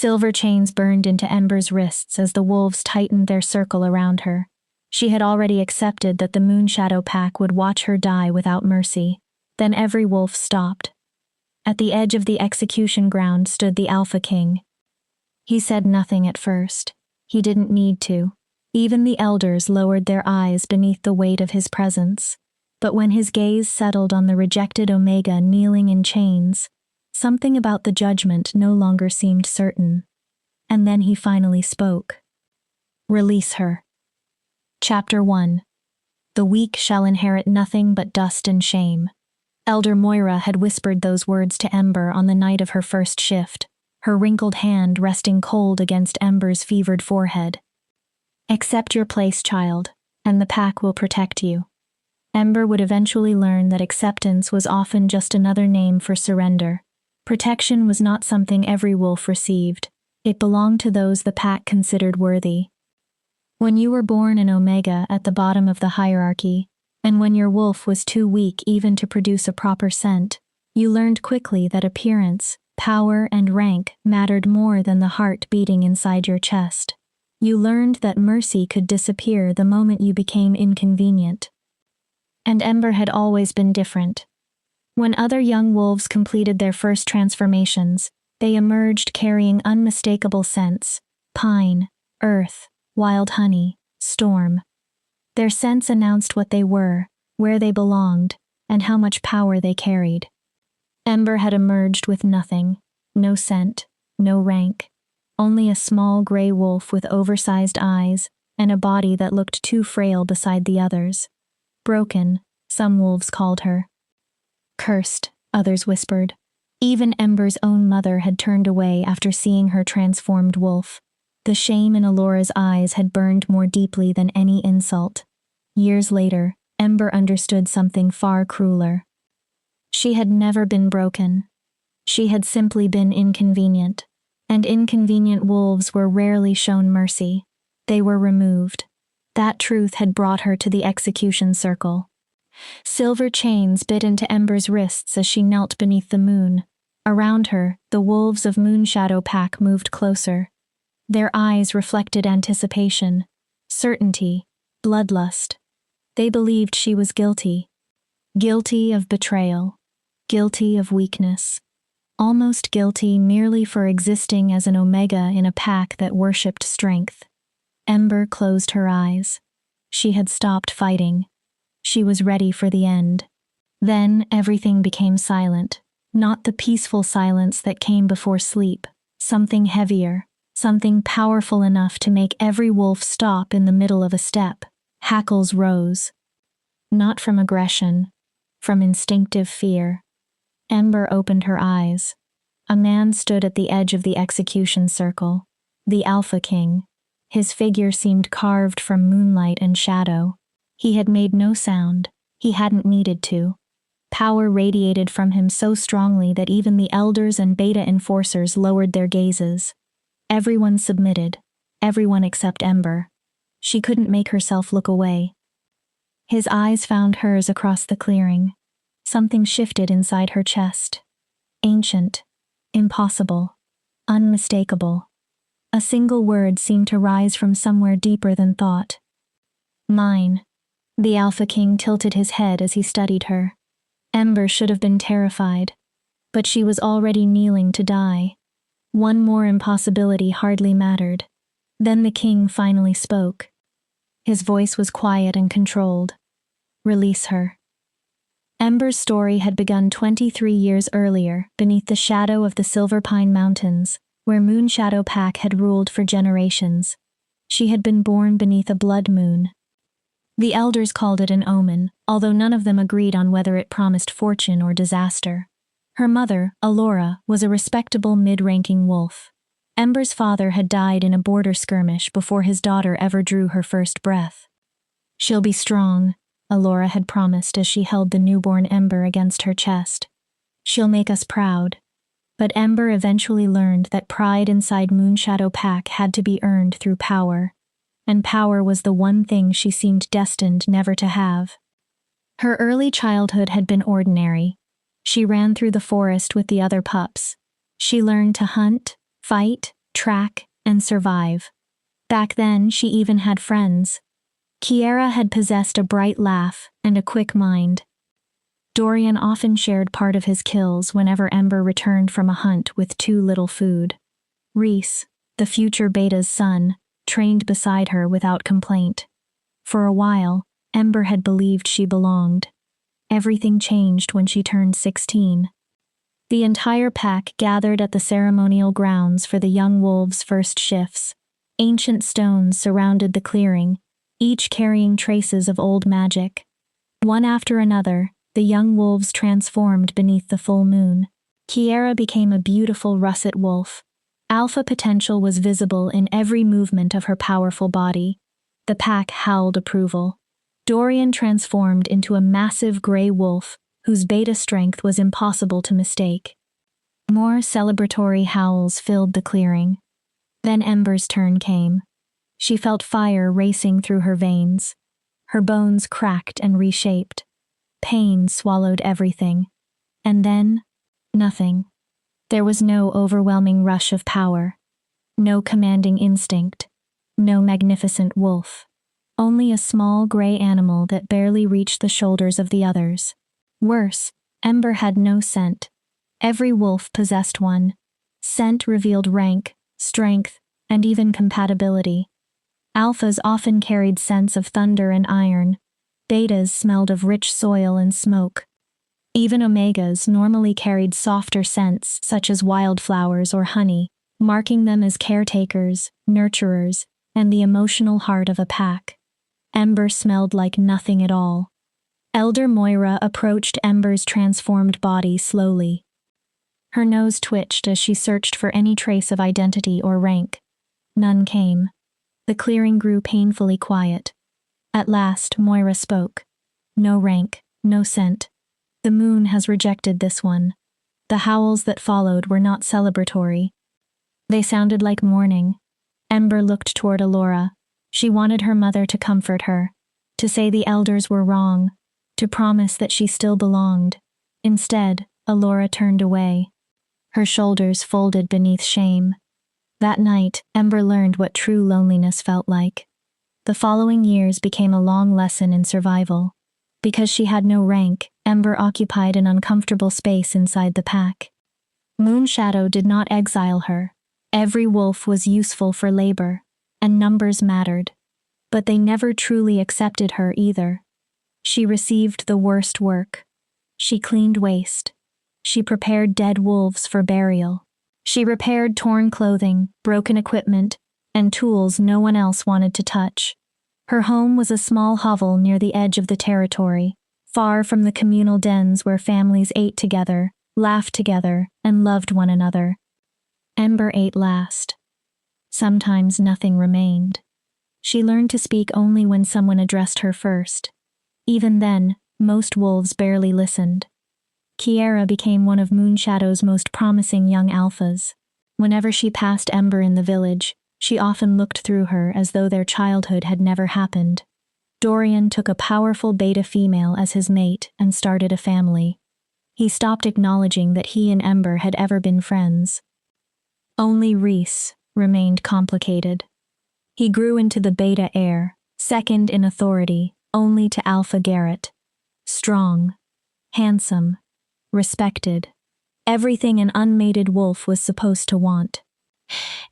Silver chains burned into Ember's wrists as the wolves tightened their circle around her. She had already accepted that the Moonshadow Pack would watch her die without mercy. Then every wolf stopped. At the edge of the execution ground stood the Alpha King. He said nothing at first. He didn't need to. Even the elders lowered their eyes beneath the weight of his presence. But when his gaze settled on the rejected Omega kneeling in chains, something about the judgment no longer seemed certain. And then he finally spoke. Release her. Chapter 1. The weak shall inherit nothing but dust and shame. Elder Moira had whispered those words to Ember on the night of her first shift, her wrinkled hand resting cold against Ember's fevered forehead. Accept your place, child, and the pack will protect you. Ember would eventually learn that acceptance was often just another name for surrender. Protection was not something every wolf received. It belonged to those the pack considered worthy. When you were born an Omega at the bottom of the hierarchy, and when your wolf was too weak even to produce a proper scent, you learned quickly that appearance, power, and rank mattered more than the heart beating inside your chest. You learned that mercy could disappear the moment you became inconvenient. And Ember had always been different. When other young wolves completed their first transformations, they emerged carrying unmistakable scents: pine, earth, wild honey, storm. Their scents announced what they were, where they belonged, and how much power they carried. Ember had emerged with nothing, no scent, no rank, only a small gray wolf with oversized eyes and a body that looked too frail beside the others. Broken, some wolves called her. Cursed, others whispered. Even Ember's own mother had turned away after seeing her transformed wolf. The shame in Alora's eyes had burned more deeply than any insult. Years later, Ember understood something far crueler. She had never been broken. She had simply been inconvenient, and inconvenient wolves were rarely shown mercy. They were removed. That truth had brought her to the execution circle. Silver chains bit into Ember's wrists as she knelt beneath the moon. Around her, the wolves of Moonshadow Pack moved closer. Their eyes reflected anticipation, certainty, bloodlust. They believed she was guilty. Guilty of betrayal. Guilty of weakness. Almost guilty merely for existing as an Omega in a pack that worshipped strength. Ember closed her eyes. She had stopped fighting. She was ready for the end. Then everything became silent. Not the peaceful silence that came before sleep. Something heavier. Something powerful enough to make every wolf stop in the middle of a step. Hackles rose. Not from aggression, from instinctive fear. Ember opened her eyes. A man stood at the edge of the execution circle. The Alpha King. His figure seemed carved from moonlight and shadow. He had made no sound. He hadn't needed to. Power radiated from him so strongly that even the elders and beta enforcers lowered their gazes. Everyone submitted, everyone except Ember. She couldn't make herself look away. His eyes found hers across the clearing. Something shifted inside her chest. Ancient, impossible, unmistakable. A single word seemed to rise from somewhere deeper than thought. Mine. The Alpha King tilted his head as he studied her. Ember should have been terrified, but she was already kneeling to die. One more impossibility hardly mattered. Then the king finally spoke. His voice was quiet and controlled. Release her. Ember's story had begun 23 years earlier, beneath the shadow of the Silver Pine Mountains, where Moonshadow Pack had ruled for generations. She had been born beneath a blood moon. The elders called it an omen, although none of them agreed on whether it promised fortune or disaster. Her mother, Alora, was a respectable mid-ranking wolf. Ember's father had died in a border skirmish before his daughter ever drew her first breath. She'll be strong, Alora had promised as she held the newborn Ember against her chest. She'll make us proud. But Ember eventually learned that pride inside Moonshadow Pack had to be earned through power, and power was the one thing she seemed destined never to have. Her early childhood had been ordinary. She ran through the forest with the other pups. She learned to hunt, fight, track, and survive. Back then, she even had friends. Kiera had possessed a bright laugh and a quick mind. Dorian often shared part of his kills whenever Ember returned from a hunt with too little food. Reese, the future Beta's son, trained beside her without complaint. For a while, Ember had believed she belonged. Everything changed when she turned 16. The entire pack gathered at the ceremonial grounds for the young wolves' first shifts. Ancient stones surrounded the clearing, each carrying traces of old magic. One after another, the young wolves transformed beneath the full moon. Kiera became a beautiful russet wolf. Alpha potential was visible in every movement of her powerful body. The pack howled approval. Dorian transformed into a massive gray wolf, whose beta strength was impossible to mistake. More celebratory howls filled the clearing. Then Ember's turn came. She felt fire racing through her veins. Her bones cracked and reshaped. Pain swallowed everything. And then, nothing. There was no overwhelming rush of power. No commanding instinct. No magnificent wolf. Only a small gray animal that barely reached the shoulders of the others. Worse, Ember had no scent. Every wolf possessed one. Scent revealed rank, strength, and even compatibility. Alphas often carried scents of thunder and iron. Betas smelled of rich soil and smoke. Even omegas normally carried softer scents such as wildflowers or honey, marking them as caretakers, nurturers, and the emotional heart of a pack. Ember smelled like nothing at all. Elder Moira approached Ember's transformed body slowly. Her nose twitched as she searched for any trace of identity or rank. None came. The clearing grew painfully quiet. At last, Moira spoke. No rank, no scent. The moon has rejected this one. The howls that followed were not celebratory. They sounded like mourning. Ember looked toward Alora. She wanted her mother to comfort her, to say the elders were wrong, to promise that she still belonged. Instead, Alora turned away. Her shoulders folded beneath shame. That night, Ember learned what true loneliness felt like. The following years became a long lesson in survival. Because she had no rank, Ember occupied an uncomfortable space inside the pack. Moonshadow did not exile her. Every wolf was useful for labor, and numbers mattered. But they never truly accepted her either. She received the worst work. She cleaned waste. She prepared dead wolves for burial. She repaired torn clothing, broken equipment, and tools no one else wanted to touch. Her home was a small hovel near the edge of the territory, far from the communal dens where families ate together, laughed together, and loved one another. Ember ate last. Sometimes nothing remained. She learned to speak only when someone addressed her first. Even then, most wolves barely listened. Kiera became one of Moonshadow's most promising young alphas. Whenever she passed Ember in the village, she often looked through her as though their childhood had never happened. Dorian took a powerful beta female as his mate and started a family. He stopped acknowledging that he and Ember had ever been friends. Only Reese remained complicated. He grew into the beta heir, second in authority, only to Alpha Garrett. Strong, handsome, respected. Everything an unmated wolf was supposed to want.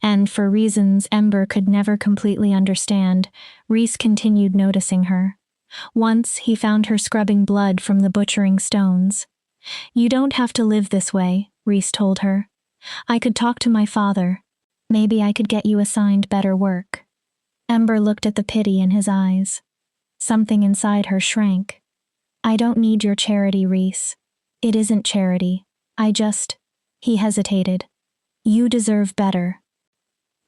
And for reasons Ember could never completely understand, Reese continued noticing her. Once he found her scrubbing blood from the butchering stones. "You don't have to live this way," Reese told her. "I could talk to my father. Maybe I could get you assigned better work." Ember looked at the pity in his eyes. Something inside her shrank. "I don't need your charity, Reese. It isn't charity. He hesitated. "You deserve better."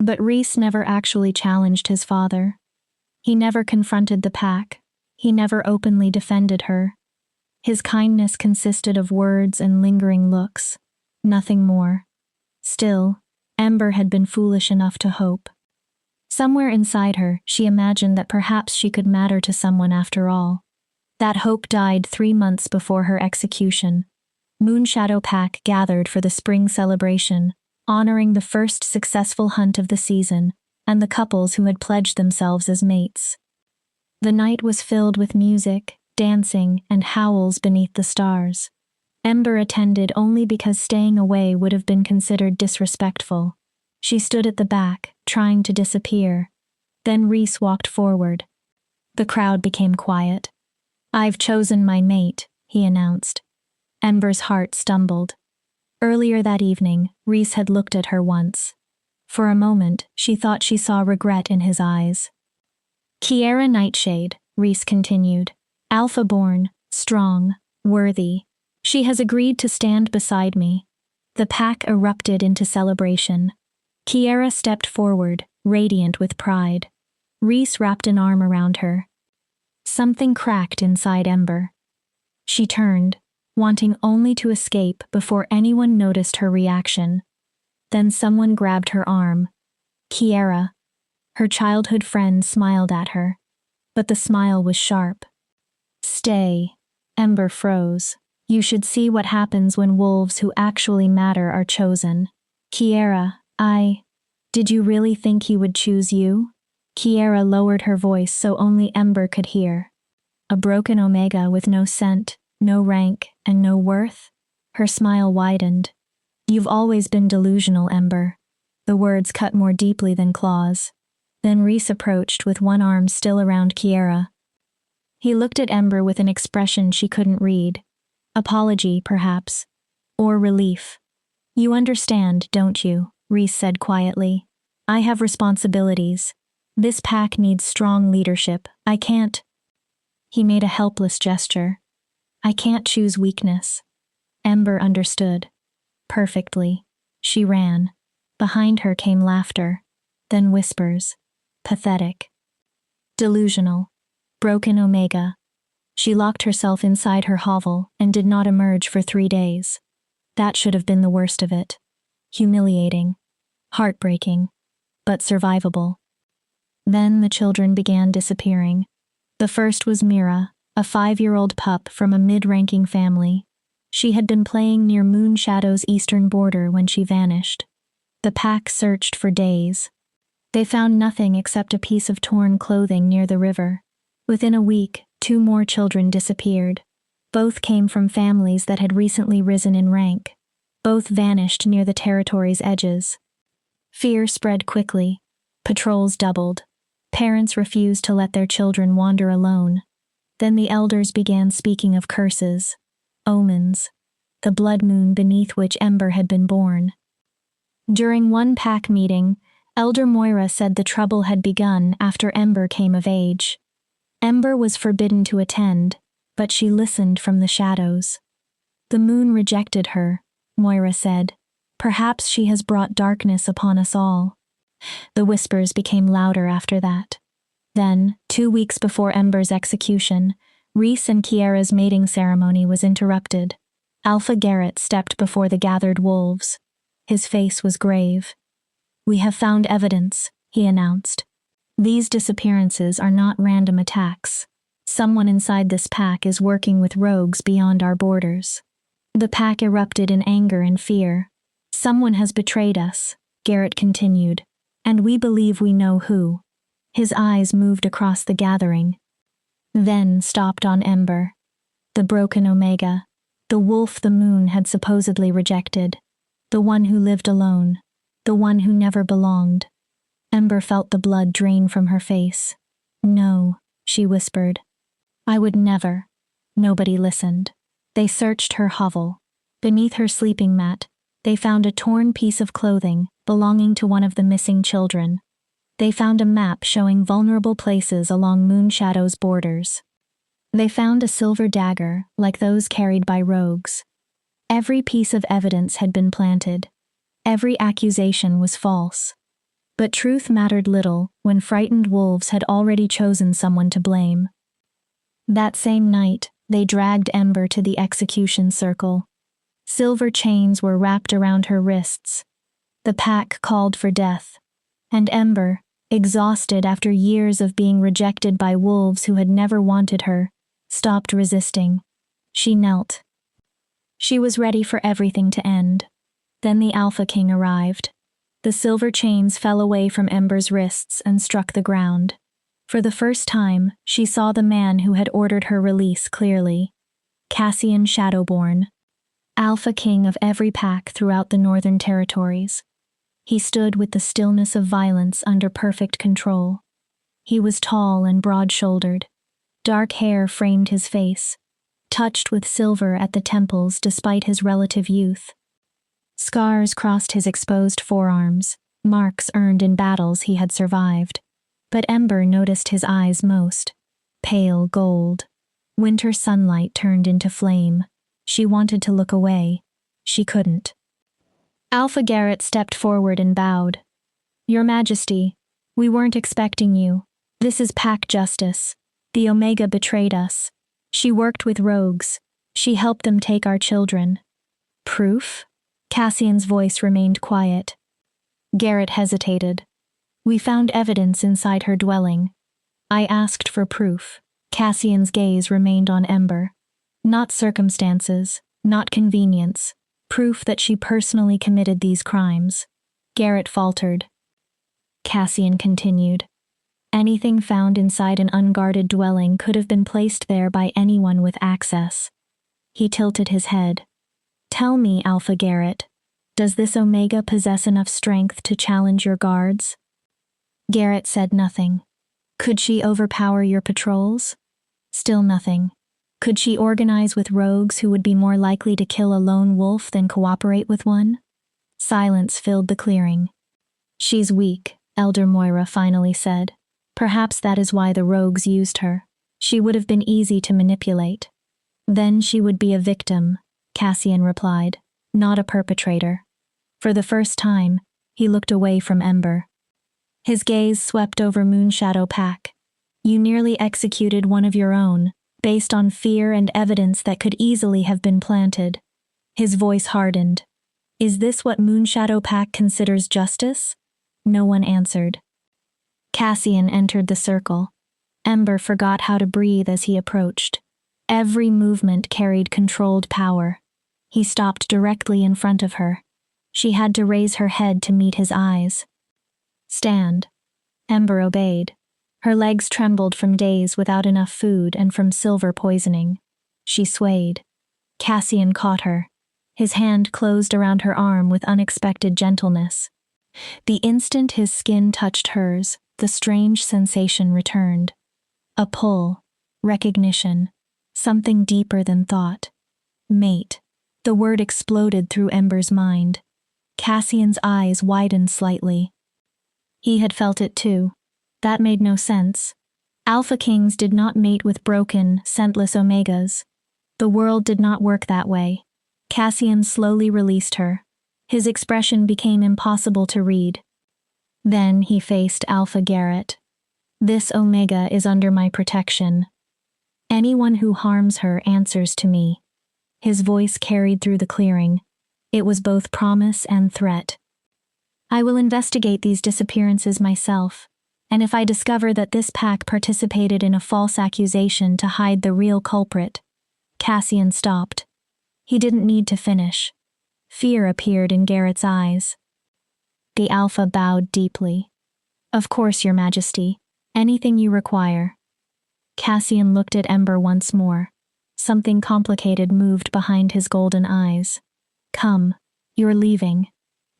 But Reese never actually challenged his father. He never confronted the pack. He never openly defended her. His kindness consisted of words and lingering looks. Nothing more. Still, Ember had been foolish enough to hope. Somewhere inside her, she imagined that perhaps she could matter to someone after all. That hope died 3 months before her execution. Moonshadow Pack gathered for the spring celebration, honoring the first successful hunt of the season and the couples who had pledged themselves as mates. The night was filled with music, dancing, and howls beneath the stars. Ember attended only because staying away would have been considered disrespectful. She stood at the back, trying to disappear. Then Rhys walked forward. The crowd became quiet. "I've chosen my mate," he announced. Ember's heart stumbled. Earlier that evening, Rhys had looked at her once. For a moment, she thought she saw regret in his eyes. "Kiera Nightshade," Rhys continued. "Alpha-born, strong, worthy. She has agreed to stand beside me." The pack erupted into celebration. Kiera stepped forward, radiant with pride. Rhys wrapped an arm around her. Something cracked inside Ember. She turned, wanting only to escape before anyone noticed her reaction. Then someone grabbed her arm. Kiera. Her childhood friend smiled at her, but the smile was sharp. "Stay." Ember froze. "You should see what happens when wolves who actually matter are chosen." "Kiera, did you really think he would choose you?" Kiera lowered her voice so only Ember could hear. "A broken omega with no scent, no rank, and no worth?" Her smile widened. "You've always been delusional, Ember." The words cut more deeply than claws. Then Rhys approached with one arm still around Kiera. He looked at Ember with an expression she couldn't read. Apology, perhaps. Or relief. "You understand, don't you?" Rhys said quietly. "I have responsibilities. This pack needs strong leadership. I can't." He made a helpless gesture. "I can't choose weakness." Ember understood. Perfectly. She ran. Behind her came laughter. Then whispers. Pathetic. Delusional. Broken omega. She locked herself inside her hovel and did not emerge for 3 days. That should have been the worst of it. Humiliating. Heartbreaking. But survivable. Then the children began disappearing. The first was Mira, a 5-year-old pup from a mid-ranking family. She had been playing near Moonshadow's eastern border when she vanished. The pack searched for days. They found nothing except a piece of torn clothing near the river. Within a week, 2 more children disappeared. Both came from families that had recently risen in rank. Both vanished near the territory's edges. Fear spread quickly. Patrols doubled. Parents refused to let their children wander alone. Then the elders began speaking of curses, omens, the blood moon beneath which Ember had been born. During one pack meeting, Elder Moira said the trouble had begun after Ember came of age. Ember was forbidden to attend, but she listened from the shadows. "The moon rejected her," Moira said. "Perhaps she has brought darkness upon us all." The whispers became louder after that. Then, 2 weeks before Ember's execution, Rhys and Kiera's mating ceremony was interrupted. Alpha Garrett stepped before the gathered wolves. His face was grave. "We have found evidence," he announced. "These disappearances are not random attacks. Someone inside this pack is working with rogues beyond our borders." The pack erupted in anger and fear. "Someone has betrayed us," Garrett continued, "and we believe we know who." His eyes moved across the gathering, then stopped on Ember. The broken omega, the wolf the moon had supposedly rejected, the one who lived alone, the one who never belonged. Ember felt the blood drain from her face. "No," she whispered. "I would never." Nobody listened. They searched her hovel. Beneath her sleeping mat, they found a torn piece of clothing belonging to one of the missing children. They found a map showing vulnerable places along Moonshadow's borders. They found a silver dagger, like those carried by rogues. Every piece of evidence had been planted. Every accusation was false. But truth mattered little when frightened wolves had already chosen someone to blame. That same night, they dragged Ember to the execution circle. Silver chains were wrapped around her wrists. The pack called for death. And Ember, exhausted after years of being rejected by wolves who had never wanted her, stopped resisting. She knelt. She was ready for everything to end. Then the Alpha King arrived. The silver chains fell away from Ember's wrists and struck the ground. For the first time, she saw the man who had ordered her release clearly. Cassian Shadowborn, Alpha King of every pack throughout the Northern Territories. He stood with the stillness of violence under perfect control. He was tall and broad-shouldered. Dark hair framed his face, touched with silver at the temples despite his relative youth. Scars crossed his exposed forearms, marks earned in battles he had survived. But Ember noticed his eyes most. Pale gold. Winter sunlight turned into flame. She wanted to look away. She couldn't. Alpha Garrett stepped forward and bowed. Your Majesty, we weren't expecting you. This is pack justice. The Omega betrayed us. She worked with rogues. She helped them take our children. Proof? Cassian's voice remained quiet. Garrett hesitated. We found evidence inside her dwelling. I asked for proof. Cassian's gaze remained on Ember. Not circumstances, not convenience. Proof that she personally committed these crimes. Garrett faltered. Cassian continued. Anything found inside an unguarded dwelling could have been placed there by anyone with access. He tilted his head. Tell me, Alpha Garrett, does this Omega possess enough strength to challenge your guards? Garrett said nothing. Could she overpower your patrols? Still nothing. Could she organize with rogues who would be more likely to kill a lone wolf than cooperate with one? Silence filled the clearing. She's weak, Elder Moira finally said. Perhaps that is why the rogues used her. She would have been easy to manipulate. Then she would be a victim, Cassian replied, not a perpetrator. For the first time, he looked away from Ember. His gaze swept over Moonshadow Pack. You nearly executed one of your own, based on fear and evidence that could easily have been planted. His voice hardened. Is this what Moonshadow Pack considers justice? No one answered. Cassian entered the circle. Ember forgot how to breathe as he approached. Every movement carried controlled power. He stopped directly in front of her. She had to raise her head to meet his eyes. Stand. Ember obeyed. Her legs trembled from days without enough food and from silver poisoning. She swayed. Cassian caught her. His hand closed around her arm with unexpected gentleness. The instant his skin touched hers, the strange sensation returned. A pull, recognition, something deeper than thought. Mate. The word exploded through Ember's mind. Cassian's eyes widened slightly. He had felt it too. That made no sense. Alpha Kings did not mate with broken, scentless Omegas. The world did not work that way. Cassian slowly released her. His expression became impossible to read. Then he faced Alpha Garrett. This Omega is under my protection. Anyone who harms her answers to me. His voice carried through the clearing. It was both promise and threat. I will investigate these disappearances myself, and if I discover that this pack participated in a false accusation to hide the real culprit. Cassian stopped. He didn't need to finish. Fear appeared in Garrett's eyes. The Alpha bowed deeply. Of course, Your Majesty. Anything you require. Cassian looked at Ember once more. Something complicated moved behind his golden eyes. Come, you're leaving.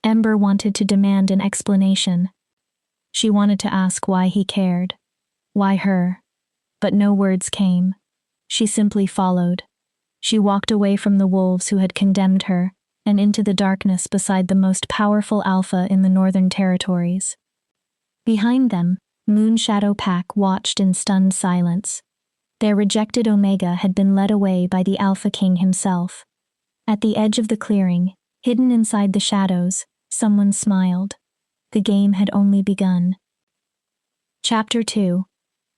Ember wanted to demand an explanation. She wanted to ask why he cared. Why her? But no words came. She simply followed. She walked away from the wolves who had condemned her, and into the darkness beside the most powerful Alpha in the Northern Territories. Behind them, Moonshadow Pack watched in stunned silence. Their rejected Omega had been led away by the Alpha King himself. At the edge of the clearing, hidden inside the shadows, someone smiled. The game had only begun. Chapter 2.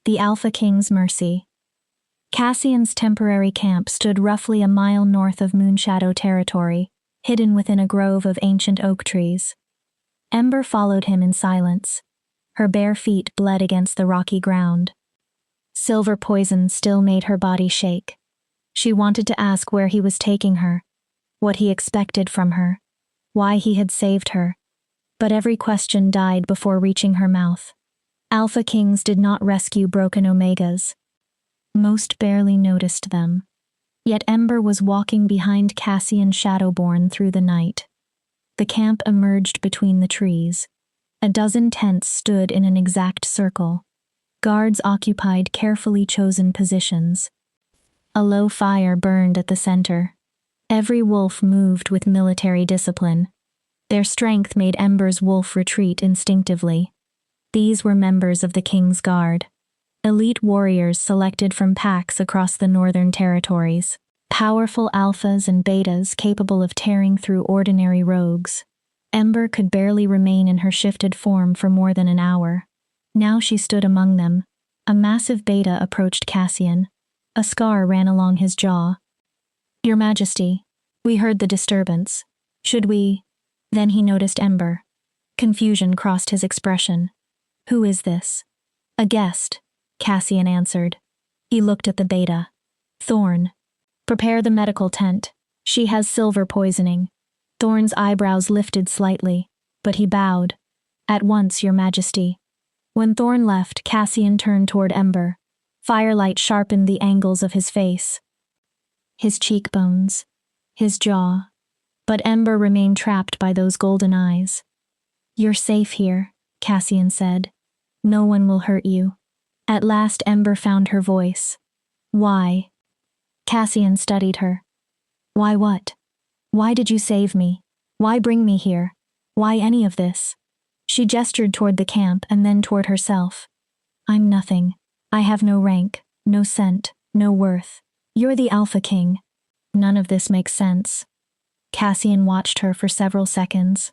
The Alpha King's Mercy. Cassian's temporary camp stood roughly a mile north of Moonshadow territory, hidden within a grove of ancient oak trees. Ember followed him in silence. Her bare feet bled against the rocky ground. Silver poison still made her body shake. She wanted to ask where he was taking her, what he expected from her. why he had saved her. But every question died before reaching her mouth. Alpha Kings did not rescue broken Omegas. Most barely noticed them. Yet Ember was walking behind Cassian Shadowborn through the night. The camp emerged between the trees. A dozen tents stood in an exact circle. Guards occupied carefully chosen positions. A low fire burned at the center. Every wolf moved with military discipline. Their strength made Ember's wolf retreat instinctively. These were members of the King's Guard. Elite warriors selected from packs across the northern territories. Powerful alphas and betas capable of tearing through ordinary rogues. Ember could barely remain in her shifted form for more than an hour. Now she stood among them. A massive beta approached Cassian. A scar ran along his jaw. "Your Majesty, we heard the disturbance. Should we—" Then he noticed Ember. Confusion crossed his expression. "Who is this?" "A guest," Cassian answered. He looked at the beta. "Thorn. Prepare the medical tent. She has silver poisoning." Thorn's eyebrows lifted slightly, but he bowed. "At once, Your Majesty." When Thorn left, Cassian turned toward Ember. Firelight sharpened the angles of his face. His cheekbones. His jaw. But Ember remained trapped by those golden eyes. "You're safe here," Cassian said. "No one will hurt you." At last Ember found her voice. "Why?" Cassian studied her. "Why what? Why did you save me? Why bring me here? Why any of this?" She gestured toward the camp and then toward herself. "I'm nothing. I have no rank, no scent, no worth. You're the Alpha King. None of this makes sense." Cassian watched her for several seconds.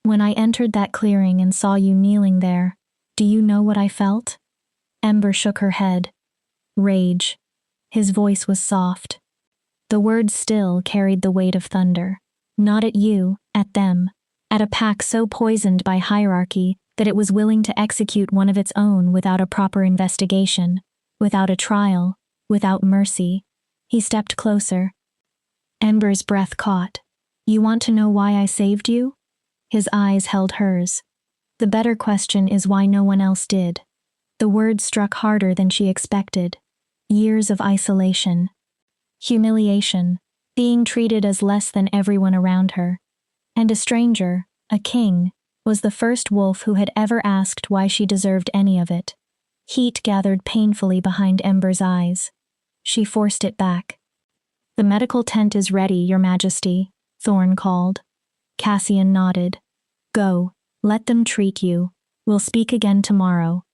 "When I entered that clearing and saw you kneeling there, do you know what I felt?" Ember shook her head. "Rage." His voice was soft. The word still carried the weight of thunder. Not at you, at them. At a pack so poisoned by hierarchy that it was willing to execute one of its own without a proper investigation, without a trial, without mercy. He stepped closer. Ember's breath caught. "You want to know why I saved you?" His eyes held hers. "The better question is why no one else did." The word struck harder than she expected. Years of isolation. Humiliation. Being treated as less than everyone around her. And a stranger, a king, was the first wolf who had ever asked why she deserved any of it. Heat gathered painfully behind Ember's eyes. She forced it back. "The medical tent is ready, Your Majesty," Thorn called. Cassian nodded. "Go, let them treat you. We'll speak again tomorrow."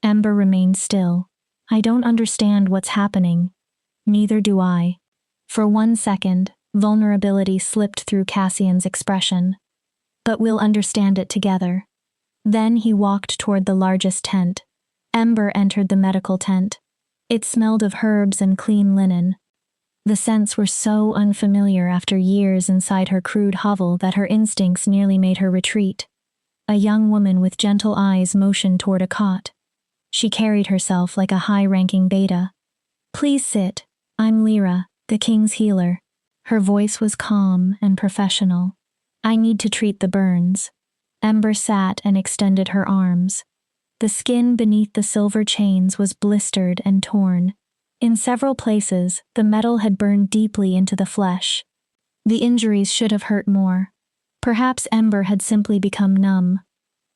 Ember remained still. "I don't understand what's happening." "Neither do I." For 1 second, vulnerability slipped through Cassian's expression. "But we'll understand it together." Then he walked toward the largest tent. Ember entered the medical tent. It smelled of herbs and clean linen. The scents were so unfamiliar after years inside her crude hovel that her instincts nearly made her retreat. A young woman with gentle eyes motioned toward a cot. She carried herself like a high-ranking beta. "Please sit. I'm Lyra, the king's healer." Her voice was calm and professional. "I need to treat the burns." Ember sat and extended her arms. The skin beneath the silver chains was blistered and torn. In several places, the metal had burned deeply into the flesh. The injuries should have hurt more. Perhaps Ember had simply become numb.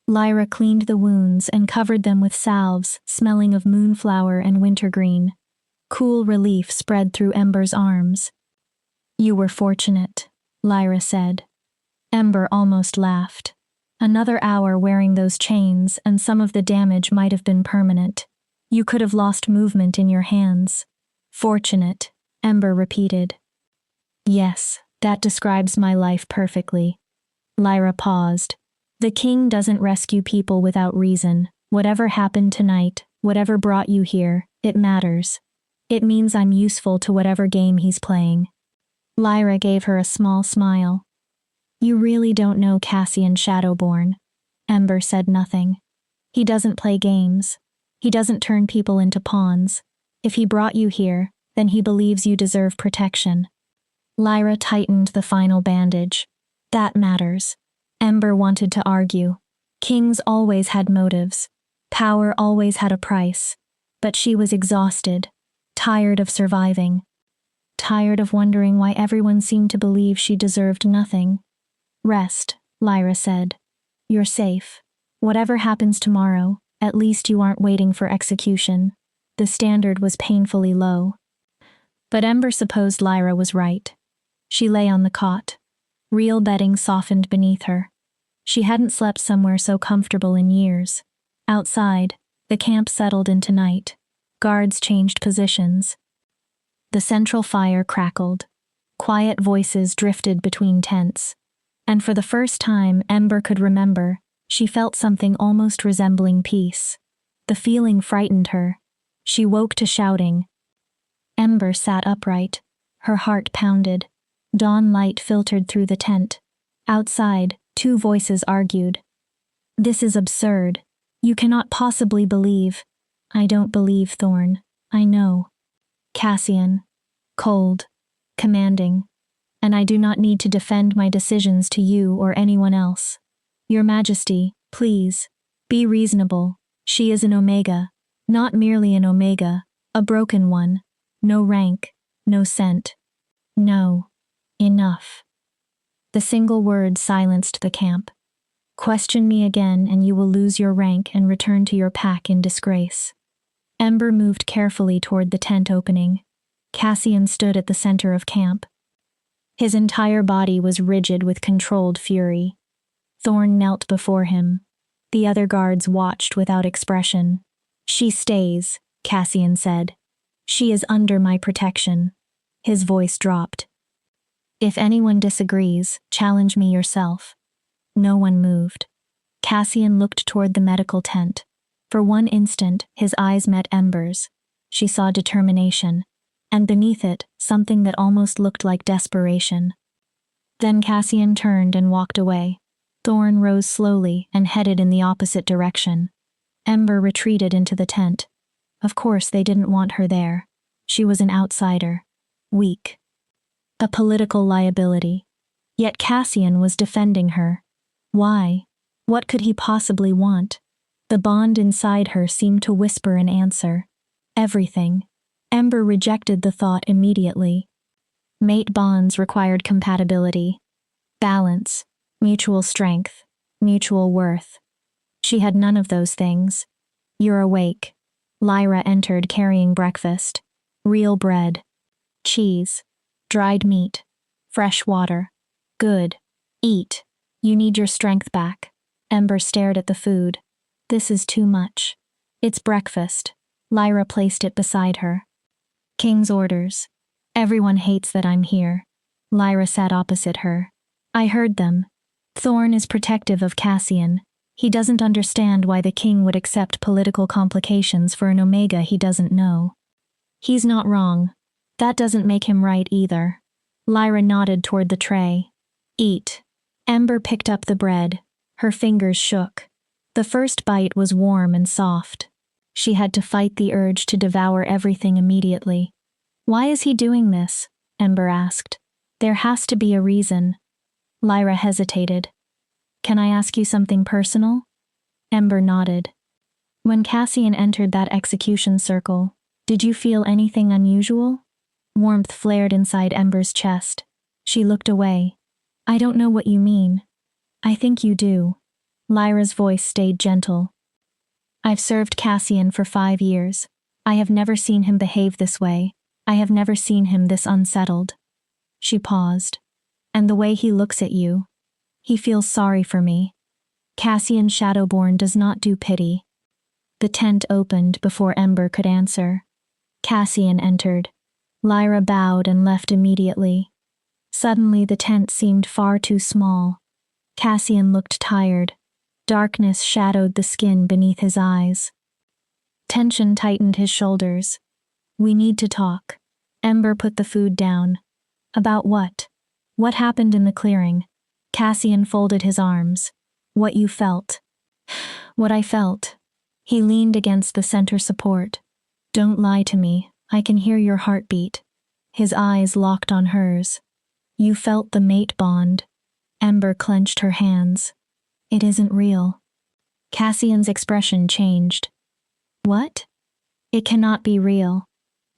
Lyra cleaned the wounds and covered them with salves smelling of moonflower and wintergreen. Cool relief spread through Ember's arms. "You were fortunate," Lyra said. Ember almost laughed. Another hour wearing those chains and some of the damage might have been permanent. You could have lost movement in your hands. "Fortunate," Ember repeated. "Yes, that describes my life perfectly." Lyra paused. "The king doesn't rescue people without reason. Whatever happened tonight, whatever brought you here, it matters. It means I'm useful to whatever game he's playing." Lyra gave her a small smile. "You really don't know Cassian Shadowborn." Ember said nothing. "He doesn't play games. He doesn't turn people into pawns. If he brought you here, then he believes you deserve protection." Lyra tightened the final bandage. That matters. Ember wanted to argue. Kings always had motives. Power always had a price. But she was exhausted, tired of surviving, tired of wondering why everyone seemed to believe she deserved nothing. Rest, Lyra said. You're safe. Whatever happens tomorrow, at least you aren't waiting for execution. The standard was painfully low. But Ember supposed Lyra was right. She lay on the cot. Real bedding softened beneath her. She hadn't slept somewhere so comfortable in years. Outside, the camp settled into night. Guards changed positions. The central fire crackled. Quiet voices drifted between tents. And for the first time Ember could remember, she felt something almost resembling peace. The feeling frightened her. She woke to shouting. Ember sat upright. Her heart pounded. Dawn light filtered through the tent. Outside, two voices argued. This is absurd. You cannot possibly believe. I don't believe, Thorn. I know. Cassian. Cold. Commanding. And I do not need to defend my decisions to you or anyone else. Your Majesty, please. Be reasonable. She is an Omega. Not merely an Omega, a broken one. No rank. No scent. No. Enough. The single word silenced the camp. Question me again and you will lose your rank and return to your pack in disgrace. Ember moved carefully toward the tent opening. Cassian stood at the center of camp. His entire body was rigid with controlled fury. Thorn knelt before him. The other guards watched without expression. She stays, Cassian said. She is under my protection. His voice dropped. If anyone disagrees, challenge me yourself. No one moved. Cassian looked toward the medical tent. For one instant, his eyes met Ember's. She saw determination, and beneath it, something that almost looked like desperation. Then Cassian turned and walked away. Thorn rose slowly and headed in the opposite direction. Ember retreated into the tent. Of course they didn't want her there. She was an outsider. Weak. A political liability. Yet Cassian was defending her. Why? What could he possibly want? The bond inside her seemed to whisper an answer. Everything. Ember rejected the thought immediately. Mate bonds required compatibility, balance, mutual strength, mutual worth. She had none of those things. You're awake. Lyra entered carrying breakfast. Real bread. Cheese. Dried meat. Fresh water. Good. Eat. You need your strength back. Ember stared at the food. This is too much. It's breakfast. Lyra placed it beside her. King's orders. Everyone hates that I'm here. Lyra sat opposite her. I heard them. Thorn is protective of Cassian. He doesn't understand why the king would accept political complications for an Omega he doesn't know. He's not wrong. That doesn't make him right either. Lyra nodded toward the tray. Eat. Ember picked up the bread. Her fingers shook. The first bite was warm and soft. She had to fight the urge to devour everything immediately. Why is he doing this? Ember asked. There has to be a reason. Lyra hesitated. Can I ask you something personal? Ember nodded. When Cassian entered that execution circle, did you feel anything unusual? Warmth flared inside Ember's chest. She looked away. I don't know what you mean. I think you do. Lyra's voice stayed gentle. I've served Cassian for 5 years. I have never seen him behave this way. I have never seen him this unsettled. She paused. And the way he looks at you. He feels sorry for me. Cassian Shadowborn does not do pity. The tent opened before Ember could answer. Cassian entered. Lyra bowed and left immediately. Suddenly the tent seemed far too small. Cassian looked tired. Darkness shadowed the skin beneath his eyes. Tension tightened his shoulders. We need to talk. Ember put the food down. About what? What happened in the clearing? Cassian folded his arms. What you felt. What I felt. He leaned against the center support. Don't lie to me. I can hear your heartbeat. His eyes locked on hers. You felt the mate bond. Ember clenched her hands. It isn't real. Cassian's expression changed. What? It cannot be real.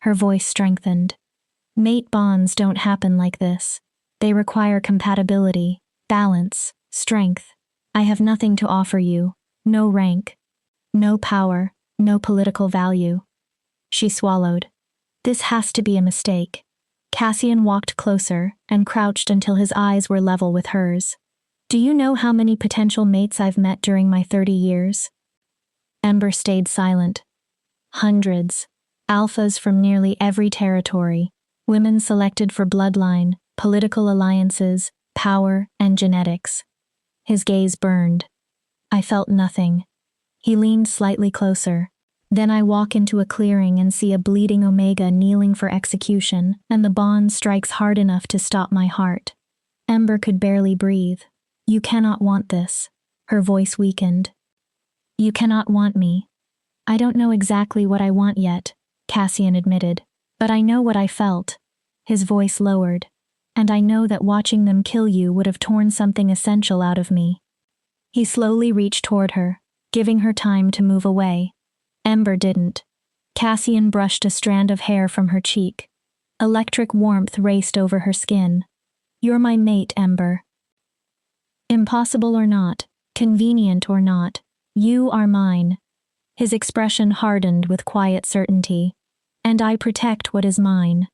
Her voice strengthened. Mate bonds don't happen like this. They require compatibility, balance, strength. I have nothing to offer you. No rank. No power. No political value. She swallowed. This has to be a mistake. Cassian walked closer and crouched until his eyes were level with hers. Do you know how many potential mates I've met during my 30 years? Ember stayed silent. Hundreds. Alphas from nearly every territory. Women selected for bloodline, political alliances, power, and genetics. His gaze burned. I felt nothing. He leaned slightly closer. Then I walk into a clearing and see a bleeding Omega kneeling for execution, and the bond strikes hard enough to stop my heart. Ember could barely breathe. You cannot want this. Her voice weakened. You cannot want me. I don't know exactly what I want yet, Cassian admitted, but I know what I felt. His voice lowered. And I know that watching them kill you would have torn something essential out of me. He slowly reached toward her, giving her time to move away. Ember didn't. Cassian brushed a strand of hair from her cheek. Electric warmth raced over her skin. You're my mate, Ember. Impossible or not, convenient or not, you are mine. His expression hardened with quiet certainty. And I protect what is mine.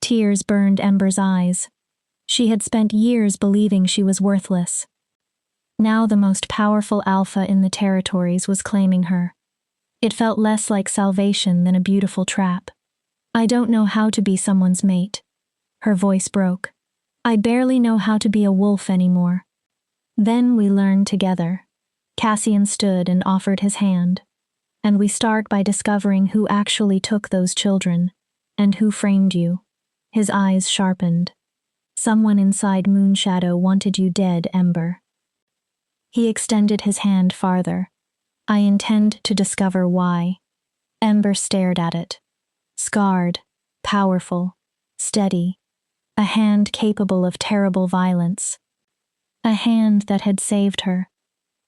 Tears burned Ember's eyes. She had spent years believing she was worthless. Now the most powerful alpha in the territories was claiming her. It felt less like salvation than a beautiful trap. I don't know how to be someone's mate. Her voice broke. I barely know how to be a wolf anymore. Then we learned together. Cassian stood and offered his hand. And we start by discovering who actually took those children, and who framed you. His eyes sharpened. Someone inside Moonshadow wanted you dead, Ember. He extended his hand farther. I intend to discover why. Ember stared at it. Scarred, powerful, steady. A hand capable of terrible violence. A hand that had saved her.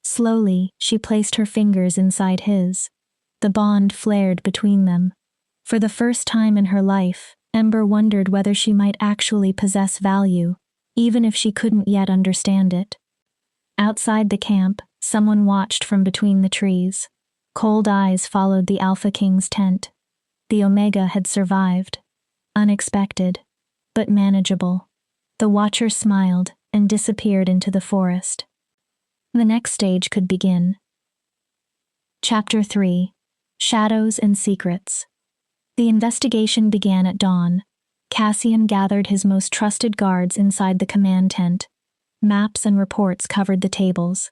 Slowly, she placed her fingers inside his. The bond flared between them. For the first time in her life, Ember wondered whether she might actually possess value, even if she couldn't yet understand it. Outside the camp, someone watched from between the trees. Cold eyes followed the Alpha King's tent. The Omega had survived. Unexpected, but manageable. The watcher smiled and disappeared into the forest. The next stage could begin. Chapter 3. Shadows and Secrets. The investigation began at dawn. Cassian gathered his most trusted guards inside the command tent. Maps and reports covered the tables.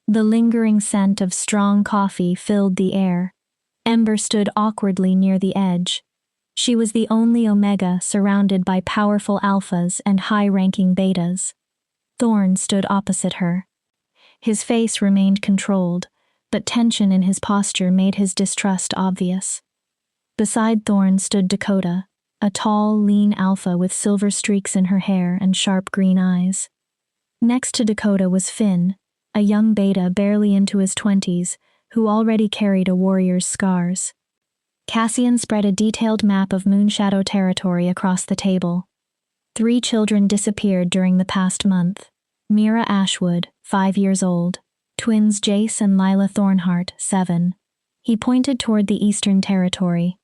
The lingering scent of strong coffee filled the air. Ember stood awkwardly near the edge. She was the only Omega surrounded by powerful alphas and high-ranking betas. Thorn stood opposite her. His face remained controlled, but tension in his posture made his distrust obvious. Beside Thorn stood Dakota, a tall, lean alpha with silver streaks in her hair and sharp green eyes. Next to Dakota was Finn, a young beta barely into his 20s, who already carried a warrior's scars. Cassian spread a detailed map of Moonshadow territory across the table. 3 children disappeared during the past month. Mira Ashwood, 5 years old. Twins Jace and Lila Thornhart, 7. He pointed toward the Eastern Territory.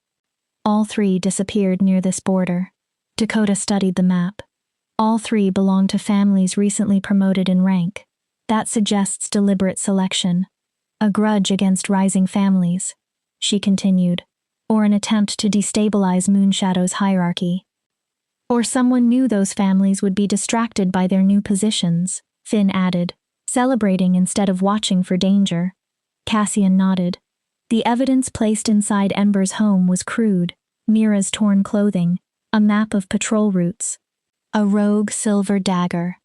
All 3 disappeared near this border. Dakota studied the map. All 3 belonged to families recently promoted in rank. That suggests deliberate selection. A grudge against rising families, she continued, or an attempt to destabilize Moonshadow's hierarchy. Or someone knew those families would be distracted by their new positions, Finn added, celebrating instead of watching for danger. Cassian nodded. The evidence placed inside Ember's home was crude: Mira's torn clothing, a map of patrol routes, a rogue silver dagger.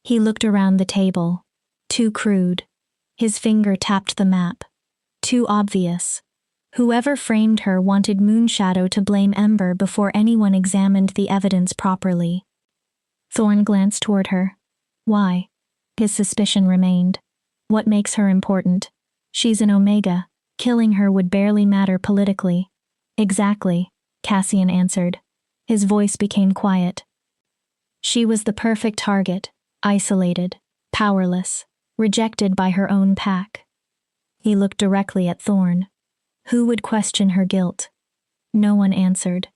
He looked around the table. Too crude. His finger tapped the map. Too obvious. Whoever framed her wanted Moonshadow to blame Ember before anyone examined the evidence properly. Thorn glanced toward her. Why? His suspicion remained. What makes her important? She's an Omega. Killing her would barely matter politically. Exactly, Cassian answered. His voice became quiet. She was the perfect target, isolated, powerless, rejected by her own pack. He looked directly at Thorn. Who would question her guilt? No one answered.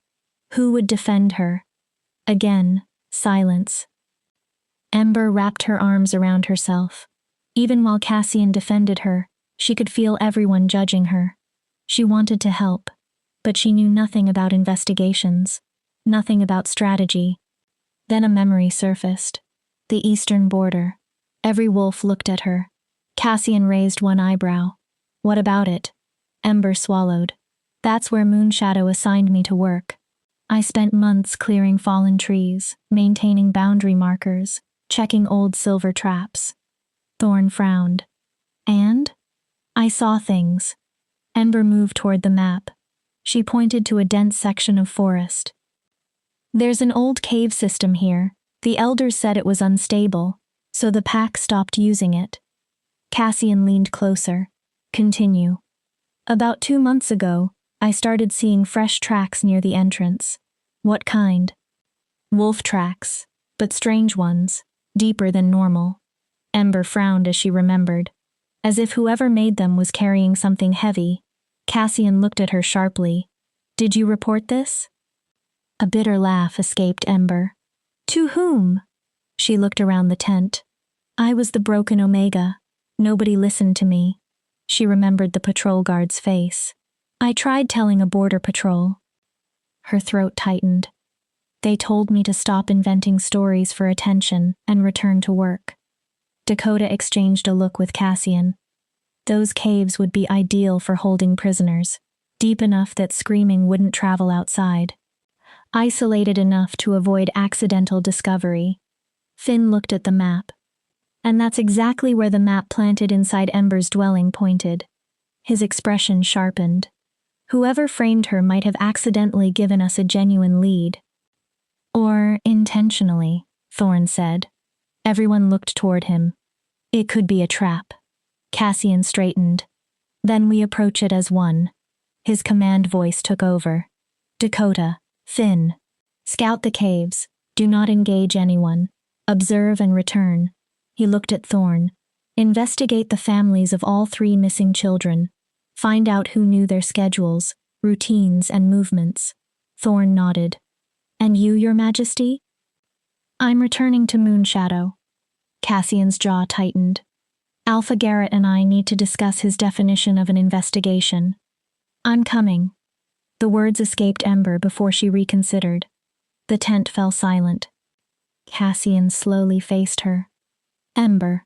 Who would defend her? Again, silence. Ember wrapped her arms around herself. Even while Cassian defended her, she could feel everyone judging her. She wanted to help, but she knew nothing about investigations, nothing about strategy. Then a memory surfaced. The eastern border. Every wolf looked at her. Cassian raised one eyebrow. What about it? Ember swallowed. That's where Moonshadow assigned me to work. I spent months clearing fallen trees, maintaining boundary markers, checking old silver traps. Thorn frowned. And? I saw things. Ember moved toward the map. She pointed to a dense section of forest. There's an old cave system here. The elders said it was unstable, so the pack stopped using it. Cassian leaned closer. Continue. About 2 months ago, I started seeing fresh tracks near the entrance. What kind? Wolf tracks, but strange ones, deeper than normal. Ember frowned as she remembered. As if whoever made them was carrying something heavy. Cassian looked at her sharply. Did you report this? A bitter laugh escaped Ember. To whom? She looked around the tent. I was the broken Omega. Nobody listened to me. She remembered the patrol guard's face. I tried telling a border patrol. Her throat tightened. They told me to stop inventing stories for attention and return to work. Dakota exchanged a look with Cassian. Those caves would be ideal for holding prisoners, deep enough that screaming wouldn't travel outside. Isolated enough to avoid accidental discovery. Finn looked at the map. And that's exactly where the map planted inside Ember's dwelling pointed. His expression sharpened. Whoever framed her might have accidentally given us a genuine lead. Or intentionally, Thorn said. Everyone looked toward him. It could be a trap. Cassian straightened. Then we approach it as one. His command voice took over. Dakota, Finn. Scout the caves. Do not engage anyone. Observe and return. He looked at Thorn. Investigate the families of all 3 missing children. Find out who knew their schedules, routines, and movements. Thorn nodded. And you, Your Majesty? I'm returning to Moonshadow. Cassian's jaw tightened. Alpha Garrett and I need to discuss his definition of an investigation. I'm coming. The words escaped Ember before she reconsidered. The tent fell silent. Cassian slowly faced her. Ember.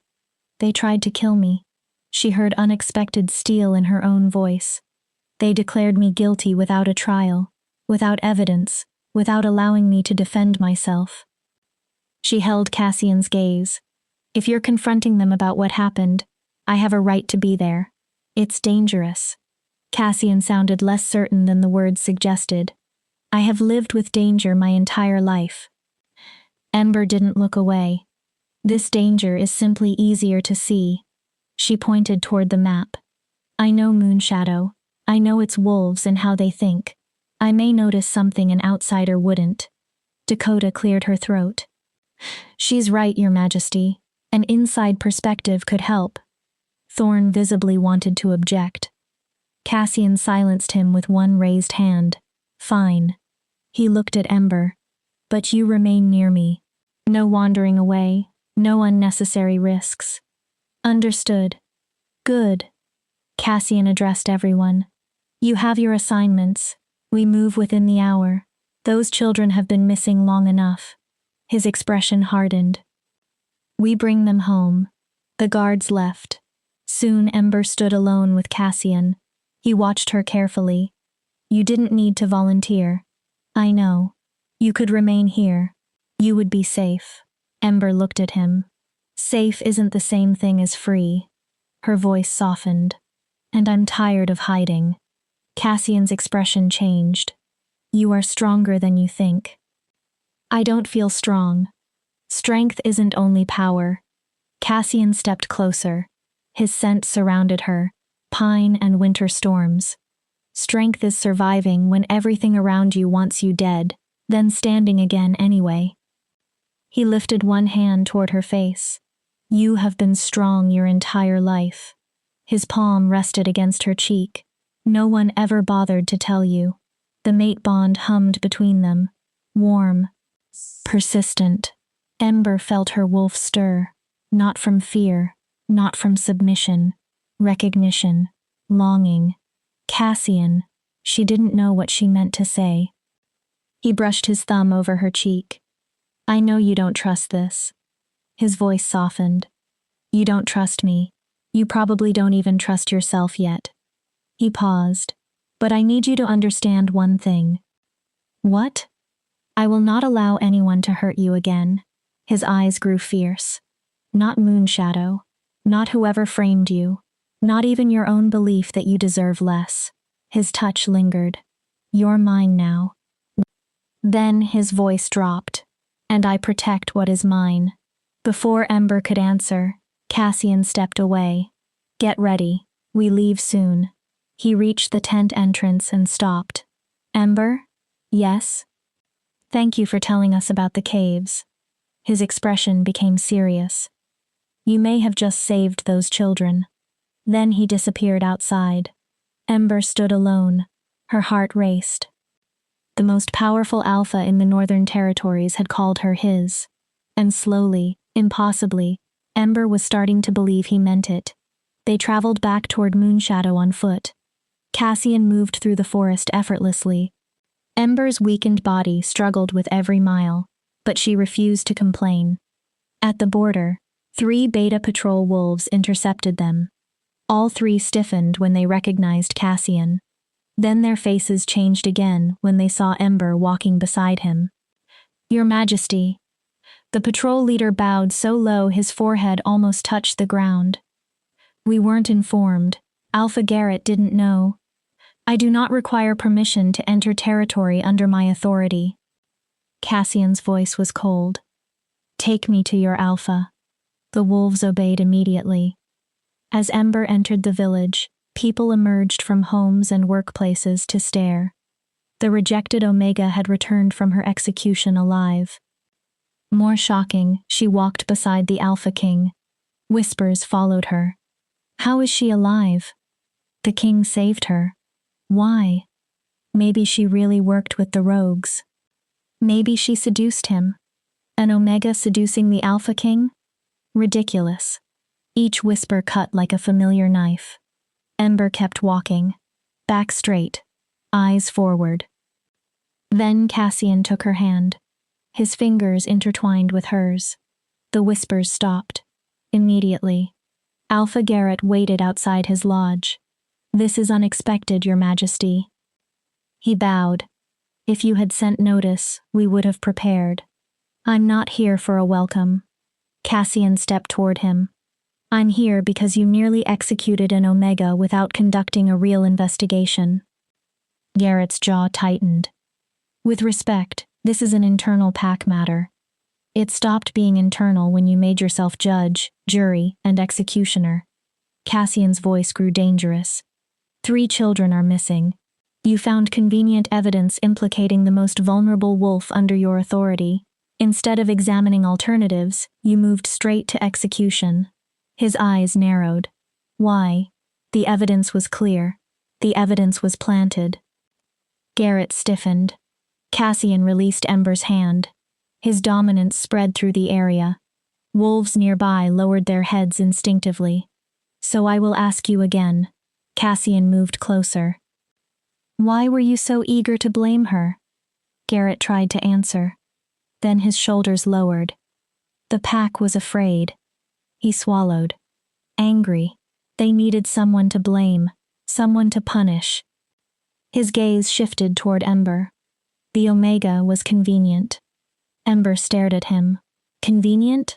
They tried to kill me. She heard unexpected steel in her own voice. They declared me guilty without a trial, without evidence, without allowing me to defend myself. She held Cassian's gaze. If you're confronting them about what happened, I have a right to be there. It's dangerous. Cassian sounded less certain than the words suggested. I have lived with danger my entire life. Ember didn't look away. This danger is simply easier to see. She pointed toward the map. I know Moonshadow. I know its wolves and how they think. I may notice something an outsider wouldn't. Dakota cleared her throat. She's right, Your Majesty. An inside perspective could help. Thorn visibly wanted to object. Cassian silenced him with one raised hand. Fine. He looked at Ember. But you remain near me. No wandering away, no unnecessary risks. Understood. Good. Cassian addressed everyone. You have your assignments. We move within the hour. Those children have been missing long enough. His expression hardened. We bring them home. The guards left. Soon Ember stood alone with Cassian. He watched her carefully. You didn't need to volunteer. I know. You could remain here. You would be safe. Ember looked at him. Safe isn't the same thing as free. Her voice softened. And I'm tired of hiding. Cassian's expression changed. You are stronger than you think. I don't feel strong. Strength isn't only power. Cassian stepped closer. His scent surrounded her, pine and winter storms. Strength is surviving when everything around you wants you dead, then standing again anyway. He lifted one hand toward her face. You have been strong your entire life. His palm rested against her cheek. No one ever bothered to tell you. The mate bond hummed between them. Warm. Persistent. Ember felt her wolf stir. Not from fear. Not from submission. Recognition. Longing. Cassian. She didn't know what she meant to say. He brushed his thumb over her cheek. I know you don't trust this. His voice softened. You don't trust me. You probably don't even trust yourself yet. He paused. But I need you to understand one thing. What? I will not allow anyone to hurt you again. His eyes grew fierce. Not Moonshadow. Not whoever framed you. Not even your own belief that you deserve less. His touch lingered. You're mine now. Then his voice dropped. And I protect what is mine. Before Ember could answer, Cassian stepped away. Get ready. We leave soon. He reached the tent entrance and stopped. Ember? Yes? Thank you for telling us about the caves. His expression became serious. You may have just saved those children. Then he disappeared outside. Ember stood alone. Her heart raced. The most powerful alpha in the Northern Territories had called her his. And slowly, impossibly, Ember was starting to believe he meant it. They traveled back toward Moonshadow on foot. Cassian moved through the forest effortlessly. Ember's weakened body struggled with every mile, but she refused to complain. At the border, 3 Beta Patrol wolves intercepted them. All 3 stiffened when they recognized Cassian. Then their faces changed again when they saw Ember walking beside him. Your Majesty. The patrol leader bowed so low his forehead almost touched the ground. We weren't informed. Alpha Garrett didn't know. I do not require permission to enter territory under my authority. Cassian's voice was cold. Take me to your Alpha. The wolves obeyed immediately. As Ember entered the village, people emerged from homes and workplaces to stare. The rejected Omega had returned from her execution alive. More shocking, she walked beside the Alpha King. Whispers followed her. How is she alive? The king saved her. Why? Maybe she really worked with the rogues. Maybe she seduced him. An Omega seducing the Alpha King? Ridiculous. Each whisper cut like a familiar knife. Ember kept walking. Back straight. Eyes forward. Then Cassian took her hand. His fingers intertwined with hers. The whispers stopped. Immediately. Alpha Garrett waited outside his lodge. This is unexpected, Your Majesty. He bowed. If you had sent notice, we would have prepared. I'm not here for a welcome. Cassian stepped toward him. I'm here because you nearly executed an Omega without conducting a real investigation. Garrett's jaw tightened. With respect, this is an internal pack matter. It stopped being internal when you made yourself judge, jury, and executioner. Cassian's voice grew dangerous. 3 children are missing. You found convenient evidence implicating the most vulnerable wolf under your authority. Instead of examining alternatives, you moved straight to execution. His eyes narrowed. Why? The evidence was clear. The evidence was planted. Garrett stiffened. Cassian released Ember's hand. His dominance spread through the area. Wolves nearby lowered their heads instinctively. So I will ask you again. Cassian moved closer. Why were you so eager to blame her? Garrett tried to answer. Then his shoulders lowered. The pack was afraid. He swallowed. Angry. They needed someone to blame, someone to punish. His gaze shifted toward Ember. The Omega was convenient. Ember stared at him. Convenient?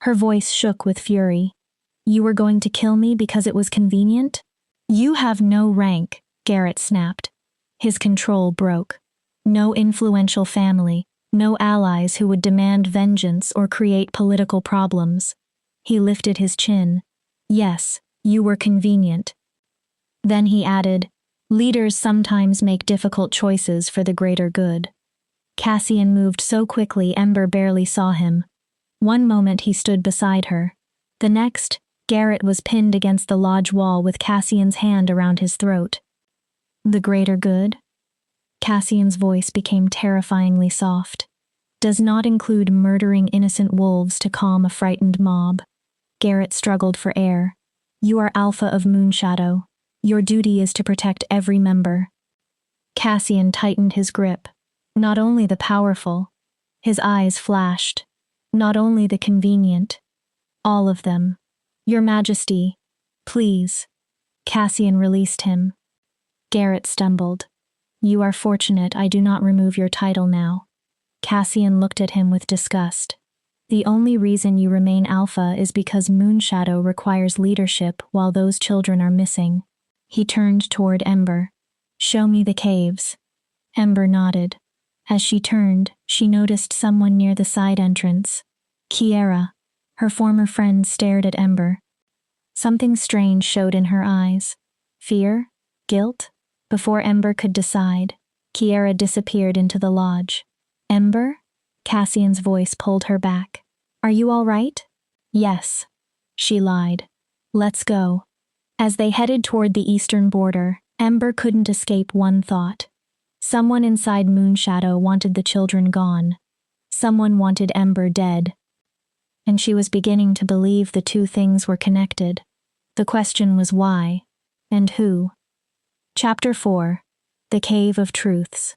Her voice shook with fury. You were going to kill me because it was convenient? You have no rank, Garrett snapped. His control broke. No influential family, no allies who would demand vengeance or create political problems. He lifted his chin. Yes, you were convenient. Then he added, leaders sometimes make difficult choices for the greater good. Cassian moved so quickly Ember barely saw him. One moment he stood beside her. The next, Garrett was pinned against the lodge wall with Cassian's hand around his throat. The greater good? Cassian's voice became terrifyingly soft. Does not include murdering innocent wolves to calm a frightened mob. Garrett struggled for air. You are Alpha of Moonshadow. Your duty is to protect every member. Cassian tightened his grip. Not only the powerful. His eyes flashed. Not only the convenient. All of them. Your Majesty. Please. Cassian released him. Garrett stumbled. You are fortunate I do not remove your title now. Cassian looked at him with disgust. The only reason you remain Alpha is because Moonshadow requires leadership while those children are missing. He turned toward Ember. Show me the caves. Ember nodded. As she turned, she noticed someone near the side entrance. Kiera. Her former friend stared at Ember. Something strange showed in her eyes. Fear? Guilt? Before Ember could decide, Kiera disappeared into the lodge. Ember? Cassian's voice pulled her back. Are you all right? Yes. She lied. Let's go. As they headed toward the eastern border, Ember couldn't escape one thought. Someone inside Moonshadow wanted the children gone. Someone wanted Ember dead. And she was beginning to believe the two things were connected. The question was why, and who. Chapter 4. The Cave of Truths.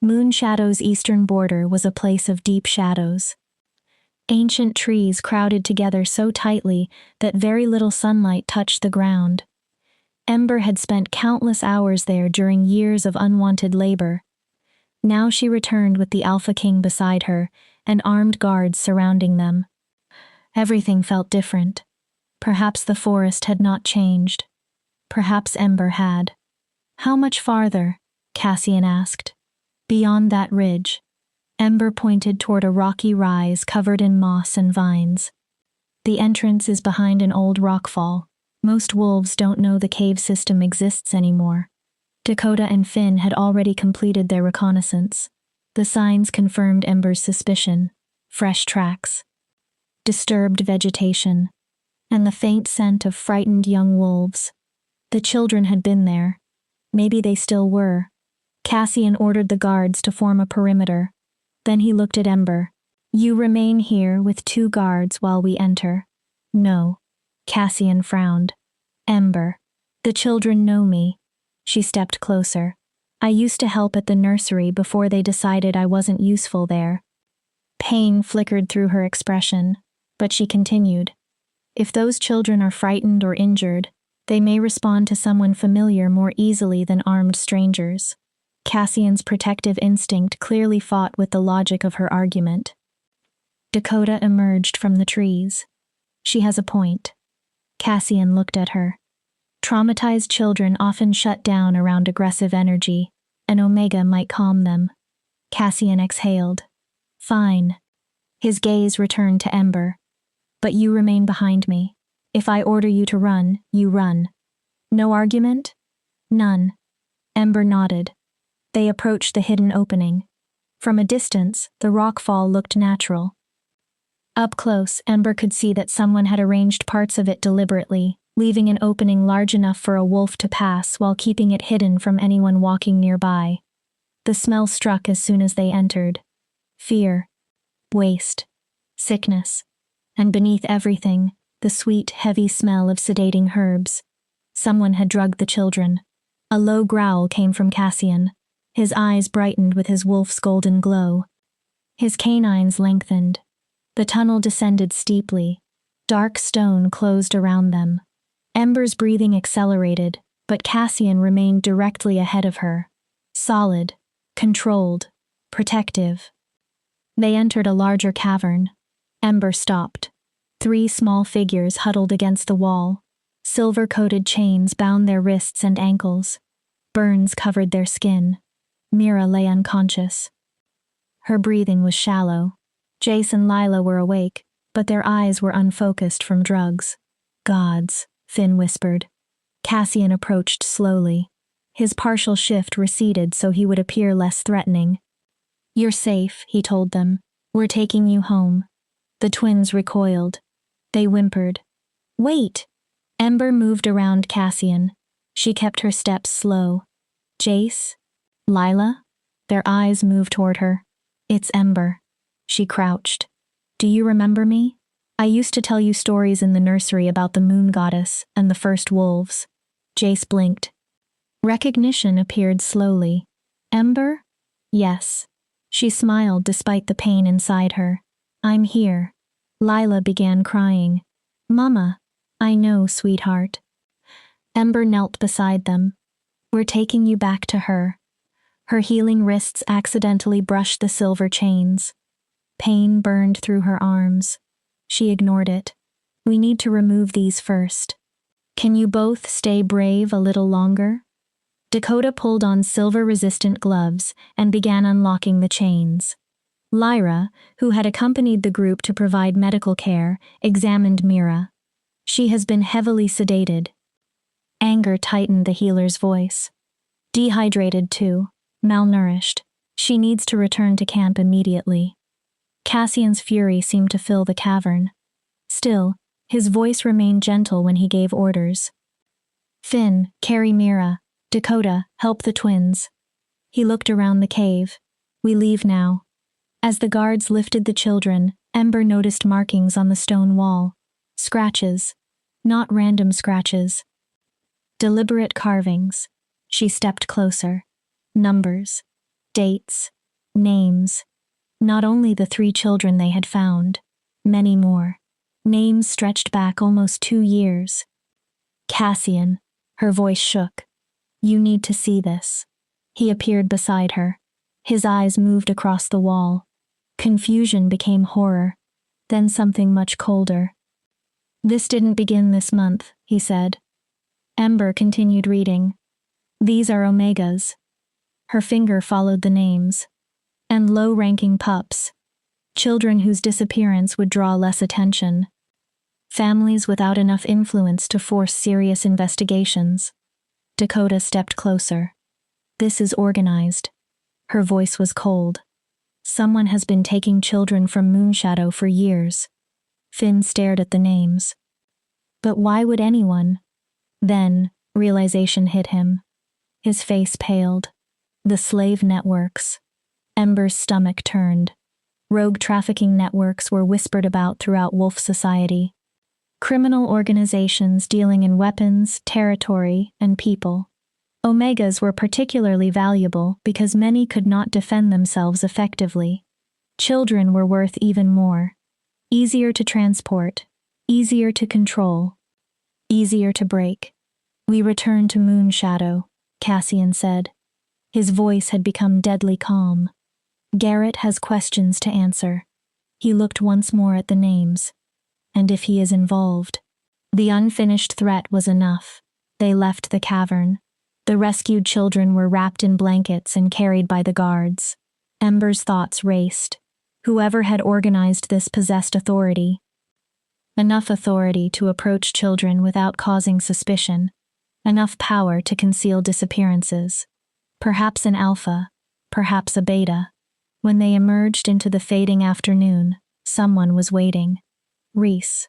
Moonshadow's eastern border was a place of deep shadows. Ancient trees crowded together so tightly that very little sunlight touched the ground. Ember had spent countless hours there during years of unwanted labor. Now she returned with the Alpha King beside her and armed guards surrounding them. Everything felt different. Perhaps the forest had not changed. Perhaps Ember had. How much farther? Cassian asked. Beyond that ridge. Ember pointed toward a rocky rise covered in moss and vines. The entrance is behind an old rockfall. Most wolves don't know the cave system exists anymore. Dakota and Finn had already completed their reconnaissance. The signs confirmed Ember's suspicion. Fresh tracks. Disturbed vegetation. And the faint scent of frightened young wolves. The children had been there. Maybe they still were. Cassian ordered the guards to form a perimeter. Then he looked at Ember. You remain here with 2 guards while we enter. No. Cassian frowned. Ember. The children know me. She stepped closer. I used to help at the nursery before they decided I wasn't useful there. Pain flickered through her expression, but she continued. If those children are frightened or injured, they may respond to someone familiar more easily than armed strangers. Cassian's protective instinct clearly fought with the logic of her argument. Dakota emerged from the trees. She has a point. Cassian looked at her. Traumatized children often shut down around aggressive energy. An Omega might calm them. Cassian exhaled. Fine. His gaze returned to Ember. But you remain behind me. If I order you to run, you run. No argument? None. Ember nodded. They approached the hidden opening. From a distance, the rockfall looked natural. Up close, Ember could see that someone had arranged parts of it deliberately, leaving an opening large enough for a wolf to pass while keeping it hidden from anyone walking nearby. The smell struck as soon as they entered. Fear. Waste. Sickness. And beneath everything, the sweet, heavy smell of sedating herbs. Someone had drugged the children. A low growl came from Cassian. His eyes brightened with his wolf's golden glow. His canines lengthened. The tunnel descended steeply. Dark stone closed around them. Ember's breathing accelerated, but Cassian remained directly ahead of her. Solid, controlled, protective. They entered a larger cavern. Ember stopped. 3 small figures huddled against the wall. Silver-coated chains bound their wrists and ankles. Burns covered their skin. Mira lay unconscious. Her breathing was shallow. Jace and Lila were awake, but their eyes were unfocused from drugs. Gods, Finn whispered. Cassian approached slowly. His partial shift receded so he would appear less threatening. You're safe, he told them. We're taking you home. The twins recoiled. They whimpered. Wait! Ember moved around Cassian. She kept her steps slow. Jace? Lila? Their eyes moved toward her. It's Ember. She crouched. Do you remember me? I used to tell you stories in the nursery about the moon goddess and the first wolves. Jace blinked. Recognition appeared slowly. Ember? Yes. She smiled despite the pain inside her. I'm here. Lila began crying. Mama. I know, sweetheart. Ember knelt beside them. We're taking you back to her. Her healing wrists accidentally brushed the silver chains. Pain burned through her arms. She ignored it. We need to remove these first. Can you both stay brave a little longer? Dakota pulled on silver-resistant gloves and began unlocking the chains. Lyra, who had accompanied the group to provide medical care, examined Mira. She has been heavily sedated. Anger tightened the healer's voice. Dehydrated too, malnourished. She needs to return to camp immediately. Cassian's fury seemed to fill the cavern. Still, his voice remained gentle when he gave orders. Finn, carry Mira. Dakota, help the twins. He looked around the cave. We leave now. As the guards lifted the children, Ember noticed markings on the stone wall. Scratches. Not random scratches. Deliberate carvings. She stepped closer. Numbers. Dates. Names. Not only the 3 children they had found. Many more. Names stretched back almost 2 years. Cassian. Her voice shook. You need to see this. He appeared beside her. His eyes moved across the wall. Confusion became horror. Then something much colder. This didn't begin this month, he said. Ember continued reading. These are Omegas. Her finger followed the names. And low-ranking pups. Children whose disappearance would draw less attention. Families without enough influence to force serious investigations. Dakota stepped closer. This is organized. Her voice was cold. Someone has been taking children from Moonshadow for years. Finn stared at the names. But why would anyone? Then, realization hit him. His face paled. The slave networks. Ember's stomach turned. Rogue trafficking networks were whispered about throughout Wolf Society. Criminal organizations dealing in weapons, territory, and people. Omegas were particularly valuable because many could not defend themselves effectively. Children were worth even more. Easier to transport, easier to control, easier to break. We return to Moonshadow, Cassian said. His voice had become deadly calm. Garrett has questions to answer. He looked once more at the names. And if he is involved. The unfinished threat was enough. They left the cavern. The rescued children were wrapped in blankets and carried by the guards. Ember's thoughts raced. Whoever had organized this possessed authority. Enough authority to approach children without causing suspicion. Enough power to conceal disappearances. Perhaps an alpha, perhaps a beta. When they emerged into the fading afternoon, someone was waiting. Reese.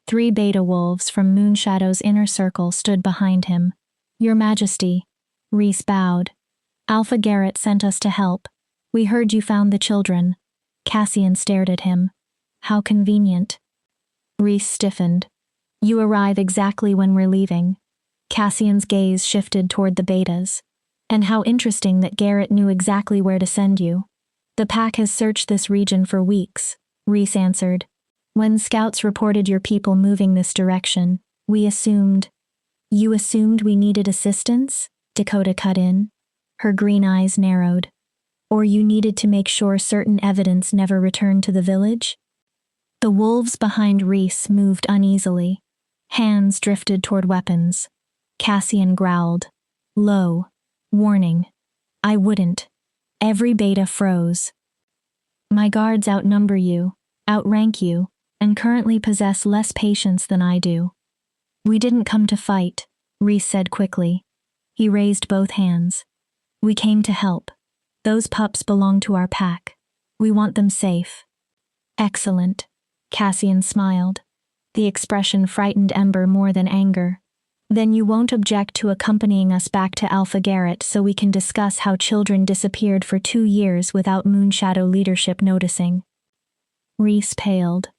3 beta wolves from Moonshadow's inner circle stood behind him. Your Majesty. Reese bowed. Alpha Garrett sent us to help. We heard you found the children. Cassian stared at him. How convenient. Reese stiffened. You arrive exactly when we're leaving. Cassian's gaze shifted toward the betas. And how interesting that Garrett knew exactly where to send you. The pack has searched this region for weeks. Reese answered. When scouts reported your people moving this direction, we assumed. You assumed we needed assistance? Dakota cut in. Her green eyes narrowed. Or you needed to make sure certain evidence never returned to the village? The wolves behind Reese moved uneasily. Hands drifted toward weapons. Cassian growled. Low. Warning. I wouldn't. Every beta froze. My guards outnumber you, outrank you, and currently possess less patience than I do. We didn't come to fight, Rhys said quickly. He raised both hands. We came to help. Those pups belong to our pack. We want them safe. Excellent. Cassian smiled. The expression frightened Ember more than anger. Then you won't object to accompanying us back to Alpha Garrett so we can discuss how children disappeared for 2 years without Moonshadow leadership noticing. Rhys paled.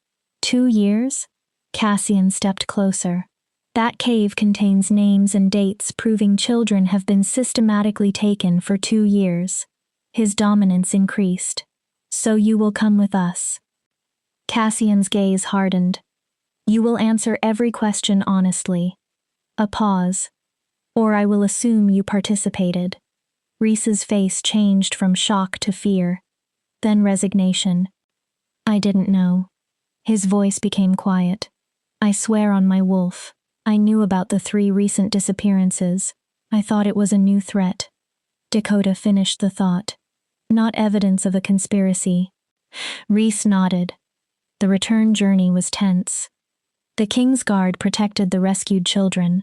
2 years? Cassian stepped closer. That cave contains names and dates proving children have been systematically taken for 2 years. His dominance increased. So you will come with us. Cassian's gaze hardened. You will answer every question honestly. A pause. Or I will assume you participated. Rhys's face changed from shock to fear. Then resignation. I didn't know. His voice became quiet. I swear on my wolf. I knew about the 3 recent disappearances. I thought it was a new threat. Dakota finished the thought. Not evidence of a conspiracy. Rhys nodded. The return journey was tense. The King's Guard protected the rescued children.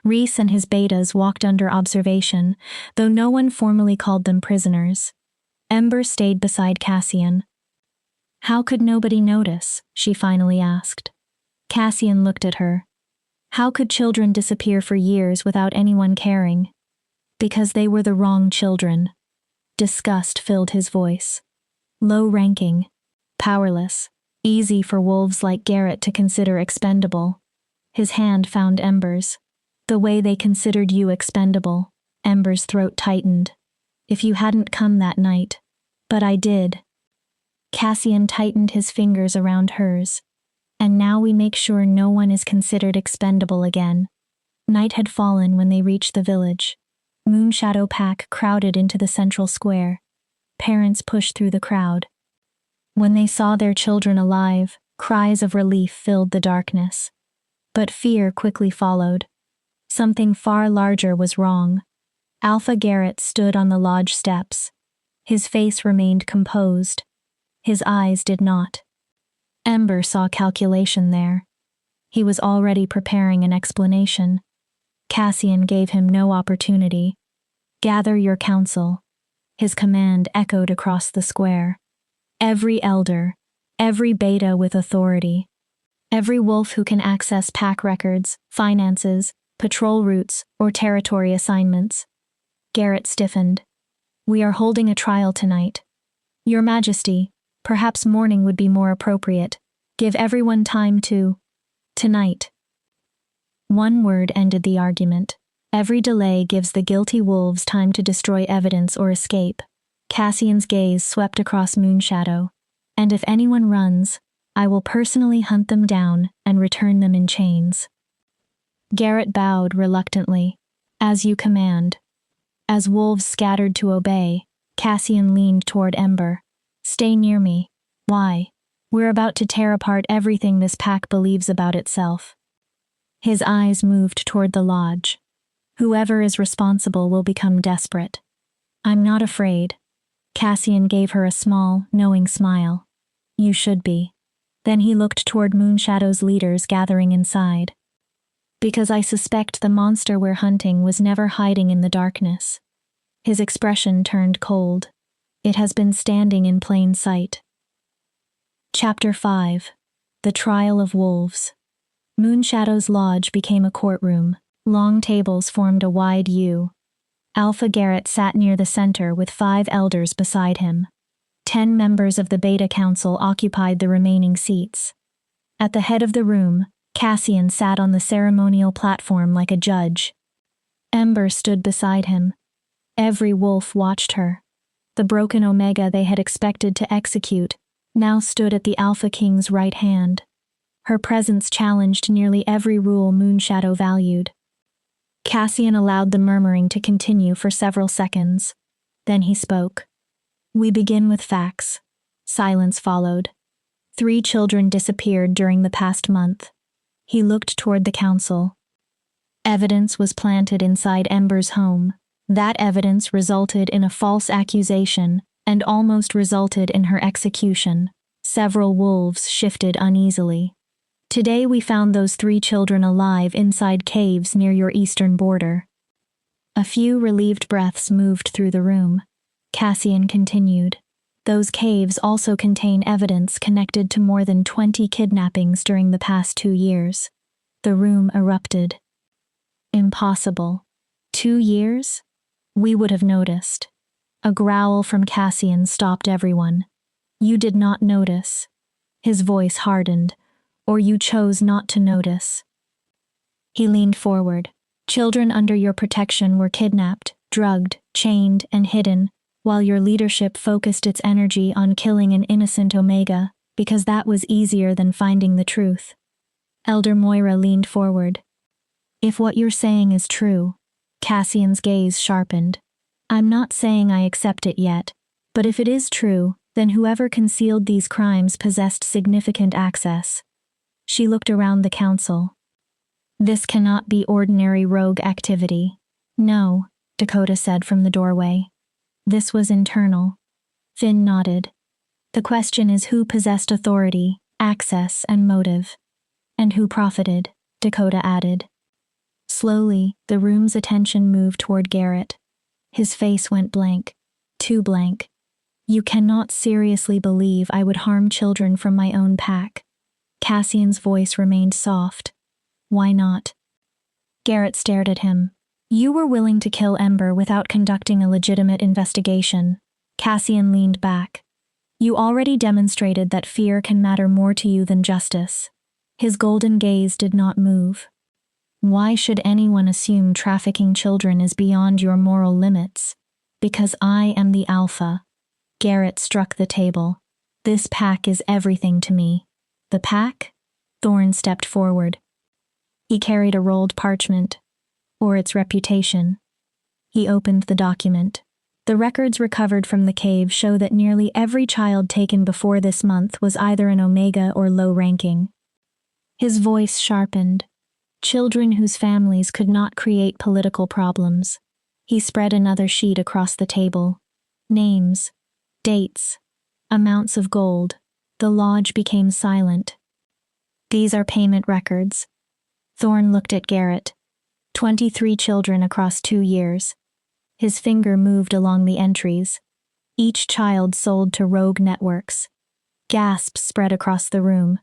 Rhys and his betas walked under observation, though no one formally called them prisoners. Ember stayed beside Cassian. How could nobody notice? She finally asked. Cassian looked at her. How could children disappear for years without anyone caring? Because they were the wrong children. Disgust filled his voice. Low-ranking, powerless, easy for wolves like Garrett to consider expendable. His hand found Ember's. The way they considered you expendable. Ember's throat tightened. If you hadn't come that night. But I did. Cassian tightened his fingers around hers. And now we make sure no one is considered expendable again. Night had fallen when they reached the village. Moonshadow Pack crowded into the central square. Parents pushed through the crowd. When they saw their children alive, cries of relief filled the darkness. But fear quickly followed. Something far larger was wrong. Alpha Garrett stood on the lodge steps. His face remained composed. His eyes did not. Ember saw calculation there. He was already preparing an explanation. Cassian gave him no opportunity. Gather your council. His command echoed across the square. Every elder, every beta with authority, every wolf who can access pack records, finances, patrol routes, or territory assignments. Garrett stiffened. We are holding a trial tonight. Your Majesty, perhaps morning would be more appropriate. Give everyone time to... Tonight. One word ended the argument. Every delay gives the guilty wolves time to destroy evidence or escape. Cassian's gaze swept across Moonshadow. And if anyone runs, I will personally hunt them down and return them in chains. Garrett bowed reluctantly. As you command. As wolves scattered to obey, Cassian leaned toward Ember. Stay near me. Why? We're about to tear apart everything this pack believes about itself. His eyes moved toward the lodge. Whoever is responsible will become desperate. I'm not afraid. Cassian gave her a small, knowing smile. You should be. Then he looked toward Moonshadow's leaders gathering inside. Because I suspect the monster we're hunting was never hiding in the darkness. His expression turned cold. It has been standing in plain sight. Chapter 5. The Trial of Wolves. Moonshadow's lodge became a courtroom. Long tables formed a wide U. Alpha Garrett sat near the center with 5 elders beside him. 10 members of the Beta Council occupied the remaining seats. At the head of the room, Cassian sat on the ceremonial platform like a judge. Ember stood beside him. Every wolf watched her. The broken Omega they had expected to execute now stood at the Alpha King's right hand. Her presence challenged nearly every rule Moonshadow valued. Cassian allowed the murmuring to continue for several seconds. Then he spoke. We begin with facts. Silence followed. 3 children disappeared during the past month. He looked toward the council. Evidence was planted inside Ember's home. That evidence resulted in a false accusation and almost resulted in her execution. Several wolves shifted uneasily. Today we found those 3 children alive inside caves near your eastern border. A few relieved breaths moved through the room. Cassian continued. Those caves also contain evidence connected to more than 20 kidnappings during the past 2 years. The room erupted. Impossible. 2 years? We would have noticed. A growl from Cassian stopped everyone. You did not notice. His voice hardened. Or you chose not to notice. He leaned forward. Children under your protection were kidnapped, drugged, chained, and hidden, while your leadership focused its energy on killing an innocent Omega, because that was easier than finding the truth. Elder Moira leaned forward. If what you're saying is true, Cassian's gaze sharpened. I'm not saying I accept it yet, but if it is true, then whoever concealed these crimes possessed significant access. She looked around the council. This cannot be ordinary rogue activity. No, Dakota said from the doorway. This was internal. Finn nodded. The question is who possessed authority, access, and motive. And who profited, Dakota added. Slowly, the room's attention moved toward Garrett. His face went blank. Too blank. You cannot seriously believe I would harm children from my own pack. Cassian's voice remained soft. Why not? Garrett stared at him. You were willing to kill Ember without conducting a legitimate investigation. Cassian leaned back. You already demonstrated that fear can matter more to you than justice. His golden gaze did not move. Why should anyone assume trafficking children is beyond your moral limits? Because I am the Alpha. Garrett struck the table. This pack is everything to me. The pack? Thorn stepped forward. He carried a rolled parchment. Or its reputation. He opened the document. The records recovered from the cave show that nearly every child taken before this month was either an Omega or low-ranking. His voice sharpened. Children whose families could not create political problems. He spread another sheet across the table. Names. Dates. Amounts of gold. The lodge became silent. These are payment records. Thorn looked at Garrett. 23 children across 2 years. His finger moved along the entries. Each child sold to rogue networks. Gasps spread across the room.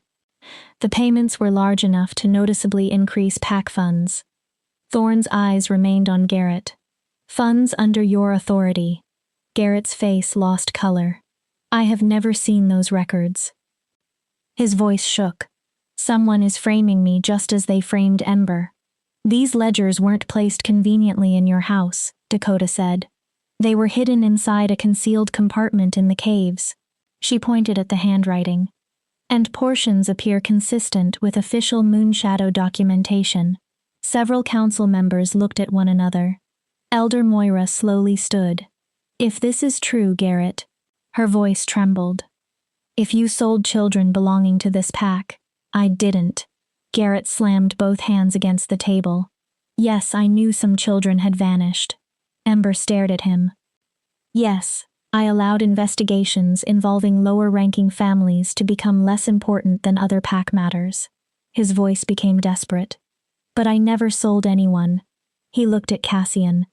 The payments were large enough to noticeably increase pack funds. Thorn's eyes remained on Garrett. Funds under your authority. Garrett's face lost color. I have never seen those records. His voice shook. Someone is framing me just as they framed Ember. These ledgers weren't placed conveniently in your house, Dakota said. They were hidden inside a concealed compartment in the caves. She pointed at the handwriting. And portions appear consistent with official Moonshadow documentation. Several council members looked at one another. Elder Moira slowly stood. If this is true, Garrett. Her voice trembled. If you sold children belonging to this pack, I didn't. Garrett slammed both hands against the table. Yes, I knew some children had vanished. Ember stared at him. Yes, I allowed investigations involving lower-ranking families to become less important than other pack matters. His voice became desperate. But I never sold anyone. He looked at Cassian.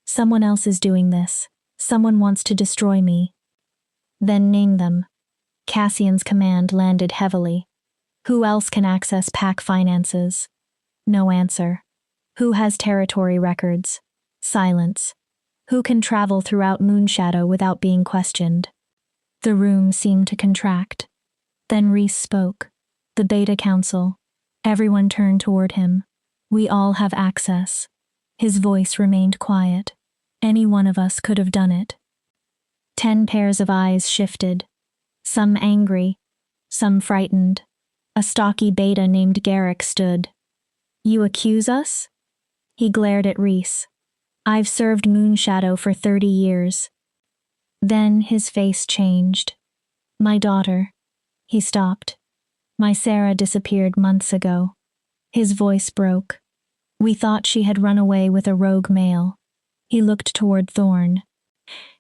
Someone else is doing this. Someone wants to destroy me. Then name them. Cassian's command landed heavily. Who else can access pack finances? No answer. Who has territory records? Silence. Who can travel throughout Moonshadow without being questioned? The room seemed to contract. Then Reese spoke. The Beta Council. Everyone turned toward him. We all have access. His voice remained quiet. Any one of us could have done it. 10 pairs of eyes shifted. Some angry, some frightened. A stocky beta named Garrick stood. You accuse us? He glared at Reese. I've served Moonshadow for 30 years. Then his face changed. My daughter. He stopped. My Sarah disappeared months ago. His voice broke. We thought she had run away with a rogue male. He looked toward Thorn.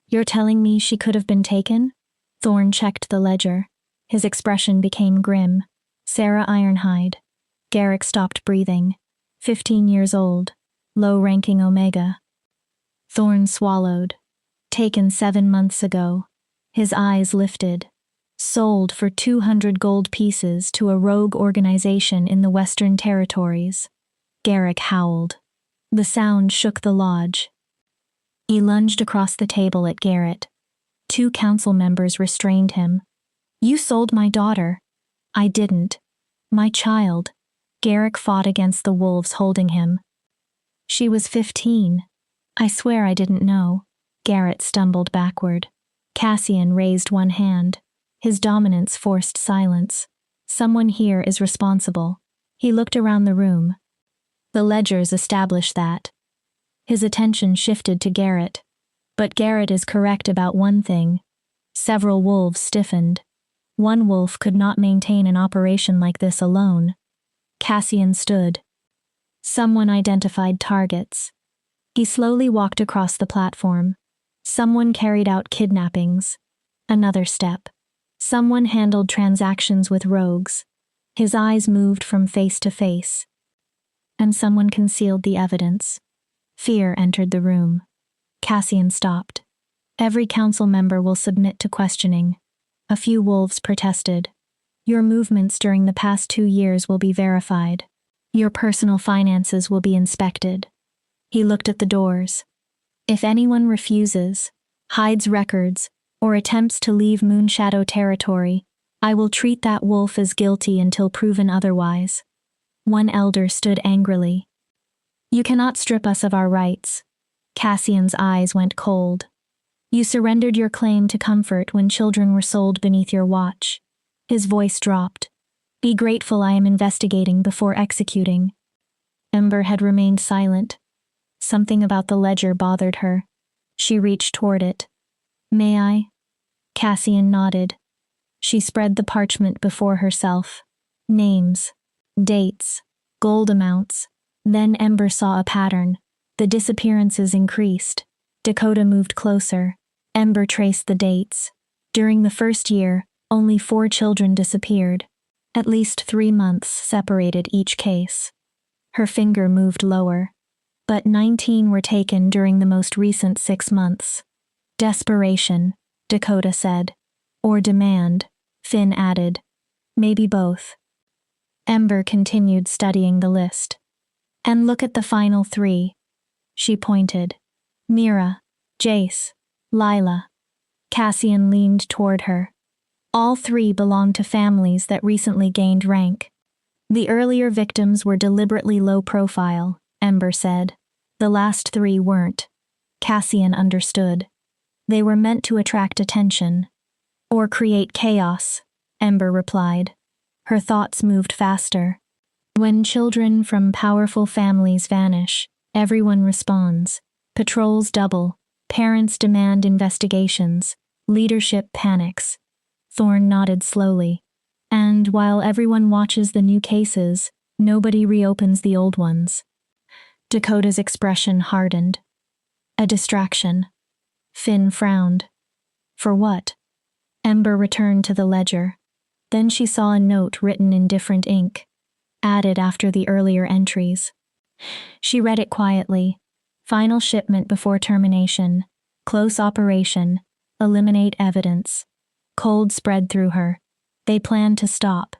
You're telling me she could have been taken? Thorn checked the ledger. His expression became grim. Sarah Ironhide. Garrick stopped breathing. 15 years old. Low-ranking Omega. Thorne swallowed. Taken 7 months ago. His eyes lifted. Sold for 200 gold pieces to a rogue organization in the Western Territories. Garrick howled. The sound shook the lodge. He lunged across the table at Garrett. 2 council members restrained him. You sold my daughter. I didn't. My child. Garrick fought against the wolves holding him. She was 15. I swear I didn't know. Garrett stumbled backward. Cassian raised one hand. His dominance forced silence. Someone here is responsible. He looked around the room. The ledgers established that. His attention shifted to Garrett. But Garrett is correct about one thing. Several wolves stiffened. One wolf could not maintain an operation like this alone. Cassian stood. Someone identified targets. He slowly walked across the platform. Someone carried out kidnappings. Another step. Someone handled transactions with rogues. His eyes moved from face to face. And someone concealed the evidence. Fear entered the room. Cassian stopped. Every council member will submit to questioning. A few wolves protested. Your movements during the past 2 years will be verified. Your personal finances will be inspected. He looked at the doors. If anyone refuses, hides records, or attempts to leave Moonshadow territory, I will treat that wolf as guilty until proven otherwise. One elder stood angrily. You cannot strip us of our rights. Cassian's eyes went cold. You surrendered your claim to comfort when children were sold beneath your watch. His voice dropped. Be grateful I am investigating before executing. Ember had remained silent. Something about the ledger bothered her. She reached toward it. May I? Cassian nodded. She spread the parchment before herself. Names. Dates. Gold amounts. Then Ember saw a pattern. The disappearances increased. Dakota moved closer. Ember traced the dates. During the first year, only 4 children disappeared. At least 3 months separated each case. Her finger moved lower. But 19 were taken during the most recent 6 months. Desperation, Dakota said. Or demand, Finn added. Maybe both. Ember continued studying the list. And look at the final 3. She pointed. Mira, Jace, Lila. Cassian leaned toward her. All 3 belonged to families that recently gained rank. The earlier victims were deliberately low profile, Ember said. The last 3 weren't. Cassian understood. They were meant to attract attention. Or create chaos, Ember replied. Her thoughts moved faster. When children from powerful families vanish, everyone responds. Patrols double. Parents demand investigations. Leadership panics. Thorne nodded slowly. And while everyone watches the new cases, nobody reopens the old ones. Dakota's expression hardened. A distraction. Finn frowned. For what? Ember returned to the ledger. Then she saw a note written in different ink, added after the earlier entries. She read it quietly. Final shipment before termination. Close operation. Eliminate evidence. Cold spread through her. They planned to stop.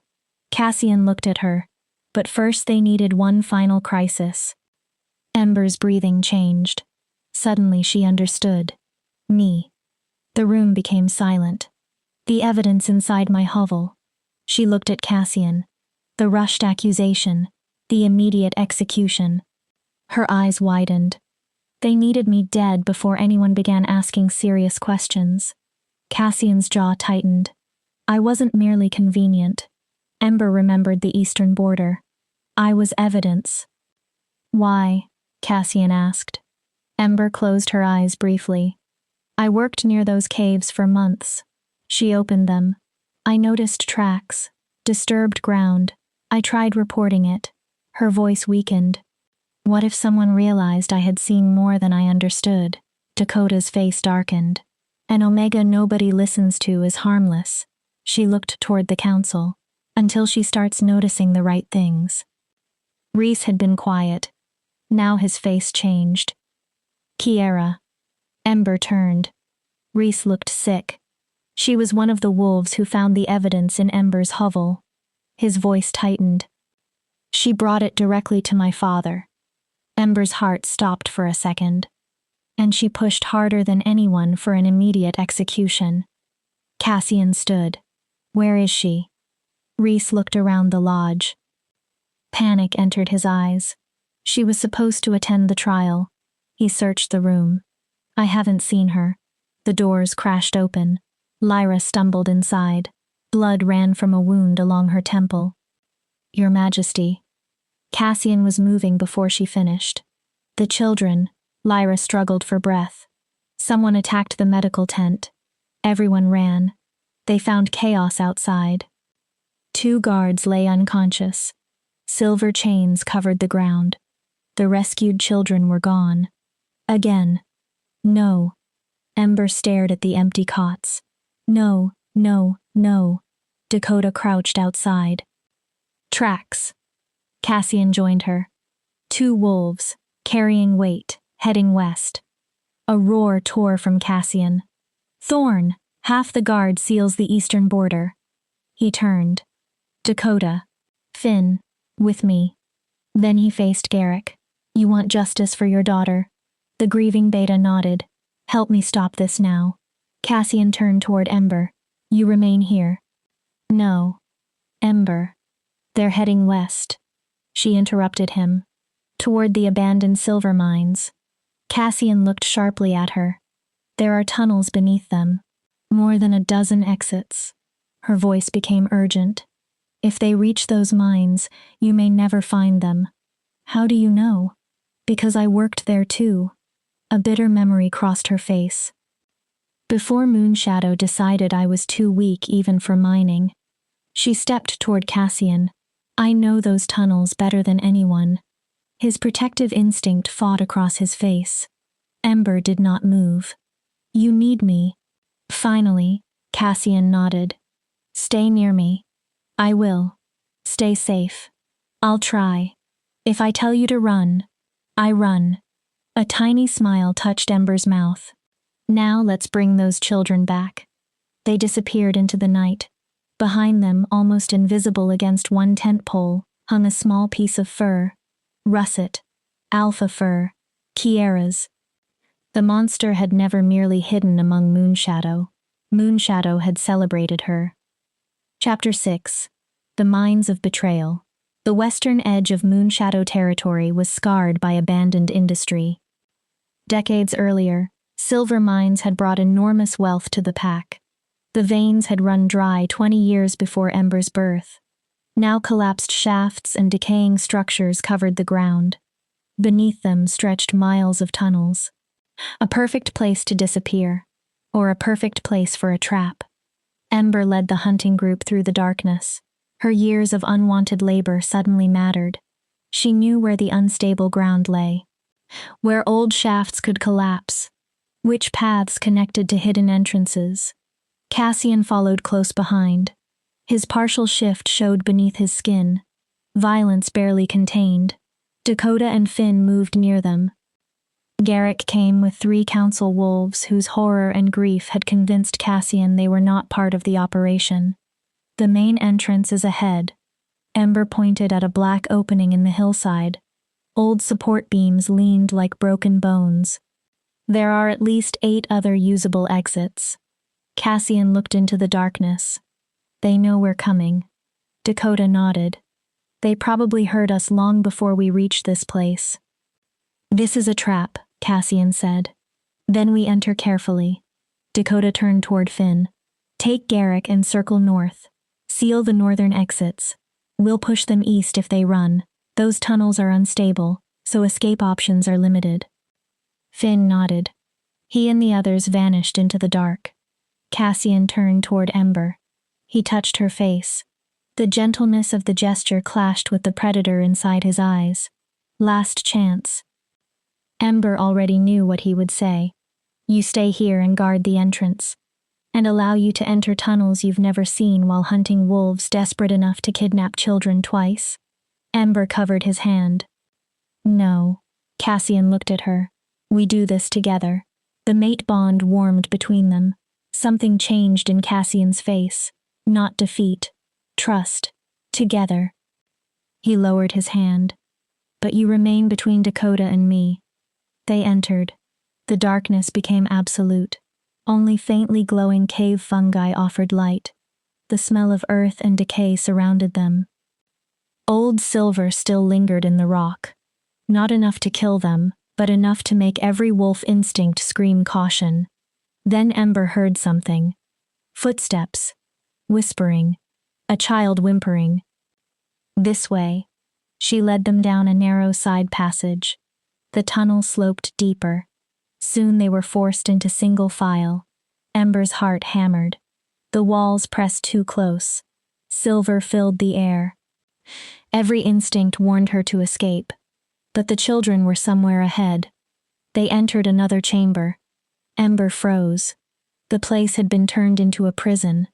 Cassian looked at her. But first they needed one final crisis. Ember's breathing changed. Suddenly she understood. Me. The room became silent. The evidence inside my hovel. She looked at Cassian. The rushed accusation. The immediate execution. Her eyes widened. They needed me dead before anyone began asking serious questions. Cassian's jaw tightened. I wasn't merely convenient. Ember remembered the eastern border. I was evidence. Why? Cassian asked. Ember closed her eyes briefly. I worked near those caves for months. She opened them. I noticed tracks. Disturbed ground. I tried reporting it. Her voice weakened. What if someone realized I had seen more than I understood? Dakota's face darkened. An Omega nobody listens to is harmless. She looked toward the council, until she starts noticing the right things. Reese had been quiet. Now his face changed. Kiera. Ember turned. Reese looked sick. She was one of the wolves who found the evidence in Ember's hovel. His voice tightened. She brought it directly to my father. Ember's heart stopped for a second. And she pushed harder than anyone for an immediate execution. Cassian stood. Where is she? Reese looked around the lodge. Panic entered his eyes. She was supposed to attend the trial. He searched the room. I haven't seen her. The doors crashed open. Lyra stumbled inside. Blood ran from a wound along her temple. Your Majesty. Cassian was moving before she finished. The children. Lyra struggled for breath. Someone attacked the medical tent. Everyone ran. They found chaos outside. 2 guards lay unconscious. Silver chains covered the ground. The rescued children were gone. Again. No. Ember stared at the empty cots. No, no, no. Dakota crouched outside. Tracks. Cassian joined her. 2 wolves, carrying weight, heading west. A roar tore from Cassian. Thorn! Half the guard seals the eastern border. He turned. Dakota. Finn. With me. Then he faced Garrick. You want justice for your daughter? The grieving Beta nodded. Help me stop this now. Cassian turned toward Ember. You remain here. No. Ember. They're heading west. She interrupted him. Toward the abandoned silver mines. Cassian looked sharply at her. There are tunnels beneath them. More than a dozen exits. Her voice became urgent. If they reach those mines, you may never find them. How do you know? Because I worked there too. A bitter memory crossed her face. Before Moonshadow decided I was too weak even for mining. She stepped toward Cassian. I know those tunnels better than anyone. His protective instinct fought across his face. Ember did not move. You need me. Finally, Cassian nodded. Stay near me. I will. Stay safe. I'll try. If I tell you to run, I run. A tiny smile touched Ember's mouth. Now let's bring those children back. They disappeared into the night. Behind them, almost invisible against one tent pole, hung a small piece of fur. Russet. Alpha fur. Kiera's. The monster had never merely hidden among Moonshadow. Moonshadow had celebrated her. Chapter 6. The Mines of Betrayal. The western edge of Moonshadow territory was scarred by abandoned industry. Decades earlier, silver mines had brought enormous wealth to the pack. The veins had run dry 20 years before Ember's birth. Now collapsed shafts and decaying structures covered the ground. Beneath them stretched miles of tunnels. A perfect place to disappear, or a perfect place for a trap. Ember led the hunting group through the darkness. Her years of unwanted labor suddenly mattered. She knew where the unstable ground lay, where old shafts could collapse, which paths connected to hidden entrances. Cassian followed close behind. His partial shift showed beneath his skin, violence barely contained. Dakota and Finn moved near them. Garrick came with 3 council wolves whose horror and grief had convinced Cassian they were not part of the operation. The main entrance is ahead. Ember pointed at a black opening in the hillside. Old support beams leaned like broken bones. There are at least 8 other usable exits. Cassian looked into the darkness. They know we're coming. Dakota nodded. They probably heard us long before we reached this place. This is a trap, Cassian said. Then we enter carefully. Dakota turned toward Finn. Take Garrick and circle north. Seal the northern exits. We'll push them east if they run. Those tunnels are unstable, so escape options are limited. Finn nodded. He and the others vanished into the dark. Cassian turned toward Ember. He touched her face. The gentleness of the gesture clashed with the predator inside his eyes. Last chance. Ember already knew what he would say. You stay here and guard the entrance. and allow you to enter tunnels you've never seen while hunting wolves desperate enough to kidnap children twice? Ember covered his hand. No. Cassian looked at her. We do this together. The mate bond warmed between them. Something changed in Cassian's face. Not defeat. Trust. Together. He lowered his hand. But you remain between Dakota and me. They entered. The darkness became absolute. Only faintly glowing cave fungi offered light. The smell of earth and decay surrounded them. Old silver still lingered in the rock. Not enough to kill them, but enough to make every wolf instinct scream caution. Then Ember heard something. Footsteps. Whispering. A child whimpering. This way. She led them down a narrow side passage. The tunnel sloped deeper. Soon they were forced into single file. Ember's heart hammered. The walls pressed too close. Silver filled the air. Every instinct warned her to escape. But the children were somewhere ahead. They entered another chamber. Ember froze. The place had been turned into a prison.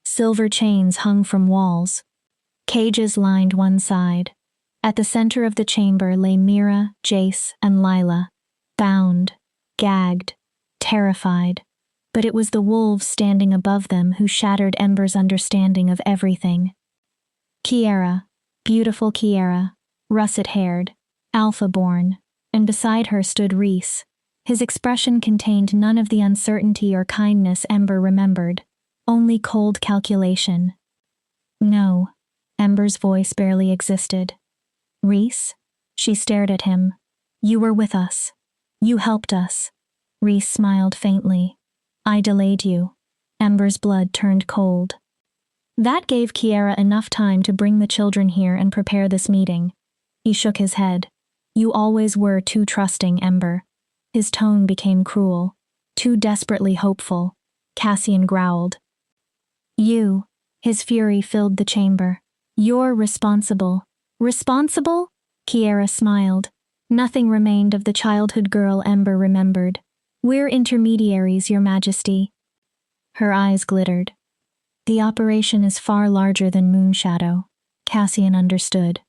Silver chains hung from walls. Cages lined one side. At the center of the chamber lay Mira, Jace, and Lila, bound, gagged, terrified. But it was the wolves standing above them who shattered Ember's understanding of everything. Kiera, beautiful Kiera, russet-haired, alpha-born, and beside her stood Reese. His expression contained none of the uncertainty or kindness Ember remembered, only cold calculation. No, Ember's voice barely existed. Reese? She stared at him. You were with us. You helped us. Reese smiled faintly. I delayed you. Ember's blood turned cold. That gave Kiera enough time to bring the children here and prepare this meeting. He shook his head. You always were too trusting, Ember. His tone became cruel. Too desperately hopeful. Cassian growled. You. His fury filled the chamber. You're responsible. Responsible? Kiera smiled. Nothing remained of the childhood girl Ember remembered. We're intermediaries, Your Majesty. Her eyes glittered. The operation is far larger than Moonshadow. Cassian understood.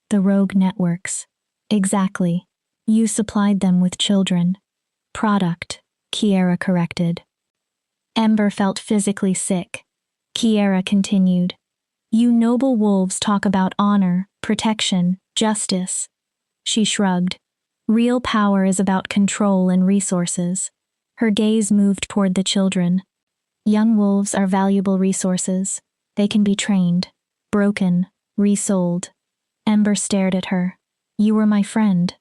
The rogue networks. Exactly. You supplied them with children. Product, Kiera corrected. Ember felt physically sick. Kiera continued. You noble wolves talk about honor, protection, justice. She shrugged. Real power is about control and resources. Her gaze moved toward the children. Young wolves are valuable resources. They can be trained, broken, resold. Ember stared at her. You were my friend.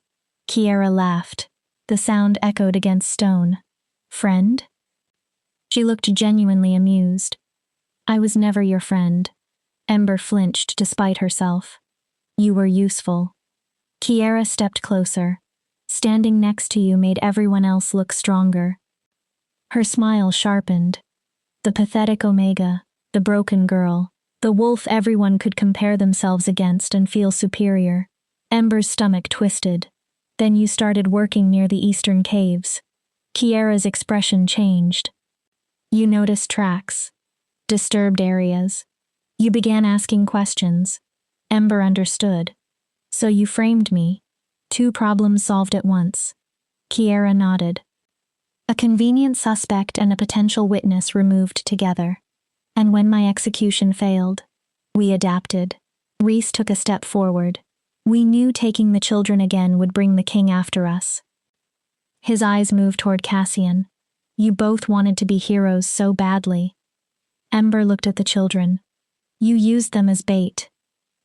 Kiera laughed. The sound echoed against stone. Friend? She looked genuinely amused. I was never your friend. Ember flinched despite herself. You were useful. Kiera stepped closer. Standing next to you made everyone else look stronger. Her smile sharpened. The pathetic Omega, the broken girl, the wolf everyone could compare themselves against and feel superior. Ember's stomach twisted. Then you started working near the eastern caves. Kiera's expression changed. You noticed tracks. Disturbed areas. You began asking questions. Ember understood. So you framed me. 2 problems solved at once. Kiera nodded. A convenient suspect and a potential witness removed together. And when my execution failed, we adapted. Reese took a step forward. We knew taking the children again would bring the king after us. His eyes moved toward Cassian. You both wanted to be heroes so badly. Ember looked at the children. You used them as bait.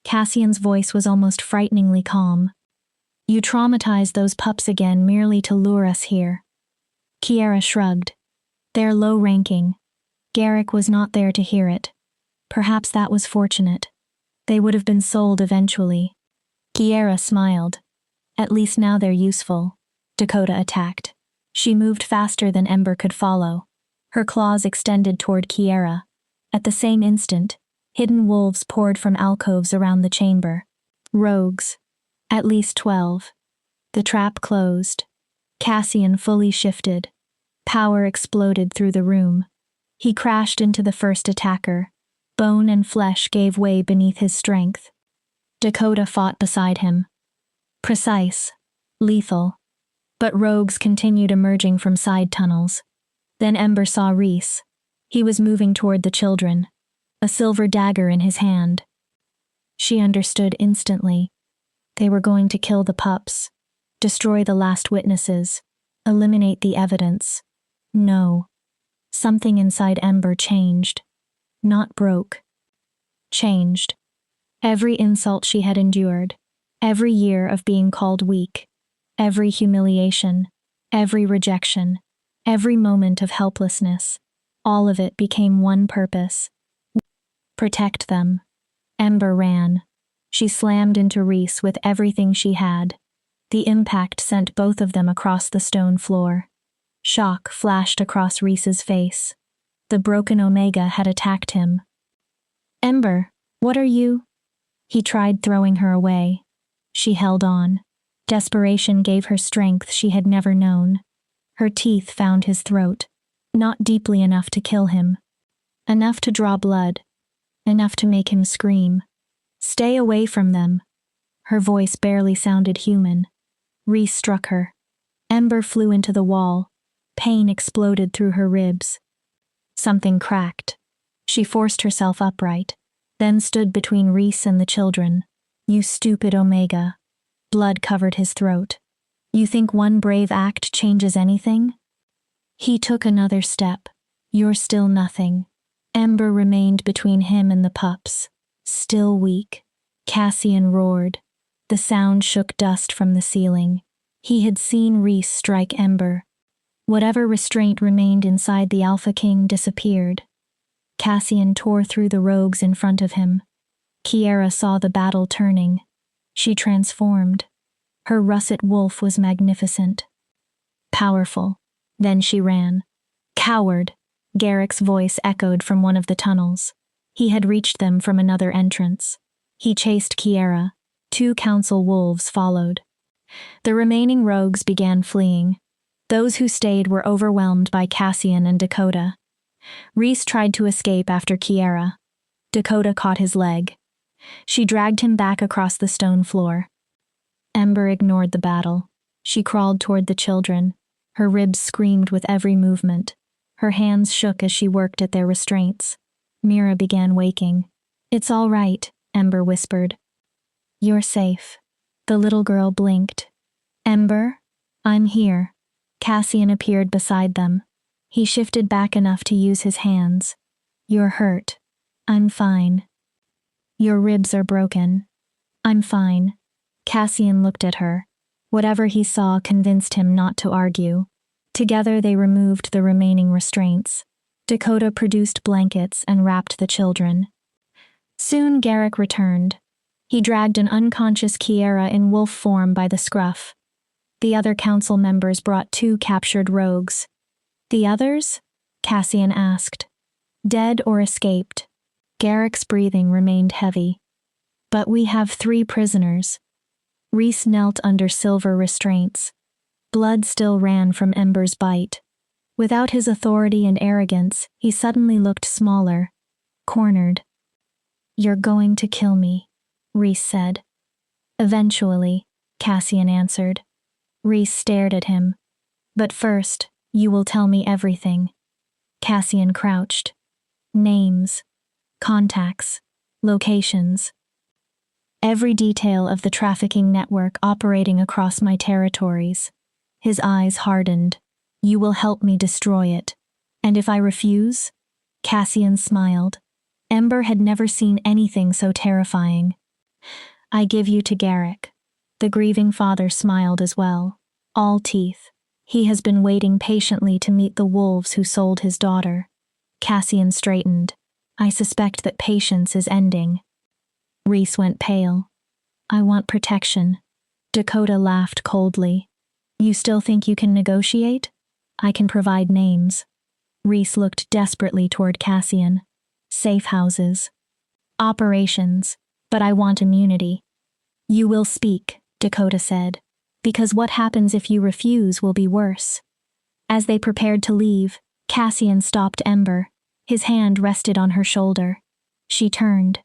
Cassian's voice was almost frighteningly calm. You traumatized those pups again merely to lure us here. Kiera shrugged. They're low-ranking. Garrick was not there to hear it. Perhaps that was fortunate. They would have been sold eventually. Kiera smiled. At least now they're useful. Dakota attacked. She moved faster than Ember could follow. Her claws extended toward Kiera. At the same instant, hidden wolves poured from alcoves around the chamber. Rogues. At least 12. The trap closed. Cassian fully shifted. Power exploded through the room. He crashed into the first attacker. Bone and flesh gave way beneath his strength. Dakota fought beside him. Precise. Lethal. But rogues continued emerging from side tunnels. Then Ember saw Reese. He was moving toward the children, a silver dagger in his hand. She understood instantly. They were going to kill the pups, destroy the last witnesses, eliminate the evidence. No. Something inside Ember changed. Not broke. Changed. Every insult she had endured, every year of being called weak, every humiliation, every rejection, every moment of helplessness, all of it became one purpose. Protect them. Ember ran. She slammed into Reese with everything she had. The impact sent both of them across the stone floor. Shock flashed across Reese's face. The broken Omega had attacked him. Ember, what are you? He tried throwing her away. She held on. Desperation gave her strength she had never known. Her teeth found his throat, not deeply enough to kill him. Enough to draw blood. Enough to make him scream. Stay away from them. Her voice barely sounded human. Reese struck her. Ember flew into the wall. Pain exploded through her ribs. Something cracked. She forced herself upright, then stood between Reese and the children. You stupid Omega. Blood covered his throat. You think one brave act changes anything? He took another step. You're still nothing. Ember remained between him and the pups, still weak. Cassian roared. The sound shook dust from the ceiling. He had seen Reese strike Ember. Whatever restraint remained inside the Alpha King disappeared. Cassian tore through the rogues in front of him. Kiera saw the battle turning. She transformed. Her russet wolf was magnificent. Powerful. Then she ran. Coward! Garrick's voice echoed from one of the tunnels. He had reached them from another entrance. He chased Kiera. 2 council wolves followed. The remaining rogues began fleeing. Those who stayed were overwhelmed by Cassian and Dakota. Reese tried to escape after Kiera. Dakota caught his leg. She dragged him back across the stone floor. Ember ignored the battle. She crawled toward the children. Her ribs screamed with every movement. Her hands shook as she worked at their restraints. Mira began waking. It's all right, Ember whispered. You're safe. The little girl blinked. Ember? I'm here. Cassian appeared beside them. He shifted back enough to use his hands. You're hurt. I'm fine. Your ribs are broken. I'm fine. Cassian looked at her. Whatever he saw convinced him not to argue. Together they removed the remaining restraints. Dakota produced blankets and wrapped the children. Soon Garrick returned. He dragged an unconscious Kiera in wolf form by the scruff. The other council members brought 2 captured rogues. The others? Cassian asked. Dead or escaped? Garrick's breathing remained heavy. But we have 3 prisoners. Reese knelt under silver restraints. Blood still ran from Ember's bite. Without his authority and arrogance, he suddenly looked smaller, cornered. You're going to kill me, Reese said. Eventually, Cassian answered. Reese stared at him. But first, you will tell me everything. Cassian crouched. Names, contacts, locations. Every detail of the trafficking network operating across my territories. His eyes hardened. You will help me destroy it. And if I refuse? Cassian smiled. Ember had never seen anything so terrifying. I give you to Garrick. The grieving father smiled as well. All teeth. He has been waiting patiently to meet the wolves who sold his daughter. Cassian straightened. I suspect that patience is ending. Reese went pale. I want protection. Dakota laughed coldly. You still think you can negotiate? I can provide names. Reese looked desperately toward Cassian. Safe houses. Operations. But I want immunity. You will speak, Dakota said. Because what happens if you refuse will be worse. As they prepared to leave, Cassian stopped Ember. His hand rested on her shoulder. She turned.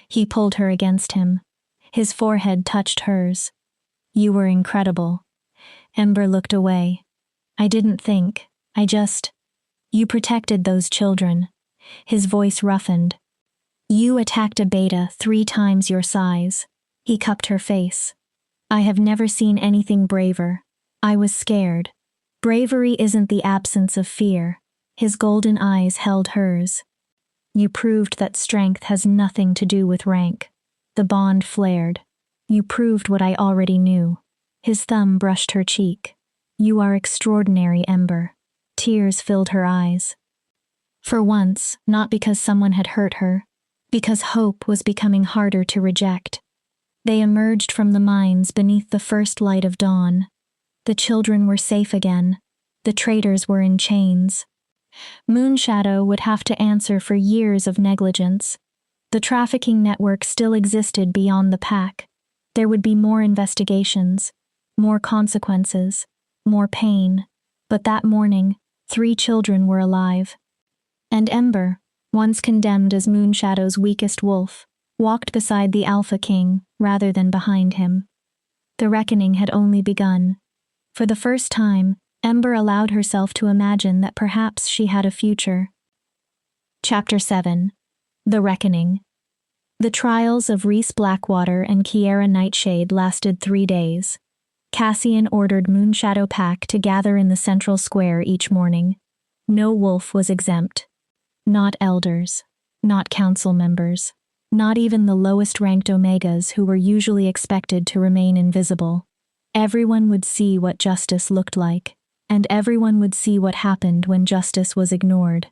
He pulled her against him. His forehead touched hers. You were incredible. Ember looked away. I didn't think. You protected those children. His voice roughened. You attacked a beta 3 times your size. He cupped her face. I have never seen anything braver. I was scared. Bravery isn't the absence of fear. His golden eyes held hers. You proved that strength has nothing to do with rank. The bond flared. You proved what I already knew. His thumb brushed her cheek. You are extraordinary, Ember. Tears filled her eyes. For once, not because someone had hurt her, because hope was becoming harder to reject. They emerged from the mines beneath the first light of dawn. The children were safe again. The traitors were in chains. Moonshadow would have to answer for years of negligence. The trafficking network still existed beyond the pack. There would be more investigations, more consequences, more pain. But that morning, 3 children were alive. And Ember, once condemned as Moonshadow's weakest wolf, walked beside the Alpha King rather than behind him. The reckoning had only begun. For the first time, Ember allowed herself to imagine that perhaps she had a future. Chapter 7. The Reckoning. The trials of Reese Blackwater and Kiera Nightshade lasted 3 days. Cassian ordered Moonshadow Pack to gather in the central square each morning. No wolf was exempt. Not elders. Not council members. Not even the lowest-ranked Omegas who were usually expected to remain invisible. Everyone would see what justice looked like, and everyone would see what happened when justice was ignored.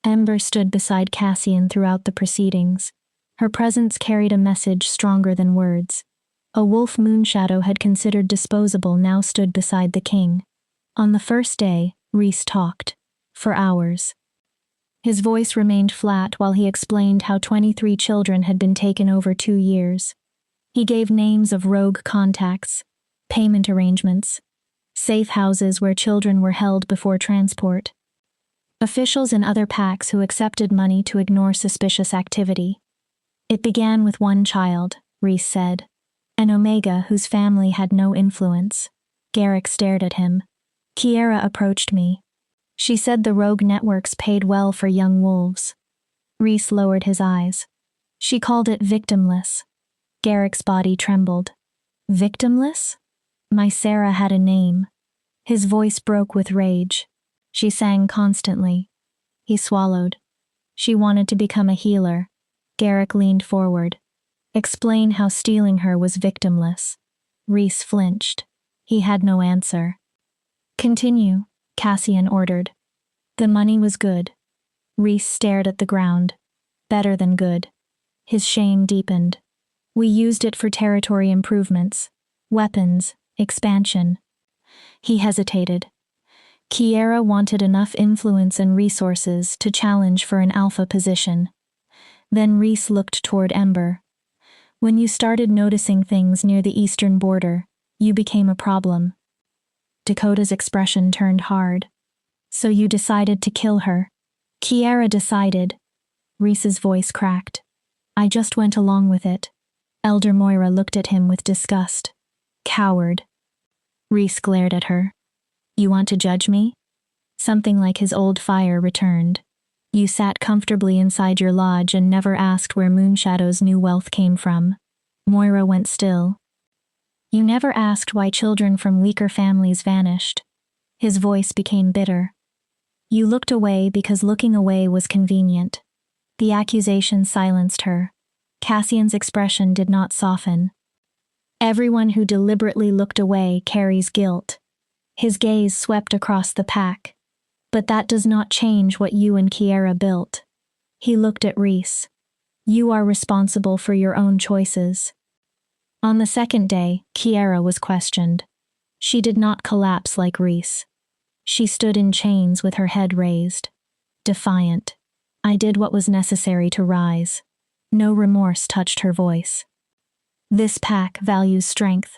Ember stood beside Cassian throughout the proceedings. Her presence carried a message stronger than words. A wolf Moonshadow had considered disposable now stood beside the king. On the first day, Reese talked. For hours. His voice remained flat while he explained how 23 children had been taken over 2 years. He gave names of rogue contacts, payment arrangements, safe houses where children were held before transport. Officials in other packs who accepted money to ignore suspicious activity. It began with 1 child, Reese said. An Omega whose family had no influence. Garrick stared at him. Kiera approached me. She said the rogue networks paid well for young wolves. Reese lowered his eyes. She called it victimless. Garrick's body trembled. Victimless? My Sarah had a name. His voice broke with rage. She sang constantly. He swallowed. She wanted to become a healer. Garrick leaned forward. Explain how stealing her was victimless. Reese flinched. He had no answer. Continue, Cassian ordered. The money was good. Reese stared at the ground. Better than good. His shame deepened. We used it for territory improvements, weapons, expansion. He hesitated. Kiera wanted enough influence and resources to challenge for an alpha position. Then Reese looked toward Ember. When you started noticing things near the eastern border, you became a problem. Dakota's expression turned hard. So you decided to kill her. Kiera decided. Reese's voice cracked. I just went along with it. Elder Moira looked at him with disgust. Coward. Reese glared at her. You want to judge me? Something like his old fire returned. You sat comfortably inside your lodge and never asked where Moonshadow's new wealth came from. Moira went still. You never asked why children from weaker families vanished. His voice became bitter. You looked away because looking away was convenient. The accusation silenced her. Cassian's expression did not soften. Everyone who deliberately looked away carries guilt. His gaze swept across the pack. But that does not change what you and Kiera built. He looked at Reese. You are responsible for your own choices. On the second day, Kiera was questioned. She did not collapse like Reese. She stood in chains with her head raised. Defiant. I did what was necessary to rise. No remorse touched her voice. This pack values strength.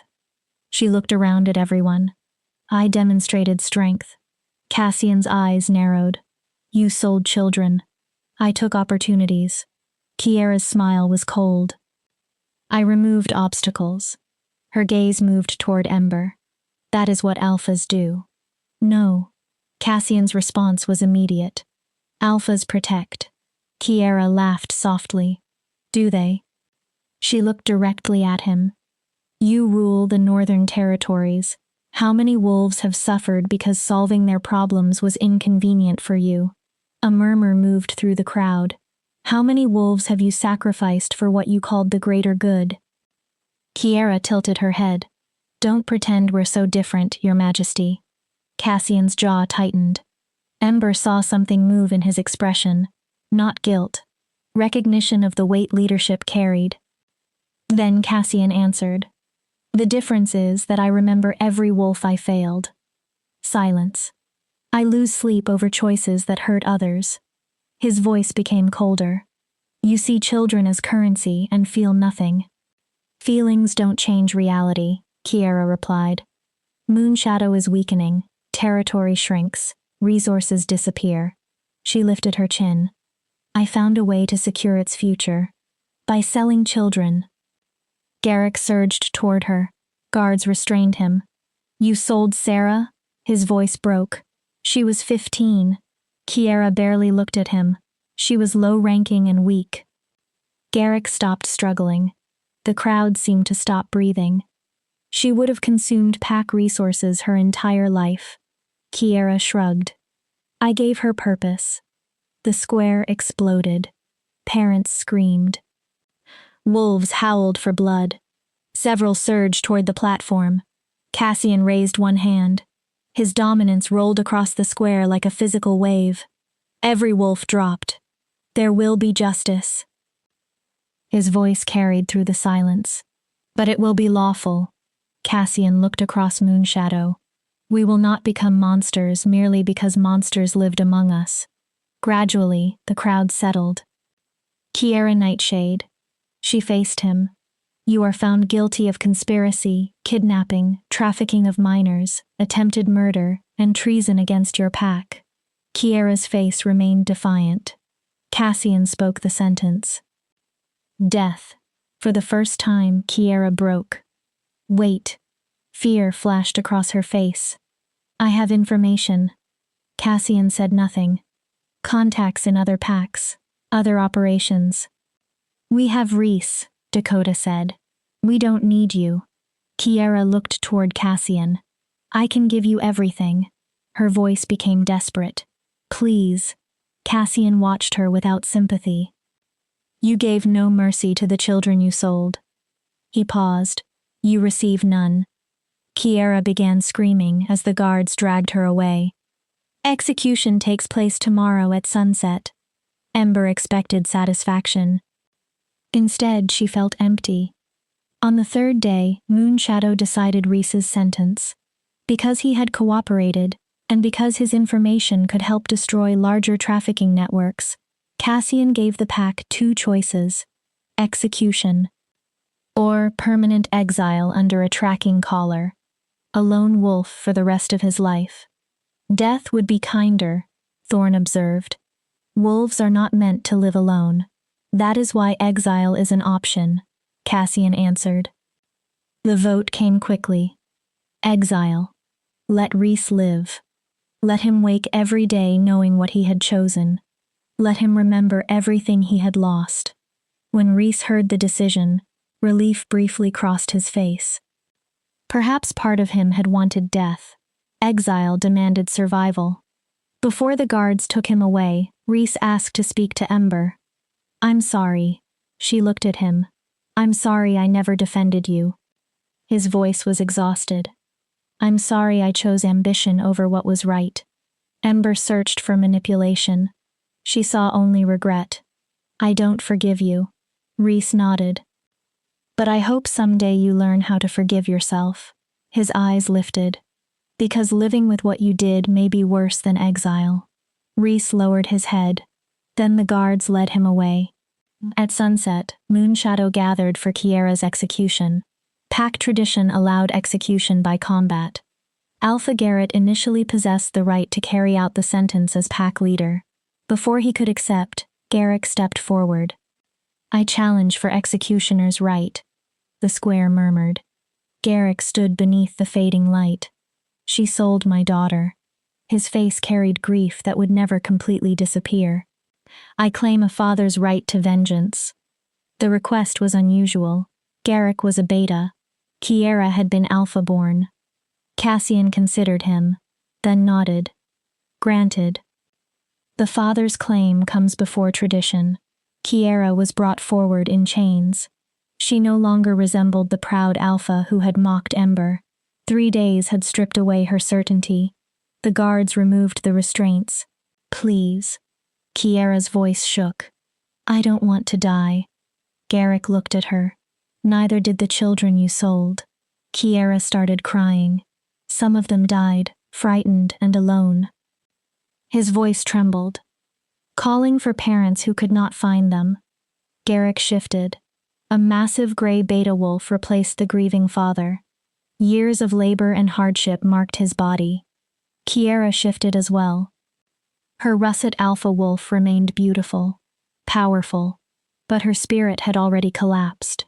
She looked around at everyone. I demonstrated strength. Cassian's eyes narrowed. You sold children. I took opportunities. Kiera's smile was cold. I removed obstacles. Her gaze moved toward Ember. That is what alphas do. No. Cassian's response was immediate. Alphas protect. Kiera laughed softly. Do they? She looked directly at him. You rule the Northern Territories. How many wolves have suffered because solving their problems was inconvenient for you? A murmur moved through the crowd. How many wolves have you sacrificed for what you called the greater good? Kiera tilted her head. Don't pretend we're so different, Your Majesty. Cassian's jaw tightened. Ember saw something move in his expression. Not guilt. Recognition of the weight leadership carried. Then Cassian answered. The difference is that I remember every wolf I failed. Silence. I lose sleep over choices that hurt others. His voice became colder. You see children as currency and feel nothing. Feelings don't change reality, Kiera replied. Moonshadow is weakening, territory shrinks, resources disappear. She lifted her chin. I found a way to secure its future. By selling children. Garrick surged toward her. Guards restrained him. You sold Sarah? His voice broke. She was 15. Kiera barely looked at him. She was low-ranking and weak. Garrick stopped struggling. The crowd seemed to stop breathing. She would have consumed pack resources her entire life. Kiera shrugged. I gave her purpose. The square exploded. Parents screamed. Wolves howled for blood. Several surged toward the platform. Cassian raised one hand. His dominance rolled across the square like a physical wave. Every wolf dropped. There will be justice. His voice carried through the silence. But it will be lawful. Cassian looked across Moonshadow. We will not become monsters merely because monsters lived among us. Gradually, the crowd settled. Kiera Nightshade. She faced him. You are found guilty of conspiracy, kidnapping, trafficking of minors, attempted murder, and treason against your pack. Kiera's face remained defiant. Cassian spoke the sentence. Death. For the first time, Kiera broke. Wait. Fear flashed across her face. I have information. Cassian said nothing. Contacts in other packs. Other operations. We have Reese, Dakota said. We don't need you. Kiera looked toward Cassian. I can give you everything. Her voice became desperate. Please. Cassian watched her without sympathy. You gave no mercy to the children you sold. He paused. You receive none. Kiera began screaming as the guards dragged her away. Execution takes place tomorrow at sunset. Ember expected satisfaction. Instead, she felt empty. On the third day, Moonshadow decided Reese's sentence. Because he had cooperated, and because his information could help destroy larger trafficking networks, Cassian gave the pack two choices: execution, or permanent exile under a tracking collar, a lone wolf for the rest of his life. Death would be kinder, Thorne observed. Wolves are not meant to live alone. That is why exile is an option, Cassian answered. The vote came quickly. Exile. Let Reese live. Let him wake every day knowing what he had chosen. Let him remember everything he had lost. When Reese heard the decision, relief briefly crossed his face. Perhaps part of him had wanted death. Exile demanded survival. Before the guards took him away, Reese asked to speak to Ember. I'm sorry. She looked at him. I'm sorry I never defended you. His voice was exhausted. I'm sorry I chose ambition over what was right. Ember searched for manipulation. She saw only regret. I don't forgive you. Reese nodded. But I hope someday you learn how to forgive yourself. His eyes lifted. Because living with what you did may be worse than exile. Reese lowered his head. Then the guards led him away. At sunset, Moonshadow gathered for Kiera's execution. Pack tradition allowed execution by combat. Alpha Garrett initially possessed the right to carry out the sentence as pack leader. Before he could accept, Garrick stepped forward. I challenge for executioner's right, the square murmured. Garrick stood beneath the fading light. She sold my daughter. His face carried grief that would never completely disappear. I claim a father's right to vengeance. The request was unusual. Garrick was a beta. Kiera had been alpha-born. Cassian considered him, then nodded. Granted. The father's claim comes before tradition. Kiera was brought forward in chains. She no longer resembled the proud alpha who had mocked Ember. 3 days had stripped away her certainty. The guards removed the restraints. Please. Kiera's voice shook. I don't want to die. Garrick looked at her. Neither did the children you sold. Kiera started crying. Some of them died, frightened and alone. His voice trembled, calling for parents who could not find them. Garrick shifted. A massive gray beta wolf replaced the grieving father. Years of labor and hardship marked his body. Kiera shifted as well. Her russet alpha wolf remained beautiful, powerful, but her spirit had already collapsed.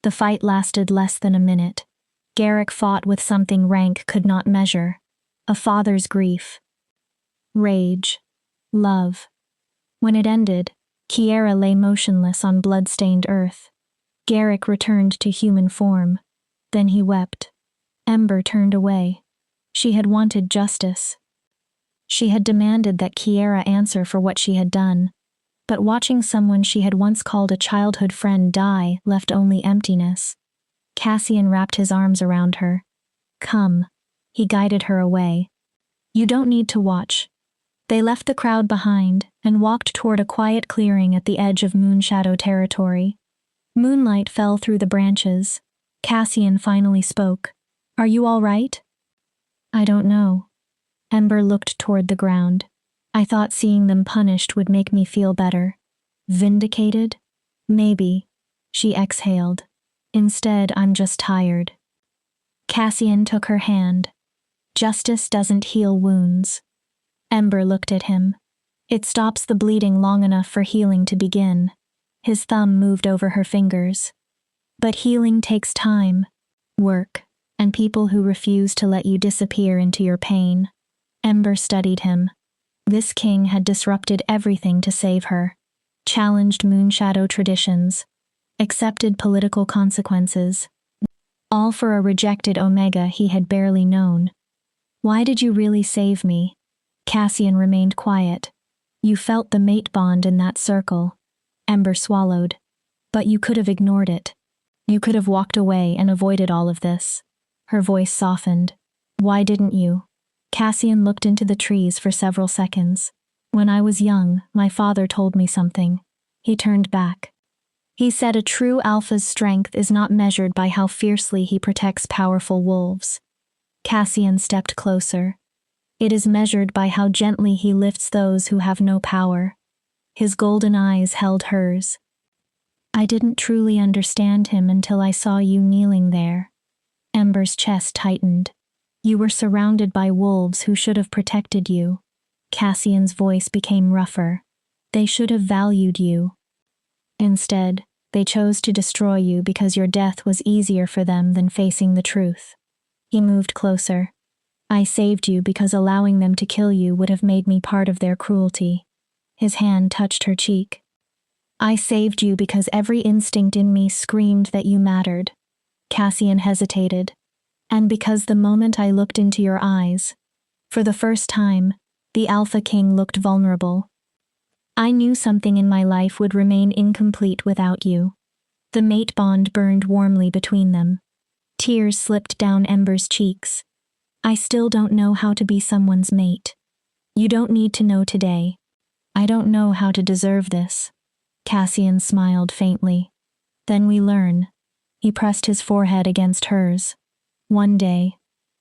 The fight lasted less than a minute. Garrick fought with something rank could not measure. A father's grief. Rage. Love. When it ended, Kiera lay motionless on blood-stained earth. Garrick returned to human form. Then he wept. Ember turned away. She had wanted justice. She had demanded that Kiera answer for what she had done. But watching someone she had once called a childhood friend die left only emptiness. Cassian wrapped his arms around her. Come. He guided her away. You don't need to watch. They left the crowd behind and walked toward a quiet clearing at the edge of Moonshadow territory. Moonlight fell through the branches. Cassian finally spoke. Are you all right? I don't know. Ember looked toward the ground. I thought seeing them punished would make me feel better. Vindicated? Maybe. She exhaled. Instead, I'm just tired. Cassian took her hand. Justice doesn't heal wounds. Ember looked at him. It stops the bleeding long enough for healing to begin. His thumb moved over her fingers. But healing takes time, work, and people who refuse to let you disappear into your pain. Ember studied him. This king had disrupted everything to save her, challenged Moonshadow traditions, accepted political consequences, all for a rejected Omega he had barely known. Why did you really save me? Cassian remained quiet. You felt the mate bond in that circle. Ember swallowed. But you could have ignored it. You could have walked away and avoided all of this. Her voice softened. Why didn't you? Cassian looked into the trees for several seconds. When I was young, my father told me something. He turned back. He said a true alpha's strength is not measured by how fiercely he protects powerful wolves. Cassian stepped closer. It is measured by how gently he lifts those who have no power. His golden eyes held hers. I didn't truly understand him until I saw you kneeling there. Ember's chest tightened. You were surrounded by wolves who should have protected you. Cassian's voice became rougher. They should have valued you. Instead, they chose to destroy you because your death was easier for them than facing the truth. He moved closer. I saved you because allowing them to kill you would have made me part of their cruelty. His hand touched her cheek. I saved you because every instinct in me screamed that you mattered. Cassian hesitated. And because the moment I looked into your eyes, for the first time, the Alpha King looked vulnerable. I knew something in my life would remain incomplete without you. The mate bond burned warmly between them. Tears slipped down Ember's cheeks. I still don't know how to be someone's mate. You don't need to know today. I don't know how to deserve this. Cassian smiled faintly. Then we learn. He pressed his forehead against hers. One day,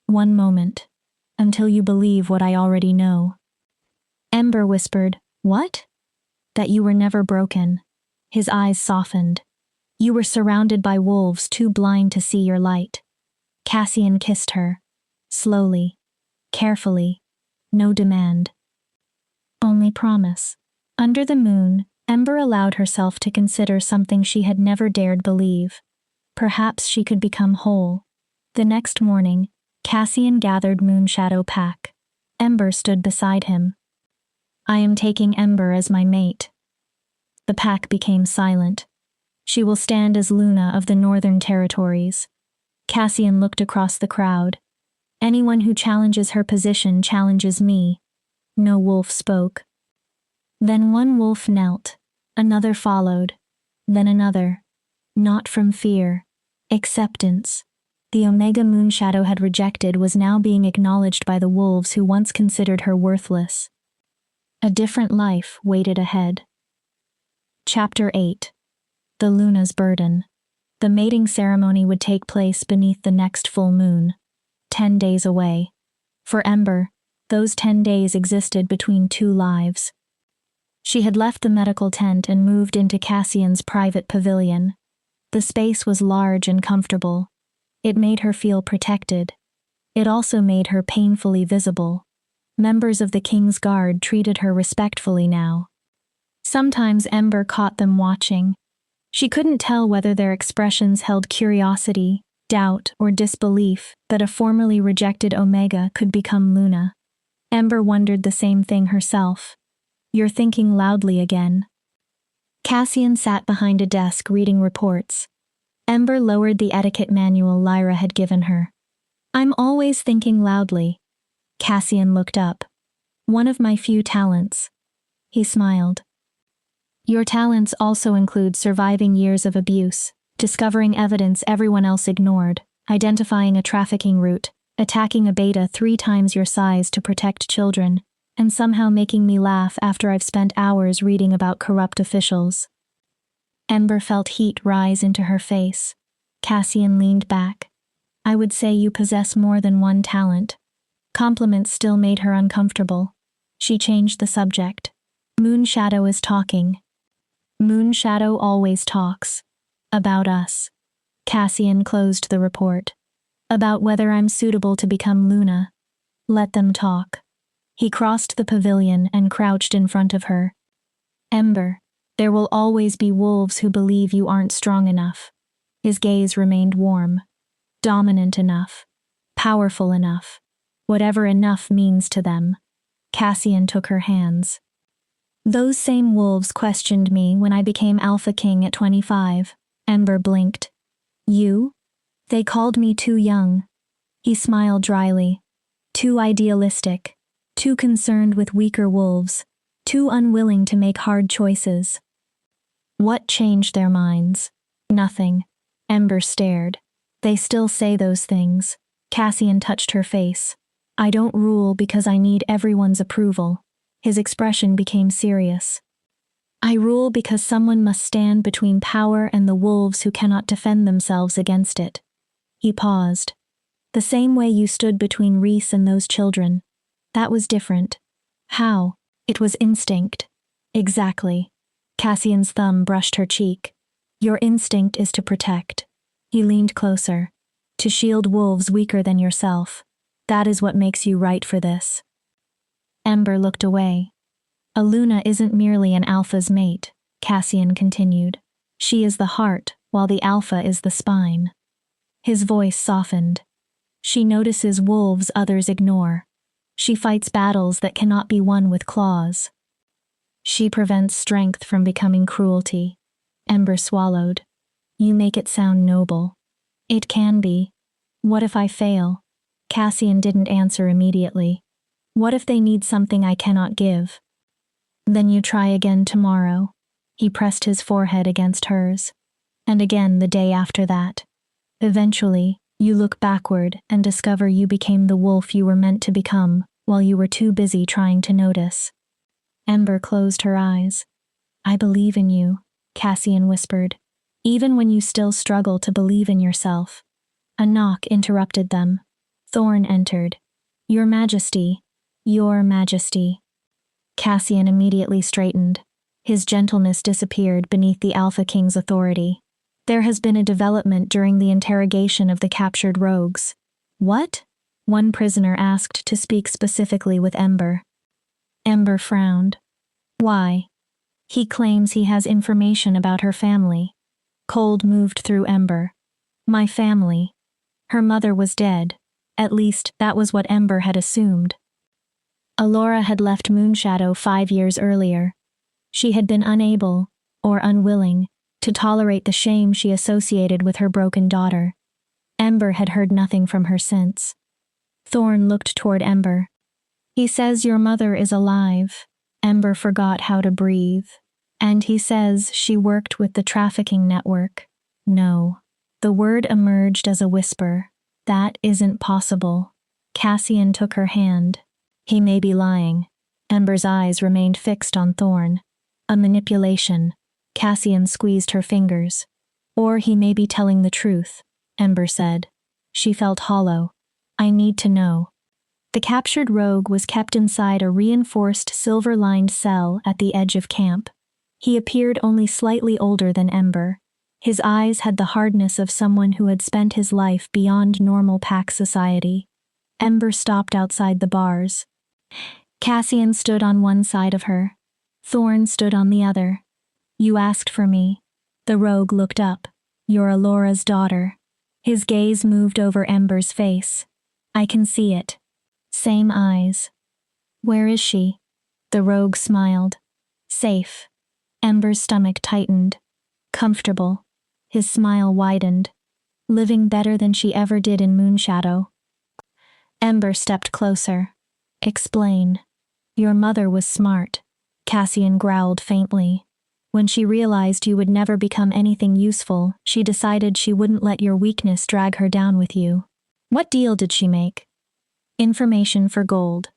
one moment, until you believe what I already know. Ember whispered, What? That you were never broken. His eyes softened. You were surrounded by wolves too blind to see your light. Cassian kissed her. Slowly, carefully, no demand. Only promise. Under the moon, Ember allowed herself to consider something she had never dared believe. Perhaps she could become whole. The next morning, Cassian gathered Moonshadow Pack. Ember stood beside him. I am taking Ember as my mate. The pack became silent. She will stand as Luna of the Northern Territories. Cassian looked across the crowd. Anyone who challenges her position challenges me. No wolf spoke. Then one wolf knelt. Another followed. Then another. Not from fear. Acceptance. The Omega Moonshadow had rejected was now being acknowledged by the wolves who once considered her worthless. A different life waited ahead. Chapter 8. The Luna's Burden. The mating ceremony would take place beneath the next full moon. 10 days away. For Ember, those 10 days existed between two lives. She had left the medical tent and moved into Cassian's private pavilion. The space was large and comfortable. It made her feel protected. It also made her painfully visible. Members of the King's Guard treated her respectfully now. Sometimes Ember caught them watching. She couldn't tell whether their expressions held curiosity, doubt, or disbelief that a formerly rejected Omega could become Luna. Ember wondered the same thing herself. You're thinking loudly again. Cassian sat behind a desk reading reports. Ember lowered the etiquette manual Lyra had given her. I'm always thinking loudly. Cassian looked up. One of my few talents. He smiled. Your talents also include surviving years of abuse, discovering evidence everyone else ignored, identifying a trafficking route, attacking a beta 3 times your size to protect children, and somehow making me laugh after I've spent hours reading about corrupt officials. Ember felt heat rise into her face. Cassian leaned back. I would say you possess more than one talent. Compliments still made her uncomfortable. She changed the subject. Moonshadow is talking. Moonshadow always talks. About us. Cassian closed the report. About whether I'm suitable to become Luna. Let them talk. He crossed the pavilion and crouched in front of her. Ember, there will always be wolves who believe you aren't strong enough. His gaze remained warm. Dominant enough. Powerful enough. Whatever enough means to them. Cassian took her hands. Those same wolves questioned me when I became Alpha King at 25. Ember blinked. You? They called me too young. He smiled dryly. Too idealistic. Too concerned with weaker wolves. Too unwilling to make hard choices. What changed their minds? Nothing. Ember stared. They still say those things. Cassian touched her face. I don't rule because I need everyone's approval. His expression became serious. I rule because someone must stand between power and the wolves who cannot defend themselves against it. He paused. The same way you stood between Reese and those children. That was different. How? It was instinct. Exactly. Cassian's thumb brushed her cheek. Your instinct is to protect. He leaned closer. To shield wolves weaker than yourself. That is what makes you right for this. Ember looked away. A Luna isn't merely an alpha's mate, Cassian continued. She is the heart, while the alpha is the spine. His voice softened. She notices wolves others ignore. She fights battles that cannot be won with claws. She prevents strength from becoming cruelty. Ember swallowed. You make it sound noble. It can be. What if I fail? Cassian didn't answer immediately. What if they need something I cannot give? Then you try again tomorrow. He pressed his forehead against hers. And again the day after that. Eventually, you look backward and discover you became the wolf you were meant to become, while you were too busy trying to notice. Ember closed her eyes. I believe in you, Cassian whispered, even when you still struggle to believe in yourself. A knock interrupted them. Thorn entered. Your Majesty. Your Majesty. Cassian immediately straightened. His gentleness disappeared beneath the Alpha King's authority. There has been a development during the interrogation of the captured rogues. What? One prisoner asked to speak specifically with Ember. Ember frowned. Why? He claims he has information about her family. Cold moved through Ember. My family. Her mother was dead. At least, that was what Ember had assumed. Alora had left Moonshadow 5 years earlier. She had been unable, or unwilling, to tolerate the shame she associated with her broken daughter. Ember had heard nothing from her since. Thorn looked toward Ember. He says your mother is alive. Ember forgot how to breathe. And he says she worked with the trafficking network. No. The word emerged as a whisper. That isn't possible. Cassian took her hand. He may be lying. Ember's eyes remained fixed on Thorn. A manipulation. Cassian squeezed her fingers. Or he may be telling the truth, Ember said. She felt hollow. I need to know. The captured rogue was kept inside a reinforced silver-lined cell at the edge of camp. He appeared only slightly older than Ember. His eyes had the hardness of someone who had spent his life beyond normal pack society. Ember stopped outside the bars. Cassian stood on one side of her. Thorn stood on the other. You asked for me. The rogue looked up. You're Alora's daughter. His gaze moved over Ember's face. I can see it. Same eyes. Where is she? The rogue smiled. Safe. Ember's stomach tightened. Comfortable. His smile widened. Living better than she ever did in Moonshadow. Ember stepped closer. Explain. Your mother was smart. Cassian growled faintly. When she realized you would never become anything useful, she decided she wouldn't let your weakness drag her down with you. What deal did she make? Information for gold.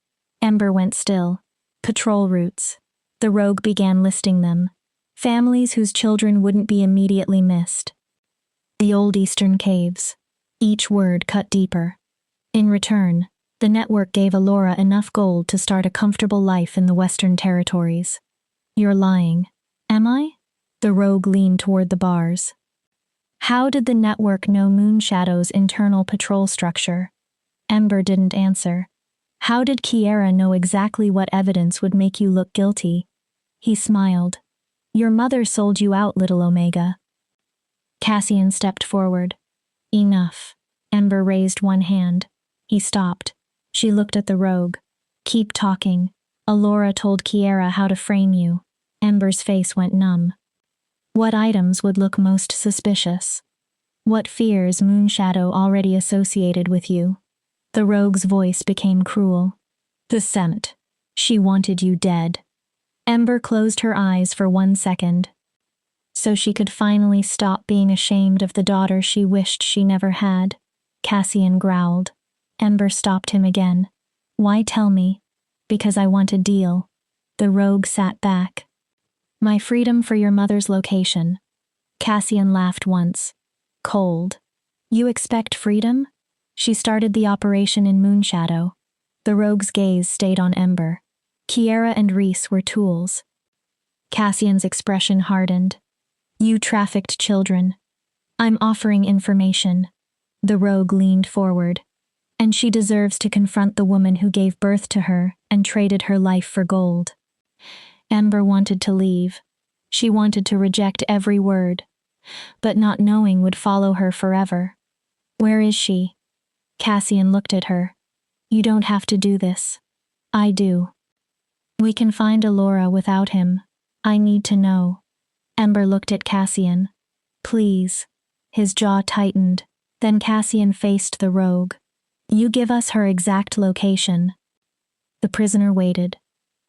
Ember went still. Patrol routes. The rogue began listing them. Families whose children wouldn't be immediately missed. The old eastern caves. Each word cut deeper. In return, the network gave Alora enough gold to start a comfortable life in the Western Territories. You're lying. Am I? The rogue leaned toward the bars. How did the network know Moonshadow's internal patrol structure? Ember didn't answer. How did Kiera know exactly what evidence would make you look guilty? He smiled. Your mother sold you out, little Omega. Cassian stepped forward. Enough. Ember raised one hand. He stopped. She looked at the rogue. Keep talking. Alora told Kiera how to frame you. Ember's face went numb. What items would look most suspicious? What fears Moonshadow already associated with you? The rogue's voice became cruel. The scent. She wanted you dead. Ember closed her eyes for 1 second. So she could finally stop being ashamed of the daughter she wished she never had. Cassian growled. Ember stopped him again. Why tell me? Because I want a deal. The rogue sat back. My freedom for your mother's location. Cassian laughed once. Cold. You expect freedom? She started the operation in Moonshadow. The rogue's gaze stayed on Ember. Kiera and Reese were tools. Cassian's expression hardened. You trafficked children. I'm offering information. The rogue leaned forward. And she deserves to confront the woman who gave birth to her and traded her life for gold. Ember wanted to leave. She wanted to reject every word. But not knowing would follow her forever. Where is she? Cassian looked at her. You don't have to do this. I do. We can find Alora without him. I need to know. Ember looked at Cassian. Please. His jaw tightened. Then Cassian faced the rogue. You give us her exact location. The prisoner waited.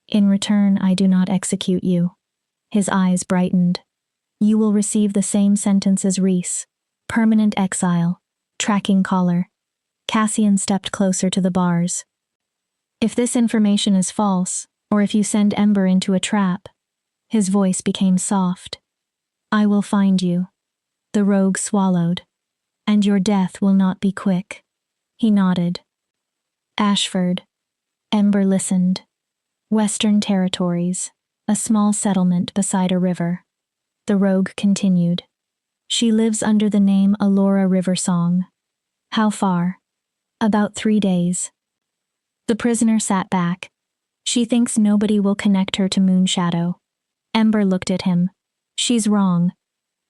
In return, I do not execute you. His eyes brightened. You will receive the same sentence as Reese. Permanent exile. Tracking collar. Cassian stepped closer to the bars. If this information is false, or if you send Ember into a trap, his voice became soft. I will find you. The rogue swallowed. And your death will not be quick. He nodded. Ashford. Ember listened. Western Territories, a small settlement beside a river. The rogue continued. She lives under the name Alora Riversong. How far? About 3 days. The prisoner sat back. She thinks nobody will connect her to Moonshadow. Ember looked at him. She's wrong.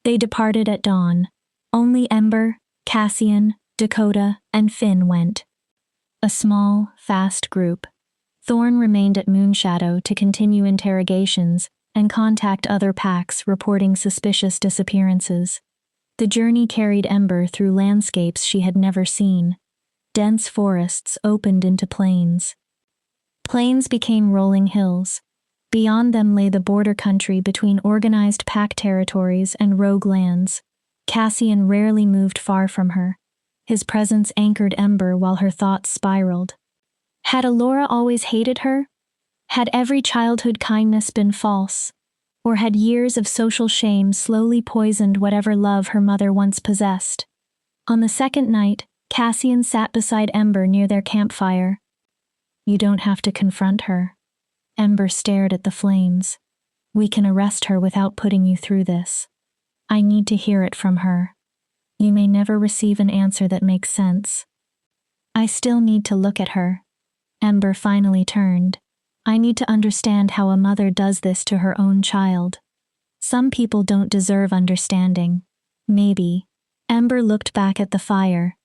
They departed at dawn. Only Ember, Cassian, Dakota, and Finn went. A small, fast group. Thorn remained at Moonshadow to continue interrogations and contact other packs reporting suspicious disappearances. The journey carried Ember through landscapes she had never seen. Dense forests opened into plains. Plains became rolling hills. Beyond them lay the border country between organized pack territories and rogue lands. Cassian rarely moved far from her. His presence anchored Ember while her thoughts spiraled. Had Alora always hated her? Had every childhood kindness been false? Or had years of social shame slowly poisoned whatever love her mother once possessed? On the second night, Cassian sat beside Ember near their campfire. You don't have to confront her. Ember stared at the flames. We can arrest her without putting you through this. I need to hear it from her. You may never receive an answer that makes sense. I still need to look at her. Ember finally turned. I need to understand how a mother does this to her own child. Some people don't deserve understanding. Maybe. Ember looked back at the fire.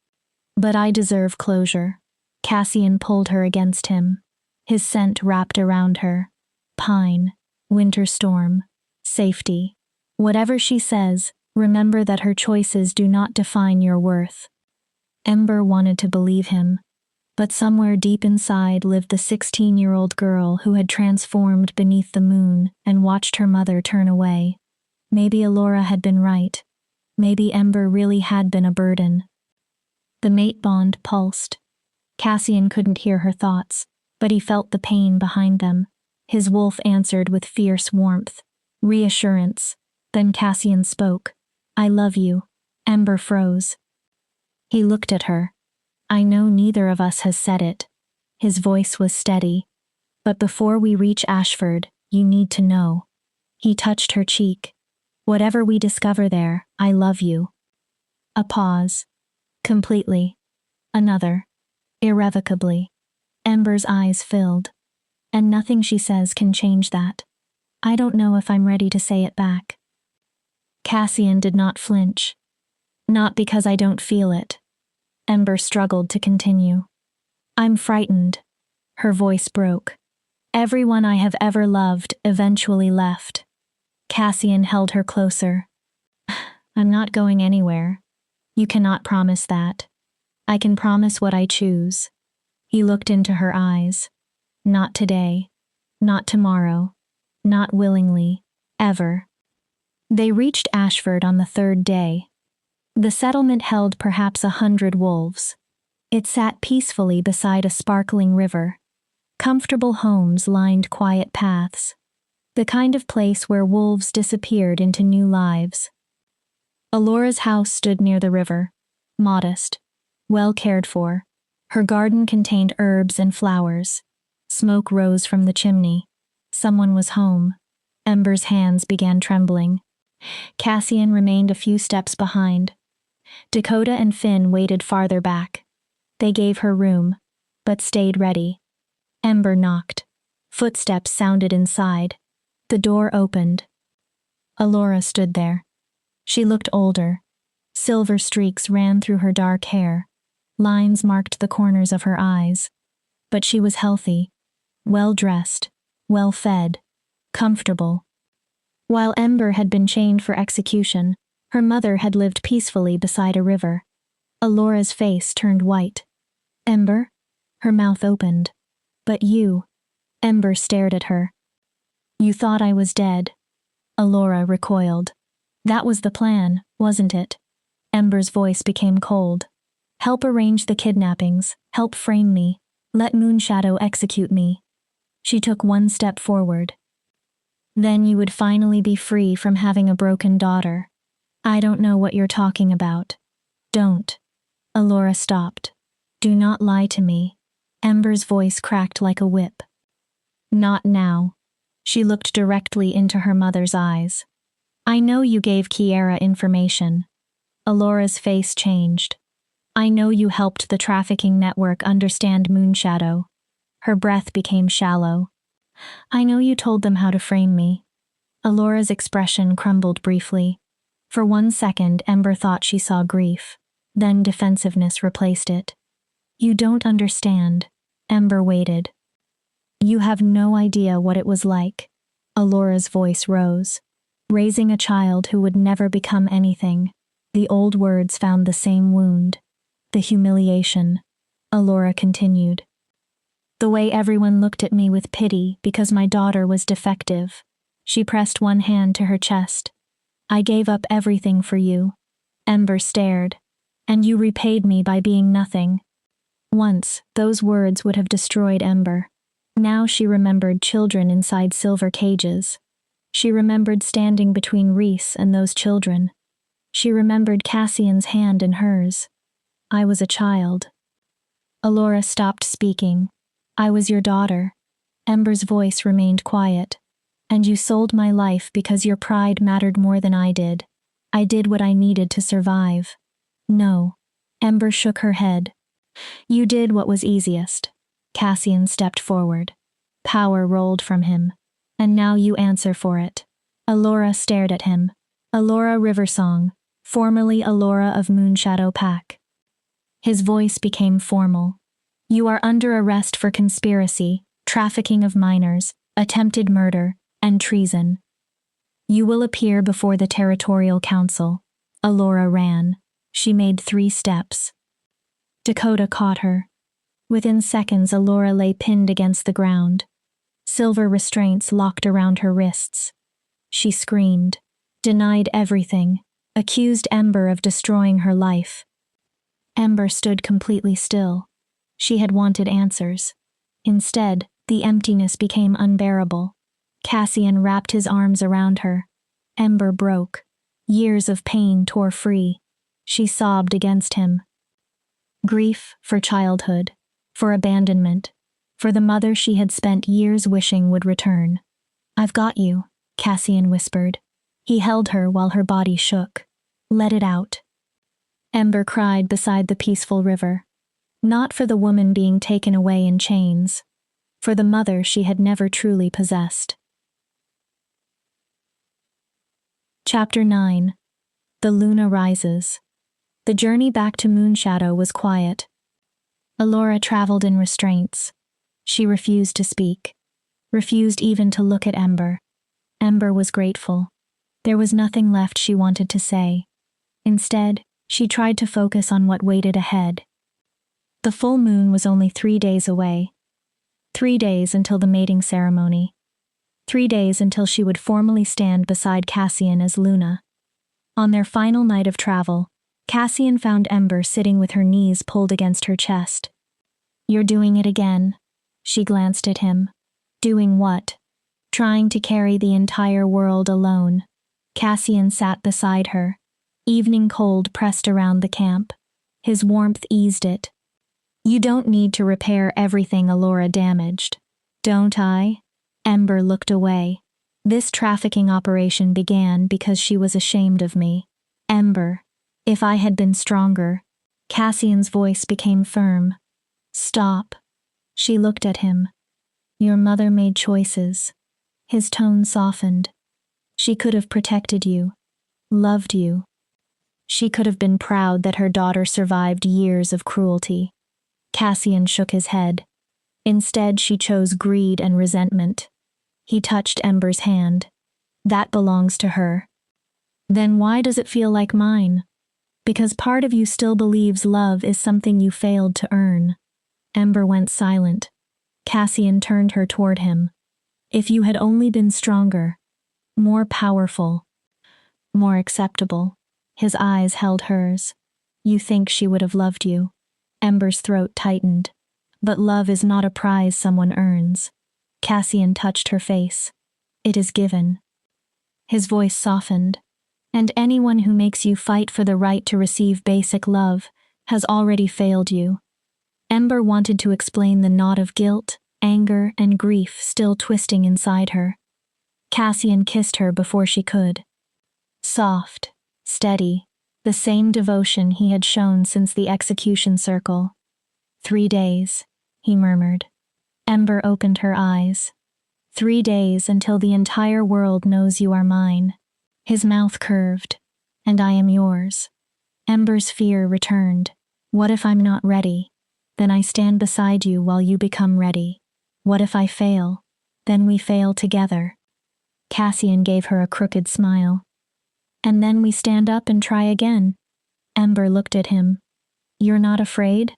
But I deserve closure. Cassian pulled her against him. His scent wrapped around her. Pine, winter storm, safety. Whatever she says, remember that her choices do not define your worth. Ember wanted to believe him. But somewhere deep inside lived the 16-year-old girl who had transformed beneath the moon and watched her mother turn away. Maybe Alora had been right. Maybe Ember really had been a burden. The mate bond pulsed. Cassian couldn't hear her thoughts, but he felt the pain behind them. His wolf answered with fierce warmth, reassurance. Then Cassian spoke. I love you. Ember froze. He looked at her. I know neither of us has said it. His voice was steady. But before we reach Ashford, you need to know. He touched her cheek. Whatever we discover there, I love you. A pause. Completely. Another. Irrevocably. Ember's eyes filled. And nothing she says can change that. I don't know if I'm ready to say it back. Cassian did not flinch. Not because I don't feel it. Ember struggled to continue. I'm frightened. Her voice broke. Everyone I have ever loved eventually left. Cassian held her closer. I'm not going anywhere. You cannot promise that. I can promise what I choose. He looked into her eyes. Not today. Not tomorrow. Not willingly. Ever. They reached Ashford on the third day. The settlement held perhaps 100 wolves. It sat peacefully beside a sparkling river. Comfortable homes lined quiet paths. The kind of place where wolves disappeared into new lives. Alora's house stood near the river. Modest. Well cared for. Her garden contained herbs and flowers. Smoke rose from the chimney. Someone was home. Ember's hands began trembling. Cassian remained a few steps behind. Dakota and Finn waited farther back. They gave her room, but stayed ready. Ember knocked. Footsteps sounded inside. The door opened. Alora stood there. She looked older. Silver streaks ran through her dark hair. Lines marked the corners of her eyes. But she was healthy, well-dressed, well-fed, comfortable. While Ember had been chained for execution, her mother had lived peacefully beside a river. Alora's face turned white. Ember? Her mouth opened. But you. Ember stared at her. You thought I was dead. Alora recoiled. That was the plan, wasn't it? Ember's voice became cold. Help arrange the kidnappings, help frame me, let Moonshadow execute me. She took one step forward. Then you would finally be free from having a broken daughter. I don't know what you're talking about. Don't. Alora stopped. Do not lie to me. Ember's voice cracked like a whip. Not now. She looked directly into her mother's eyes. I know you gave Kiera information. Alora's face changed. I know you helped the trafficking network understand Moonshadow. Her breath became shallow. I know you told them how to frame me. Alora's expression crumbled briefly. For 1 second, Ember thought she saw grief. Then defensiveness replaced it. You don't understand. Ember waited. You have no idea what it was like. Alora's voice rose. Raising a child who would never become anything. The old words found the same wound. The humiliation. Alora continued. The way everyone looked at me with pity because my daughter was defective. She pressed one hand to her chest. I gave up everything for you. Ember stared. And you repaid me by being nothing. Once, those words would have destroyed Ember. Now she remembered children inside silver cages. She remembered standing between Reese and those children. She remembered Cassian's hand in hers. I was a child. Alora stopped speaking. I was your daughter. Ember's voice remained quiet. And you sold my life because your pride mattered more than I did. I did what I needed to survive. No. Ember shook her head. You did what was easiest. Cassian stepped forward. Power rolled from him. And now you answer for it. Alora stared at him. Alora Riversong, formerly Alora of Moonshadow Pack. His voice became formal. You are under arrest for conspiracy, trafficking of minors, attempted murder, and treason. You will appear before the Territorial Council. Alora ran. She made 3 steps. Dakota caught her. Within seconds, Alora lay pinned against the ground. Silver restraints locked around her wrists. She screamed, denied everything, accused Ember of destroying her life. Ember stood completely still. She had wanted answers. Instead, the emptiness became unbearable. Cassian wrapped his arms around her. Ember broke. Years of pain tore free. She sobbed against him. Grief for childhood, for abandonment, for the mother she had spent years wishing would return. I've got you, Cassian whispered. He held her while her body shook. Let it out. Ember cried beside the peaceful river. Not for the woman being taken away in chains. For the mother she had never truly possessed. Chapter 9. The Luna Rises. The journey back to Moonshadow was quiet. Alora traveled in restraints. She refused to speak. Refused even to look at Ember. Ember was grateful. There was nothing left she wanted to say. Instead, she tried to focus on what waited ahead. The full moon was only 3 days away. 3 days until the mating ceremony. 3 days until she would formally stand beside Cassian as Luna. On their final night of travel, Cassian found Ember sitting with her knees pulled against her chest. You're doing it again. She glanced at him. Doing what? Trying to carry the entire world alone. Cassian sat beside her. Evening cold pressed around the camp. His warmth eased it. You don't need to repair everything Alora damaged. Don't I? Ember looked away. This trafficking operation began because she was ashamed of me. Ember. If I had been stronger. Cassian's voice became firm. Stop. She looked at him. Your mother made choices. His tone softened. She could have protected you. Loved you. She could have been proud that her daughter survived years of cruelty. Cassian shook his head. Instead, she chose greed and resentment. He touched Ember's hand. That belongs to her. Then why does it feel like mine? Because part of you still believes love is something you failed to earn. Ember went silent. Cassian turned her toward him. If you had only been stronger, more powerful, more acceptable. His eyes held hers. You think she would have loved you. Ember's throat tightened. But love is not a prize someone earns. Cassian touched her face. It is given. His voice softened. And anyone who makes you fight for the right to receive basic love has already failed you. Ember wanted to explain the knot of guilt, anger, and grief still twisting inside her. Cassian kissed her before she could. Soft, steady, the same devotion he had shown since the execution circle. 3 days, he murmured. Ember opened her eyes. 3 days until the entire world knows you are mine. His mouth curved. And I am yours. Ember's fear returned. What if I'm not ready? Then I stand beside you while you become ready. What if I fail? Then we fail together. Cassian gave her a crooked smile. And then we stand up and try again. Ember looked at him. You're not afraid?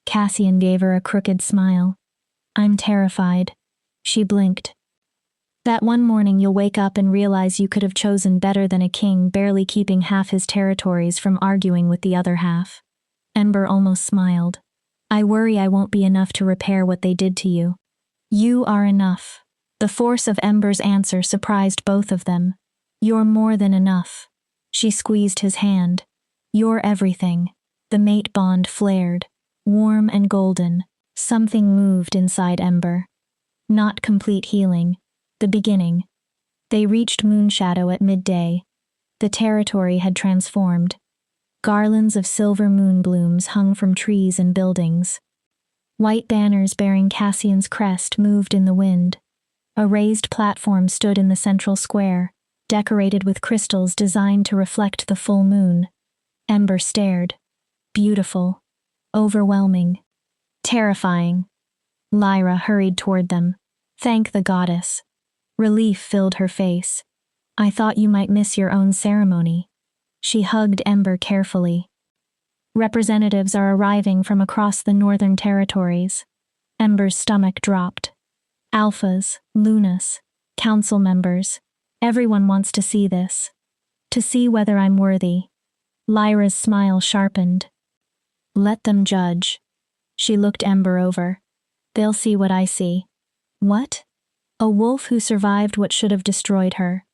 Cassian gave her a crooked smile. I'm terrified. She blinked. That one morning you'll wake up and realize you could have chosen better than a king barely keeping half his territories from arguing with the other half. Ember almost smiled. I worry I won't be enough to repair what they did to you. You are enough. The force of Ember's answer surprised both of them. You're more than enough. She squeezed his hand. You're everything. The mate bond flared. Warm and golden. Something moved inside Ember. Not complete healing. The beginning. They reached Moonshadow at midday. The territory had transformed. Garlands of silver moon blooms hung from trees and buildings. White banners bearing Cassian's crest moved in the wind. A raised platform stood in the central square, decorated with crystals designed to reflect the full moon. Ember stared. Beautiful. Overwhelming. Terrifying. Lyra hurried toward them. Thank the goddess. Relief filled her face. I thought you might miss your own ceremony. She hugged Ember carefully. Representatives are arriving from across the northern territories. Ember's stomach dropped. Alphas, Lunas, council members. Everyone wants to see this. To see whether I'm worthy. Lyra's smile sharpened. Let them judge. She looked Ember over. They'll see what I see. What? A wolf who survived what should have destroyed her.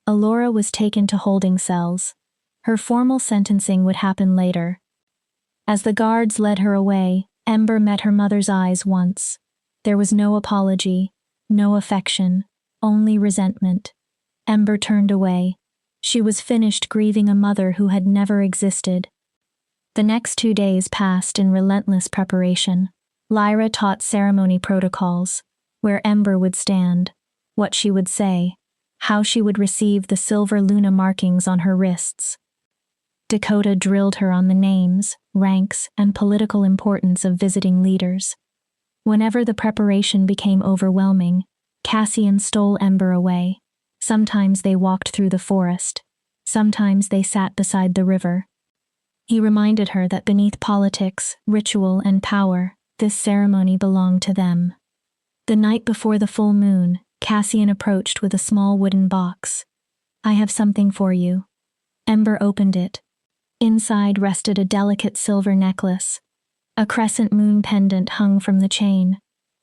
Allura was taken to holding cells. Her formal sentencing would happen later. As the guards led her away, Ember met her mother's eyes once. There was no apology, no affection, only resentment. Ember turned away. She was finished grieving a mother who had never existed. The next 2 days passed in relentless preparation. Lyra taught ceremony protocols, where Ember would stand, what she would say, how she would receive the silver Luna markings on her wrists. Dakota drilled her on the names, ranks, and political importance of visiting leaders. Whenever the preparation became overwhelming, Cassian stole Ember away. Sometimes they walked through the forest. Sometimes they sat beside the river. He reminded her that beneath politics, ritual, and power, this ceremony belonged to them. The night before the full moon, Cassian approached with a small wooden box. I have something for you. Ember opened it. Inside rested a delicate silver necklace. A crescent moon pendant hung from the chain.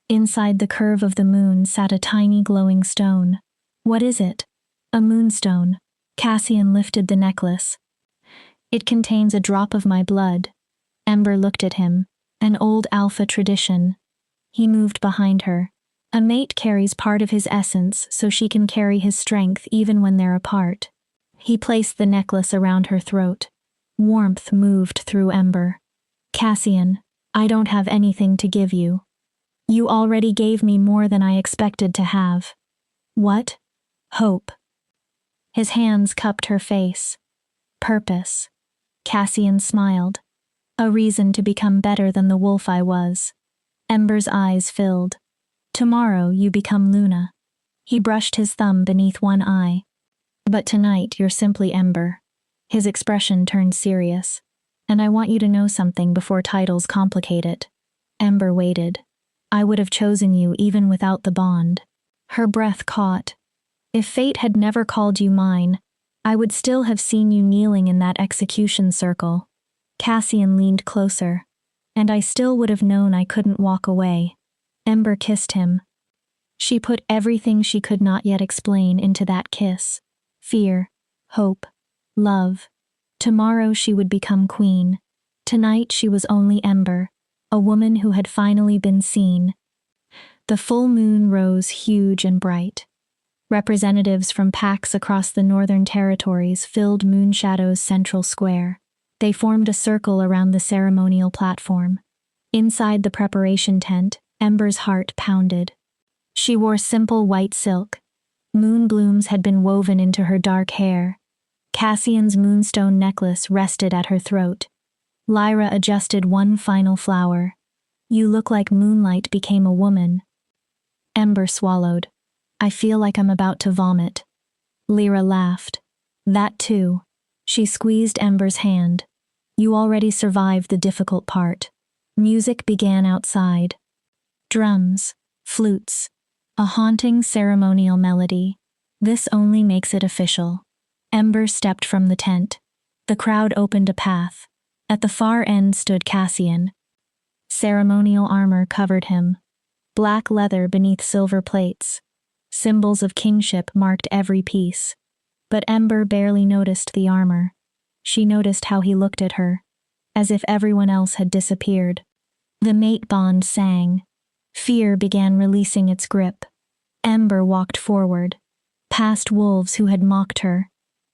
Inside the curve of the moon sat a tiny glowing stone. What is it? A moonstone. Cassian lifted the necklace. It contains a drop of my blood. Ember looked at him. An old alpha tradition. He moved behind her. A mate carries part of his essence so she can carry his strength even when they're apart. He placed the necklace around her throat. Warmth moved through Ember. Cassian, I don't have anything to give you. You already gave me more than I expected to have. What? Hope. His hands cupped her face. Purpose. Cassian smiled. A reason to become better than the wolf I was. Ember's eyes filled. Tomorrow you become Luna. He brushed his thumb beneath one eye. But tonight you're simply Ember. His expression turned serious. And I want you to know something before titles complicate it. Ember waited. I would have chosen you even without the bond. Her breath caught. If fate had never called you mine, I would still have seen you kneeling in that execution circle. Cassian leaned closer. And I still would have known I couldn't walk away. Ember kissed him. She put everything she could not yet explain into that kiss. Fear, hope, love. Tomorrow she would become queen. Tonight she was only Ember, a woman who had finally been seen. The full moon rose huge and bright. Representatives from packs across the northern territories filled Moonshadow's central square. They formed a circle around the ceremonial platform. Inside the preparation tent, Ember's heart pounded. She wore simple white silk. Moon blooms had been woven into her dark hair. Cassian's moonstone necklace rested at her throat. Lyra adjusted one final flower. "You look like moonlight became a woman." Ember swallowed. "I feel like I'm about to vomit." Lyra laughed. "That too." She squeezed Ember's hand. "You already survived the difficult part." Music began outside. Drums, flutes, a haunting ceremonial melody. This only makes it official. Ember stepped from the tent. The crowd opened a path. At the far end stood Cassian. Ceremonial armor covered him. Black leather beneath silver plates. Symbols of kingship marked every piece. But Ember barely noticed the armor. She noticed how he looked at her, as if everyone else had disappeared. The mate bond sang. Fear began releasing its grip. Ember walked forward, past wolves who had mocked her,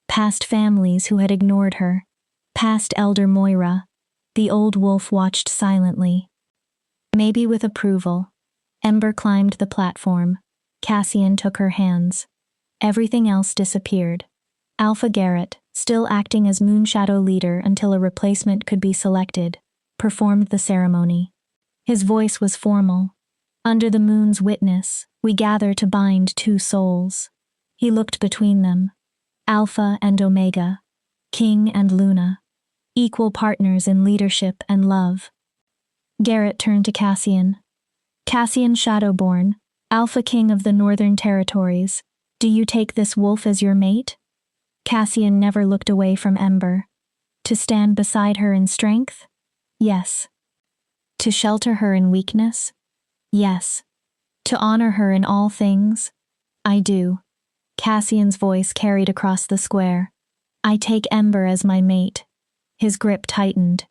past families who had ignored her, past Elder Moira. The old wolf watched silently. Maybe with approval. Ember climbed the platform. Cassian took her hands. Everything else disappeared. Alpha Garrett, still acting as Moonshadow leader until a replacement could be selected, performed the ceremony. His voice was formal. "Under the moon's witness, we gather to bind two souls." He looked between them. Alpha and Omega, King and Luna, equal partners in leadership and love. Garrett turned to Cassian. "Cassian Shadowborn, Alpha King of the Northern Territories, do you take this wolf as your mate?" Cassian never looked away from Ember. "To stand beside her in strength? Yes. To shelter her in weakness? Yes. To honor her in all things? I do." Cassian's voice carried across the square. "I take Ember as my mate." His grip tightened.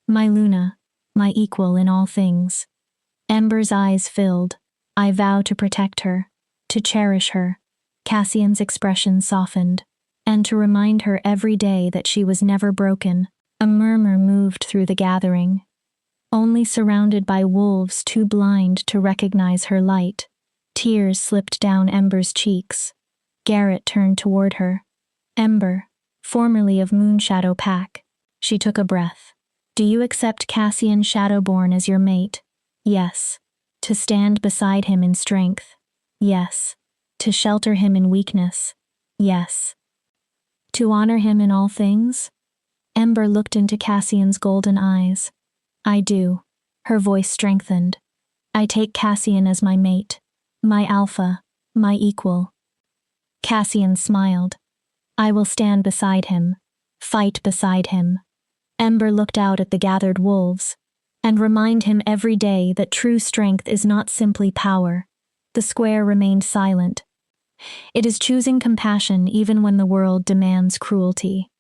"My Luna, my equal in all things." Ember's eyes filled. "I vow to protect her, to cherish her." Cassian's expression softened. "And to remind her every day that she was never broken." A murmur moved through the gathering. Only surrounded by wolves too blind to recognize her light. Tears slipped down Ember's cheeks. Garrett turned toward her. "Ember, formerly of Moonshadow Pack." She took a breath. "Do you accept Cassian Shadowborn as your mate?" "Yes." "To stand beside him in strength?" "Yes." "To shelter him in weakness?" "Yes." "To honor him in all things?" Ember looked into Cassian's golden eyes. "I do." Her voice strengthened. "I take Cassian as my mate, my alpha, my equal." Cassian smiled. "I will stand beside him, fight beside him." Ember looked out at the gathered wolves, and remind him every day that true strength is not simply power. The square remained silent. It is choosing compassion even when the world demands cruelty.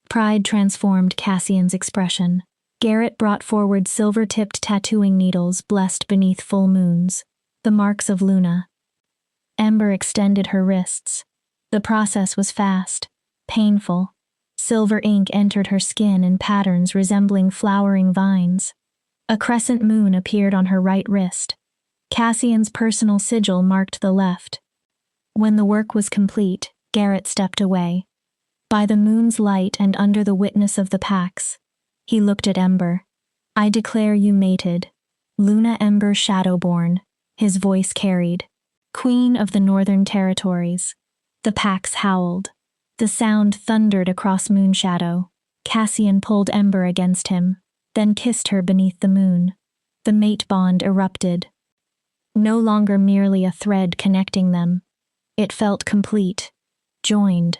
Pride transformed Cassian's expression. Garrett brought forward silver-tipped tattooing needles blessed beneath full moons, the marks of Luna. Ember extended her wrists. The process was fast, painful. Silver ink entered her skin in patterns resembling flowering vines. A crescent moon appeared on her right wrist. Cassian's personal sigil marked the left. When the work was complete, Garrett stepped away. By the moon's light and under the witness of the packs, he looked at Ember. "I declare you mated. Luna Ember Shadowborn," his voice carried. "Queen of the Northern Territories." The packs howled. The sound thundered across Moonshadow. Cassian pulled Ember against him, then kissed her beneath the moon. The mate bond erupted. No longer merely a thread connecting them. It felt complete, joined.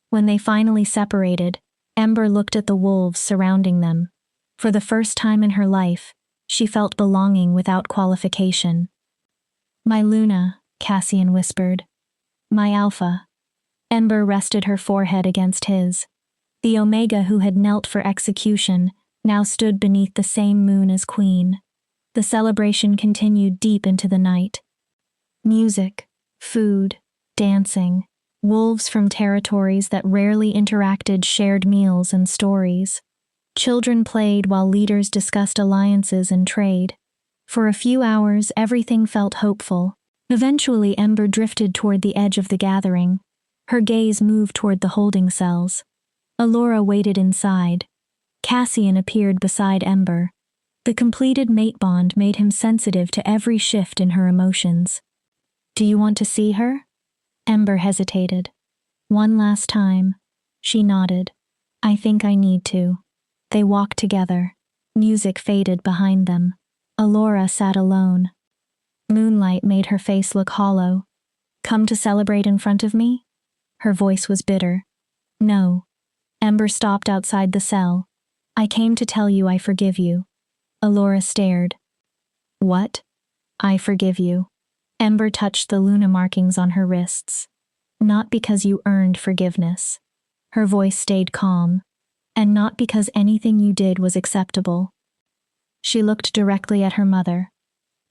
When they finally separated, Ember looked at the wolves surrounding them. For the first time in her life, she felt belonging without qualification. "My Luna," Cassian whispered. "My Alpha." Ember rested her forehead against his. The Omega who had knelt for execution now stood beneath the same moon as Queen. The celebration continued deep into the night. Music, food, dancing. Wolves from territories that rarely interacted shared meals and stories. Children played while leaders discussed alliances and trade. For a few hours, everything felt hopeful. Eventually, Ember drifted toward the edge of the gathering. Her gaze moved toward the holding cells. Allura waited inside. Cassian appeared beside Ember. The completed mate bond made him sensitive to every shift in her emotions. "Do you want to see her?" Ember hesitated. "One last time." She nodded. "I think I need to." They walked together. Music faded behind them. Allura sat alone. Moonlight made her face look hollow. "Come to celebrate in front of me?" Her voice was bitter. "No." Ember stopped outside the cell. "I came to tell you I forgive you." Allura stared. "What?" "I forgive you." Ember touched the Luna markings on her wrists. "Not because you earned forgiveness." Her voice stayed calm. "And not because anything you did was acceptable." She looked directly at her mother.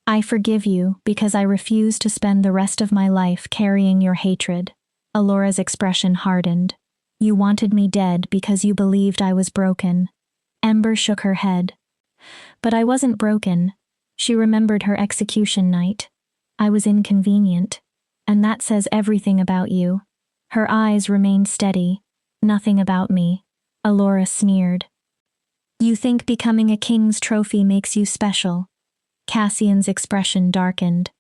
"I forgive you because I refuse to spend the rest of my life carrying your hatred." Allura's expression hardened. "You wanted me dead because you believed I was broken." Ember shook her head. "But I wasn't broken." She remembered her execution night. "I was inconvenient. And that says everything about you." Her eyes remained steady. "Nothing about me." Allura sneered. "You think becoming a king's trophy makes you special." Cassian's expression darkened.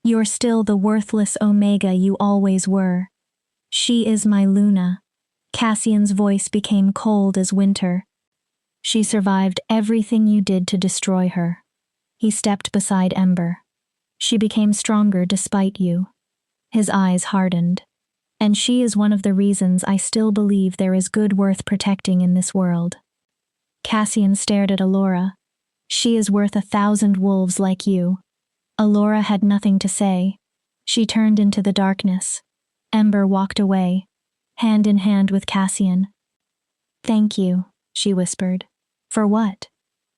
"You're still the worthless Omega you always were." "She is my Luna." Cassian's voice became cold as winter. "She survived everything you did to destroy her." He stepped beside Ember. "She became stronger despite you." His eyes hardened. "And she is one of the reasons I still believe there is good worth protecting in this world." Cassian stared at Allura. "She is worth 1,000 wolves like you." Allura had nothing to say. She turned into the darkness. Ember walked away, hand in hand with Cassian. "Thank you," she whispered. "For what?"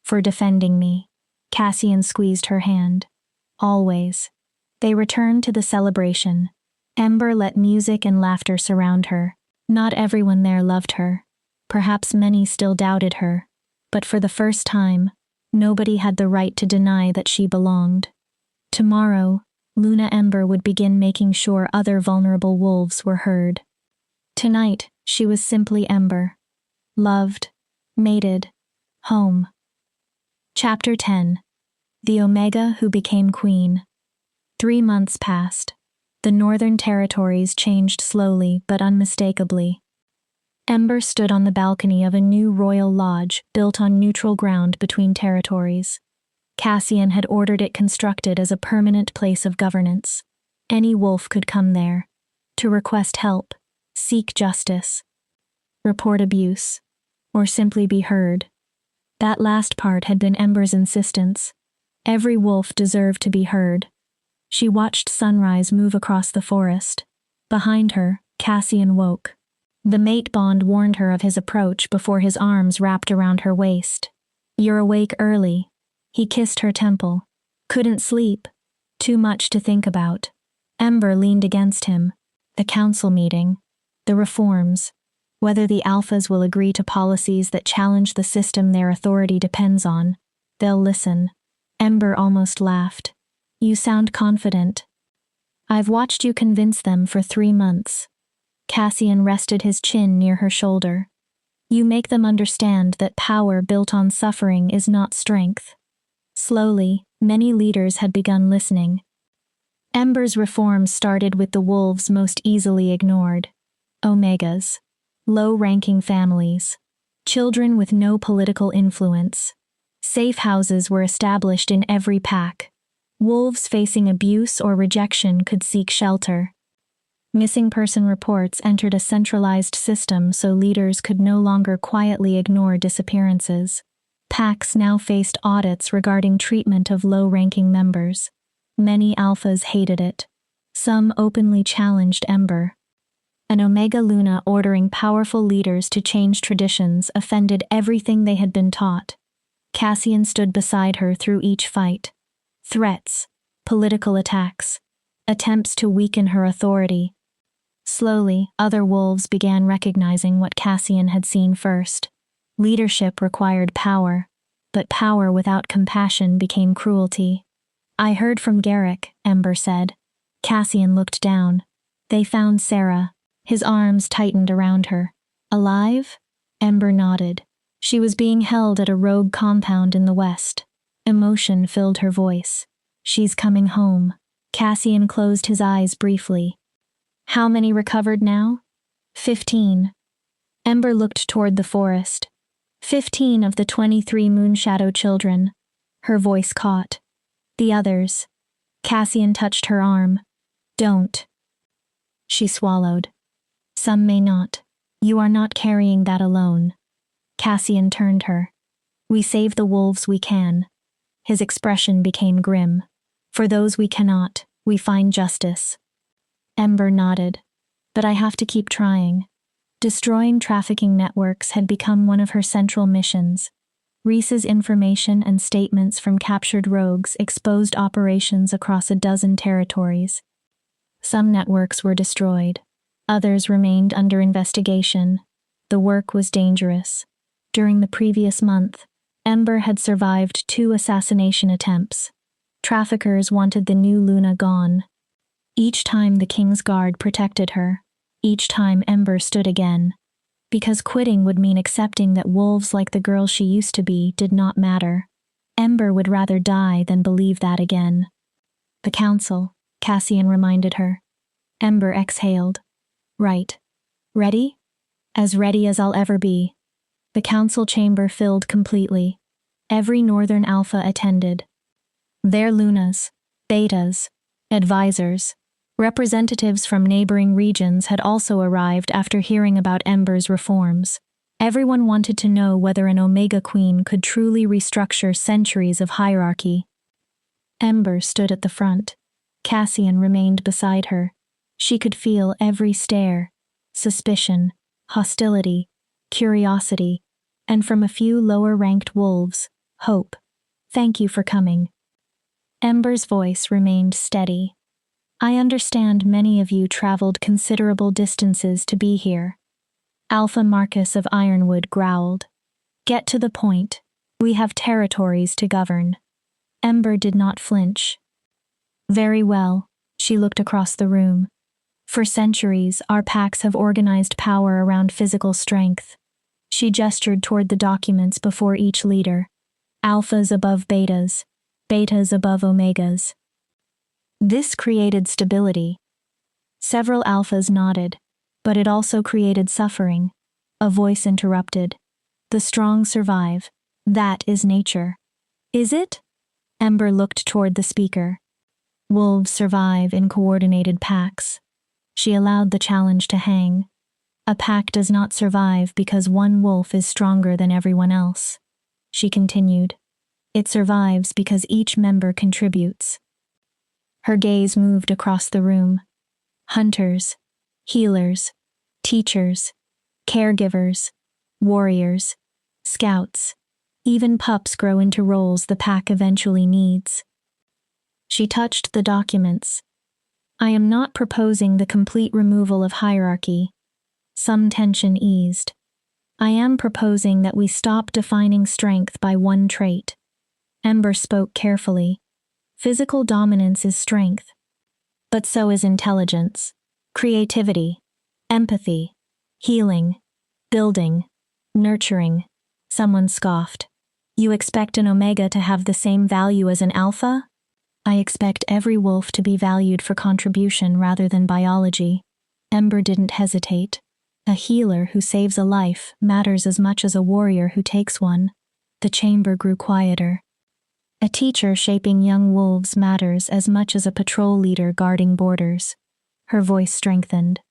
"For defending me." Cassian squeezed her hand. "Always." They returned to the celebration. Ember let music and laughter surround her. Not everyone there loved her. Perhaps many still doubted her. But for the first time, nobody had the right to deny that she belonged. Tomorrow, Luna Ember would begin making sure other vulnerable wolves were heard. Tonight, she was simply Ember. Loved, mated, home. Chapter 10. The Omega Who Became Queen. 3 months passed. The northern territories changed slowly but unmistakably. Ember stood on the balcony of a new royal lodge built on neutral ground between territories. Cassian had ordered it constructed as a permanent place of governance. Any wolf could come there, to request help, seek justice, report abuse, or simply be heard. That last part had been Ember's insistence. Every wolf deserved to be heard. She watched sunrise move across the forest. Behind her, Cassian woke. The mate bond warned her of his approach before his arms wrapped around her waist. "You're awake early." He kissed her temple. "Couldn't sleep. Too much to think about." Ember leaned against him. "The council meeting. The reforms. Whether the alphas will agree to policies that challenge the system their authority depends on. They'll listen." Ember almost laughed. "You sound confident." "I've watched you convince them for 3 months." Cassian rested his chin near her shoulder. "You make them understand that power built on suffering is not strength." Slowly, many leaders had begun listening. Ember's reforms started with the wolves most easily ignored. Omegas. Low-ranking families. Children with no political influence. Safe houses were established in every pack. Wolves facing abuse or rejection could seek shelter. Missing person reports entered a centralized system so leaders could no longer quietly ignore disappearances. Packs now faced audits regarding treatment of low-ranking members. Many alphas hated it. Some openly challenged Ember. An Omega Luna ordering powerful leaders to change traditions offended everything they had been taught. Cassian stood beside her through each fight. Threats, political attacks, attempts to weaken her authority. Slowly, other wolves began recognizing what Cassian had seen first. Leadership required power, but power without compassion became cruelty. "I heard from Garrick," Ember said. Cassian looked down. They found Sarah. His arms tightened around her. Alive? Ember nodded. She was being held at a rogue compound in the west. Emotion filled her voice. She's coming home. Cassian closed his eyes briefly. How many recovered now? 15. Ember looked toward the forest. 15 of the 23 Moonshadow children. Her voice caught. The others. Cassian touched her arm. Don't. She swallowed. Some may not. You are not carrying that alone. Cassian turned her. We save the wolves we can. His expression became grim. For those we cannot, we find justice. Ember nodded. But I have to keep trying. Destroying trafficking networks had become one of her central missions. Reese's information and statements from captured rogues exposed operations across a dozen territories. Some networks were destroyed. Others remained under investigation. The work was dangerous. During the previous month, Ember had survived 2 assassination attempts. Traffickers wanted the new Luna gone. Each time the King's Guard protected her. Each time Ember stood again. Because quitting would mean accepting that wolves like the girl she used to be did not matter. Ember would rather die than believe that again. The council, Cassian reminded her. Ember exhaled. Right. Ready? As ready as I'll ever be. The council chamber filled completely. Every Northern Alpha attended. Their Lunas, Betas, advisors, representatives from neighboring regions had also arrived after hearing about Ember's reforms. Everyone wanted to know whether an Omega Queen could truly restructure centuries of hierarchy. Ember stood at the front. Cassian remained beside her. She could feel every stare, suspicion, hostility, curiosity, and from a few lower-ranked wolves, hope. Thank you for coming. Ember's voice remained steady. I understand many of you traveled considerable distances to be here. Alpha Marcus of Ironwood growled. Get to the point. We have territories to govern. Ember did not flinch. Very well, she looked across the room. For centuries, our packs have organized power around physical strength. She gestured toward the documents before each leader. Alphas above betas, betas above omegas. This created stability. Several alphas nodded, but it also created suffering. A voice interrupted. The strong survive. That is nature. Is it? Ember looked toward the speaker. Wolves survive in coordinated packs. She allowed the challenge to hang. A pack does not survive because one wolf is stronger than everyone else. She continued. It survives because each member contributes. Her gaze moved across the room. Hunters, healers, teachers, caregivers, warriors, scouts. Even pups grow into roles the pack eventually needs. She touched the documents. I am not proposing the complete removal of hierarchy. Some tension eased. I am proposing that we stop defining strength by one trait. Ember spoke carefully. Physical dominance is strength. But so is intelligence, creativity, empathy, healing, building, nurturing. Someone scoffed. You expect an Omega to have the same value as an Alpha? I expect every wolf to be valued for contribution rather than biology. Ember didn't hesitate. A healer who saves a life matters as much as a warrior who takes one. The chamber grew quieter. A teacher shaping young wolves matters as much as a patrol leader guarding borders. Her voice strengthened.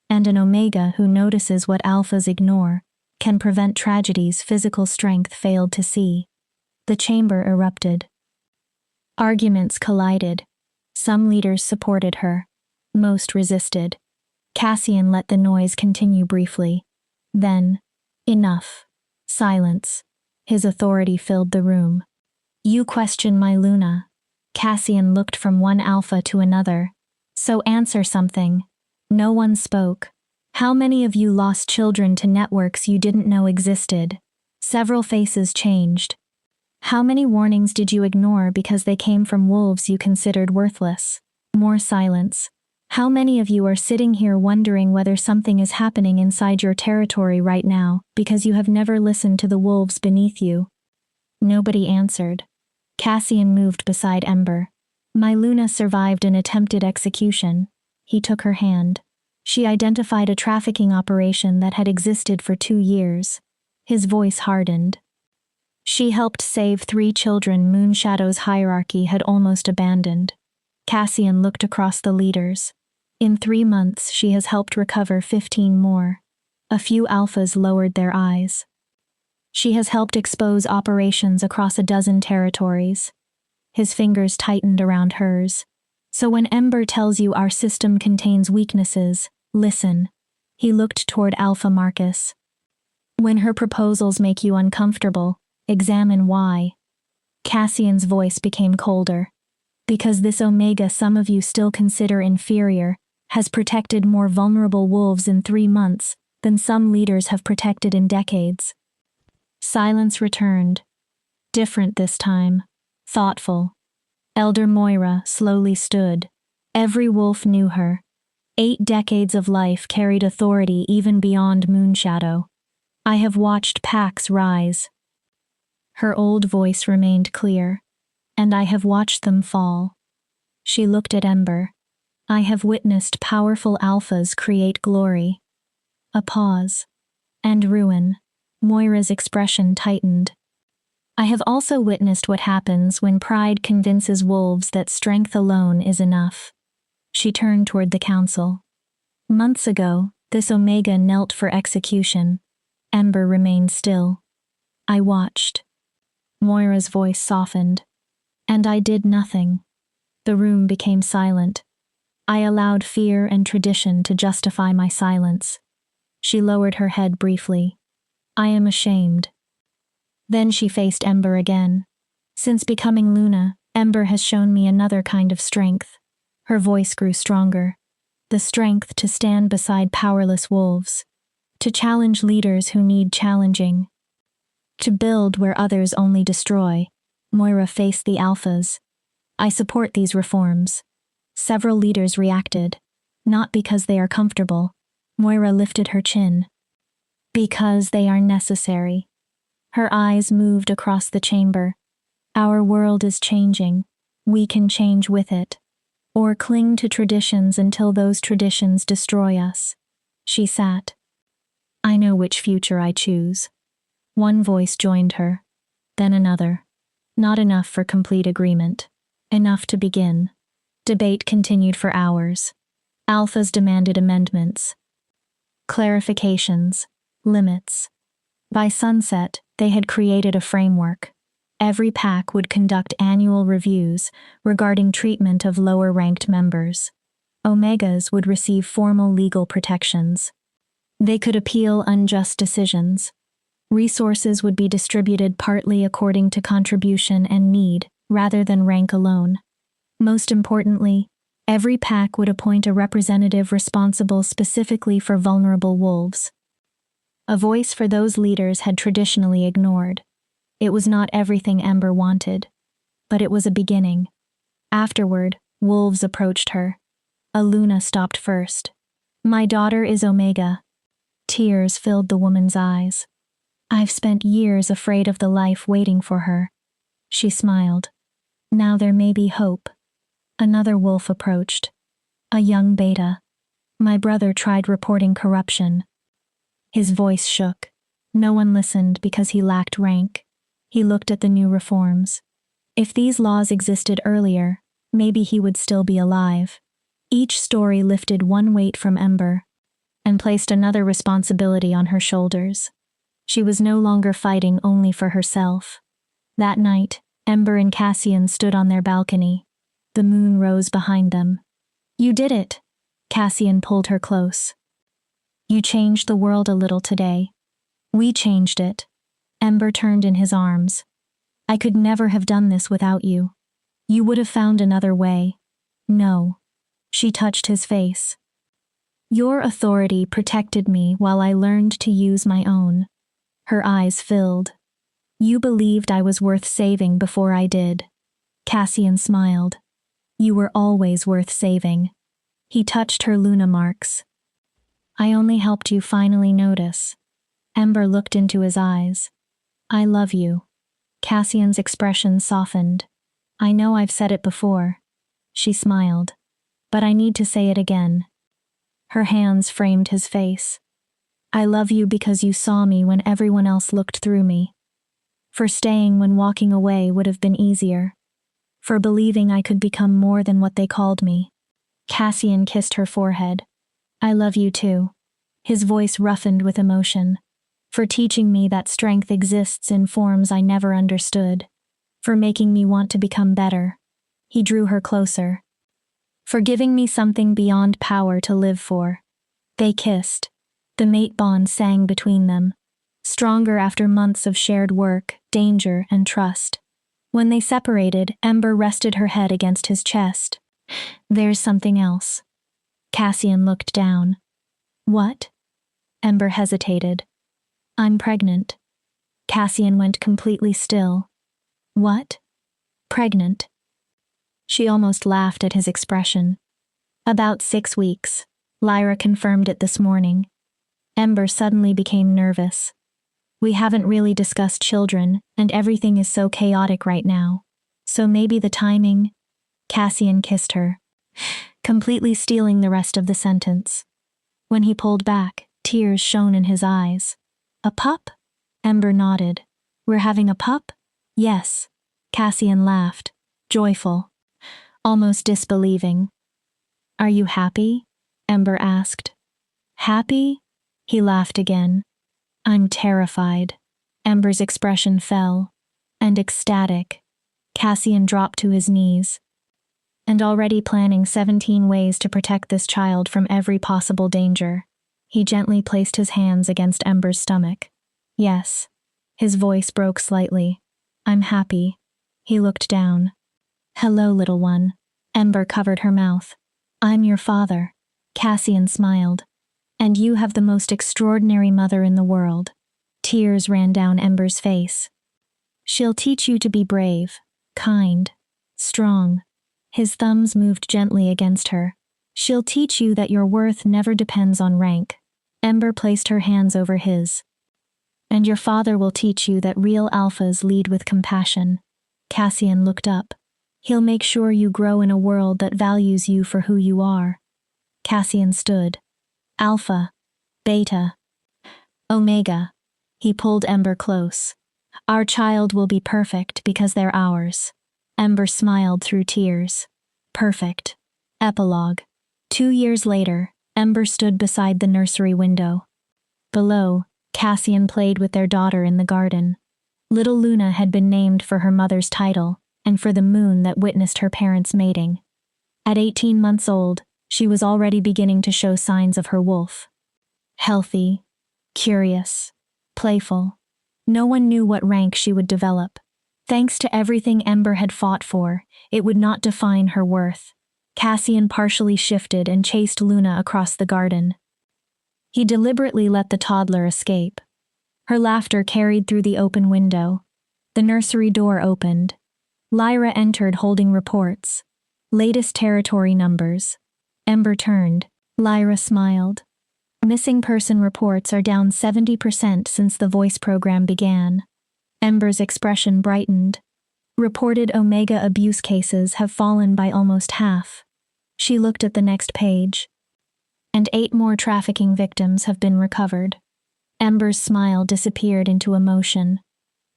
And an Omega who notices what alphas ignore can prevent tragedies physical strength failed to see. The chamber erupted. Arguments collided. Some leaders supported her. Most resisted. Cassian let the noise continue briefly. Then, enough. Silence. His authority filled the room. You question my Luna. Cassian looked from one alpha to another. So answer something. No one spoke. How many of you lost children to networks you didn't know existed? Several faces changed. How many warnings did you ignore because they came from wolves you considered worthless? More silence. How many of you are sitting here wondering whether something is happening inside your territory right now because you have never listened to the wolves beneath you? Nobody answered. Cassian moved beside Ember. My Luna survived an attempted execution. He took her hand. She identified a trafficking operation that had existed for 2 years. His voice hardened. She helped save 3 children Moonshadow's hierarchy had almost abandoned. Cassian looked across the leaders. In 3 months, she has helped recover 15 more. A few alphas lowered their eyes. She has helped expose operations across a dozen territories. His fingers tightened around hers. So when Ember tells you our system contains weaknesses, listen. He looked toward Alpha Marcus. When her proposals make you uncomfortable, examine why. Cassian's voice became colder. Because this Omega some of you still consider inferior has protected more vulnerable wolves in 3 months than some leaders have protected in decades. Silence returned. Different this time. Thoughtful. Elder Moira slowly stood. Every wolf knew her. 8 decades of life carried authority even beyond Moonshadow. I have watched packs rise. Her old voice remained clear. And I have watched them fall. She looked at Ember. I have witnessed powerful alphas create glory. A pause. And ruin. Moira's expression tightened. I have also witnessed what happens when pride convinces wolves that strength alone is enough. She turned toward the council. Months ago, this Omega knelt for execution. Ember remained still. I watched. Moira's voice softened. And I did nothing. The room became silent. I allowed fear and tradition to justify my silence. She lowered her head briefly. I am ashamed. Then she faced Ember again. Since becoming Luna, Ember has shown me another kind of strength. Her voice grew stronger. The strength to stand beside powerless wolves. To challenge leaders who need challenging. To build where others only destroy. Moira faced the alphas. I support these reforms. Several leaders reacted. Not because they are comfortable. Moira lifted her chin. Because they are necessary. Her eyes moved across the chamber. Our world is changing. We can change with it. Or cling to traditions until those traditions destroy us. She sat. I know which future I choose. One voice joined her. Then another. Not enough for complete agreement. Enough to begin. Debate continued for hours. Alphas demanded amendments. Clarifications. Limits. By sunset, they had created a framework. Every pack would conduct annual reviews regarding treatment of lower-ranked members. Omegas would receive formal legal protections. They could appeal unjust decisions. Resources would be distributed partly according to contribution and need, rather than rank alone. Most importantly, every pack would appoint a representative responsible specifically for vulnerable wolves. A voice for those leaders had traditionally ignored. It was not everything Ember wanted, but it was a beginning. Afterward, wolves approached her. A Luna stopped first. My daughter is Omega. Tears filled the woman's eyes. I've spent years afraid of the life waiting for her. She smiled. Now there may be hope. Another wolf approached. A young beta. My brother tried reporting corruption. His voice shook. No one listened because he lacked rank. He looked at the new reforms. If these laws existed earlier, maybe he would still be alive. Each story lifted one weight from Ember and placed another responsibility on her shoulders. She was no longer fighting only for herself. That night, Ember and Cassian stood on their balcony. The moon rose behind them. You did it. Cassian pulled her close. You changed the world a little today. We changed it. Ember turned in his arms. I could never have done this without you. You would have found another way. No. She touched his face. Your authority protected me while I learned to use my own. Her eyes filled. You believed I was worth saving before I did. Cassian smiled. You were always worth saving. He touched her Luna marks. I only helped you finally notice. Ember looked into his eyes. I love you. Cassian's expression softened. I know I've said it before. She smiled. But I need to say it again. Her hands framed his face. I love you because you saw me when everyone else looked through me. For staying when walking away would have been easier. For believing I could become more than what they called me. Cassian kissed her forehead. I love you too. His voice roughened with emotion. For teaching me that strength exists in forms I never understood. For making me want to become better. He drew her closer. For giving me something beyond power to live for. They kissed. The mate bond sang between them. Stronger after months of shared work, danger, and trust. When they separated, Ember rested her head against his chest. There's something else. Cassian looked down. What? Ember hesitated. I'm pregnant. Cassian went completely still. What? Pregnant. She almost laughed at his expression. About 6 weeks. Lyra confirmed it this morning. Ember suddenly became nervous. We haven't really discussed children, and everything is so chaotic right now. So maybe the timing... Cassian kissed her, completely stealing the rest of the sentence. When he pulled back, tears shone in his eyes. A pup? Ember nodded. We're having a pup? Yes. Cassian laughed, joyful, almost disbelieving. Are you happy? Ember asked. Happy? He laughed again. I'm terrified. Ember's expression fell. And ecstatic. Cassian dropped to his knees. And already planning 17 ways to protect this child from every possible danger. He gently placed his hands against Ember's stomach. Yes. His voice broke slightly. I'm happy. He looked down. Hello, little one. Ember covered her mouth. I'm your father. Cassian smiled. And you have the most extraordinary mother in the world. Tears ran down Ember's face. She'll teach you to be brave, kind, strong. His thumbs moved gently against her. She'll teach you that your worth never depends on rank. Ember placed her hands over his. And your father will teach you that real alphas lead with compassion. Cassian looked up. He'll make sure you grow in a world that values you for who you are. Cassian stood. Alpha, Beta, Omega. He pulled Ember close. Our child will be perfect because they're ours. Ember smiled through tears. Perfect. Epilogue. 2 years later, Ember stood beside the nursery window. Below, Cassian played with their daughter in the garden. Little Luna had been named for her mother's title and for the moon that witnessed her parents' mating. At 18 months old, she was already beginning to show signs of her wolf. Healthy, curious, playful. No one knew what rank she would develop. Thanks to everything Ember had fought for, it would not define her worth. Cassian partially shifted and chased Luna across the garden. He deliberately let the toddler escape. Her laughter carried through the open window. The nursery door opened. Lyra entered holding reports. Latest territory numbers. Ember turned. Lyra smiled. Missing person reports are down 70% since the voice program began. Ember's expression brightened. Reported Omega abuse cases have fallen by almost half. She looked at the next page. And 8 more trafficking victims have been recovered. Ember's smile disappeared into emotion.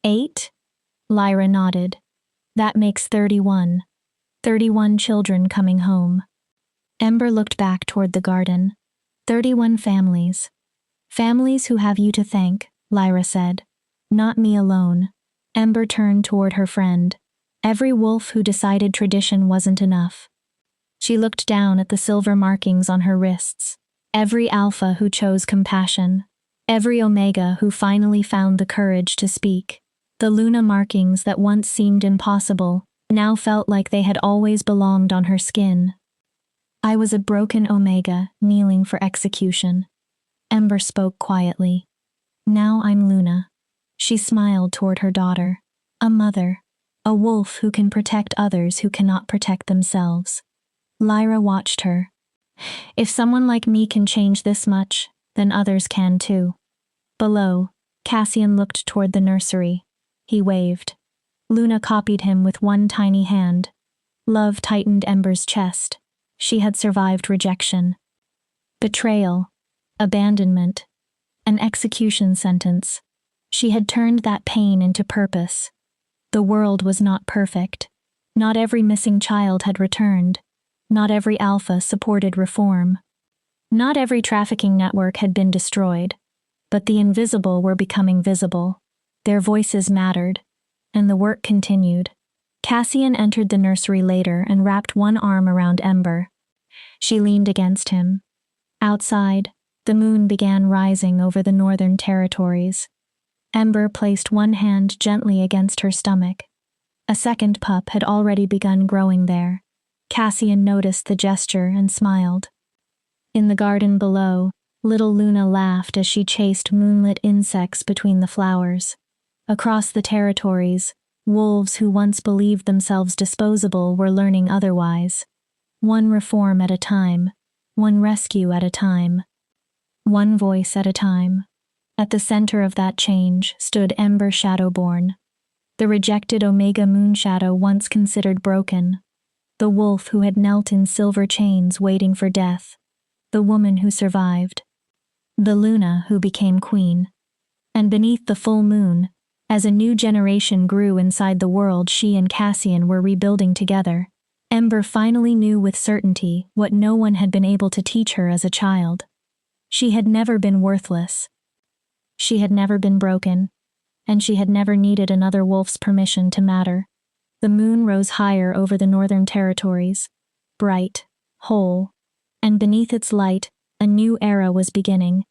8? Lyra nodded. That makes 31. 31 children coming home. Ember looked back toward the garden. 31 families. Families who have you to thank, Lyra said. Not me alone. Ember turned toward her friend. Every wolf who decided tradition wasn't enough. She looked down at the silver markings on her wrists. Every alpha who chose compassion. Every omega who finally found the courage to speak. The Luna markings that once seemed impossible now felt like they had always belonged on her skin. I was a broken omega kneeling for execution. Ember spoke quietly. Now I'm Luna. She smiled toward her daughter. A mother. A wolf who can protect others who cannot protect themselves. Lyra watched her. If someone like me can change this much, then others can too. Below, Cassian looked toward the nursery. He waved. Luna copied him with one tiny hand. Love tightened Ember's chest. She had survived rejection. Betrayal. Abandonment. An execution sentence. She had turned that pain into purpose. The world was not perfect. Not every missing child had returned. Not every alpha supported reform. Not every trafficking network had been destroyed. But the invisible were becoming visible. Their voices mattered. And the work continued. Cassian entered the nursery later and wrapped one arm around Ember. She leaned against him. Outside, the moon began rising over the northern territories. Ember placed one hand gently against her stomach. A second pup had already begun growing there. Cassian noticed the gesture and smiled. In the garden below, little Luna laughed as she chased moonlit insects between the flowers. Across the territories, wolves who once believed themselves disposable were learning otherwise. One reform at a time, one rescue at a time, one voice at a time. At the center of that change stood Ember Shadowborn, the rejected Omega Moonshadow once considered broken, the wolf who had knelt in silver chains waiting for death, the woman who survived, the Luna who became queen. And beneath the full moon, as a new generation grew inside the world she and Cassian were rebuilding together, Ember finally knew with certainty what no one had been able to teach her as a child. She had never been worthless. She had never been broken, and she had never needed another wolf's permission to matter. The moon rose higher over the northern territories, bright, whole, and beneath its light, a new era was beginning.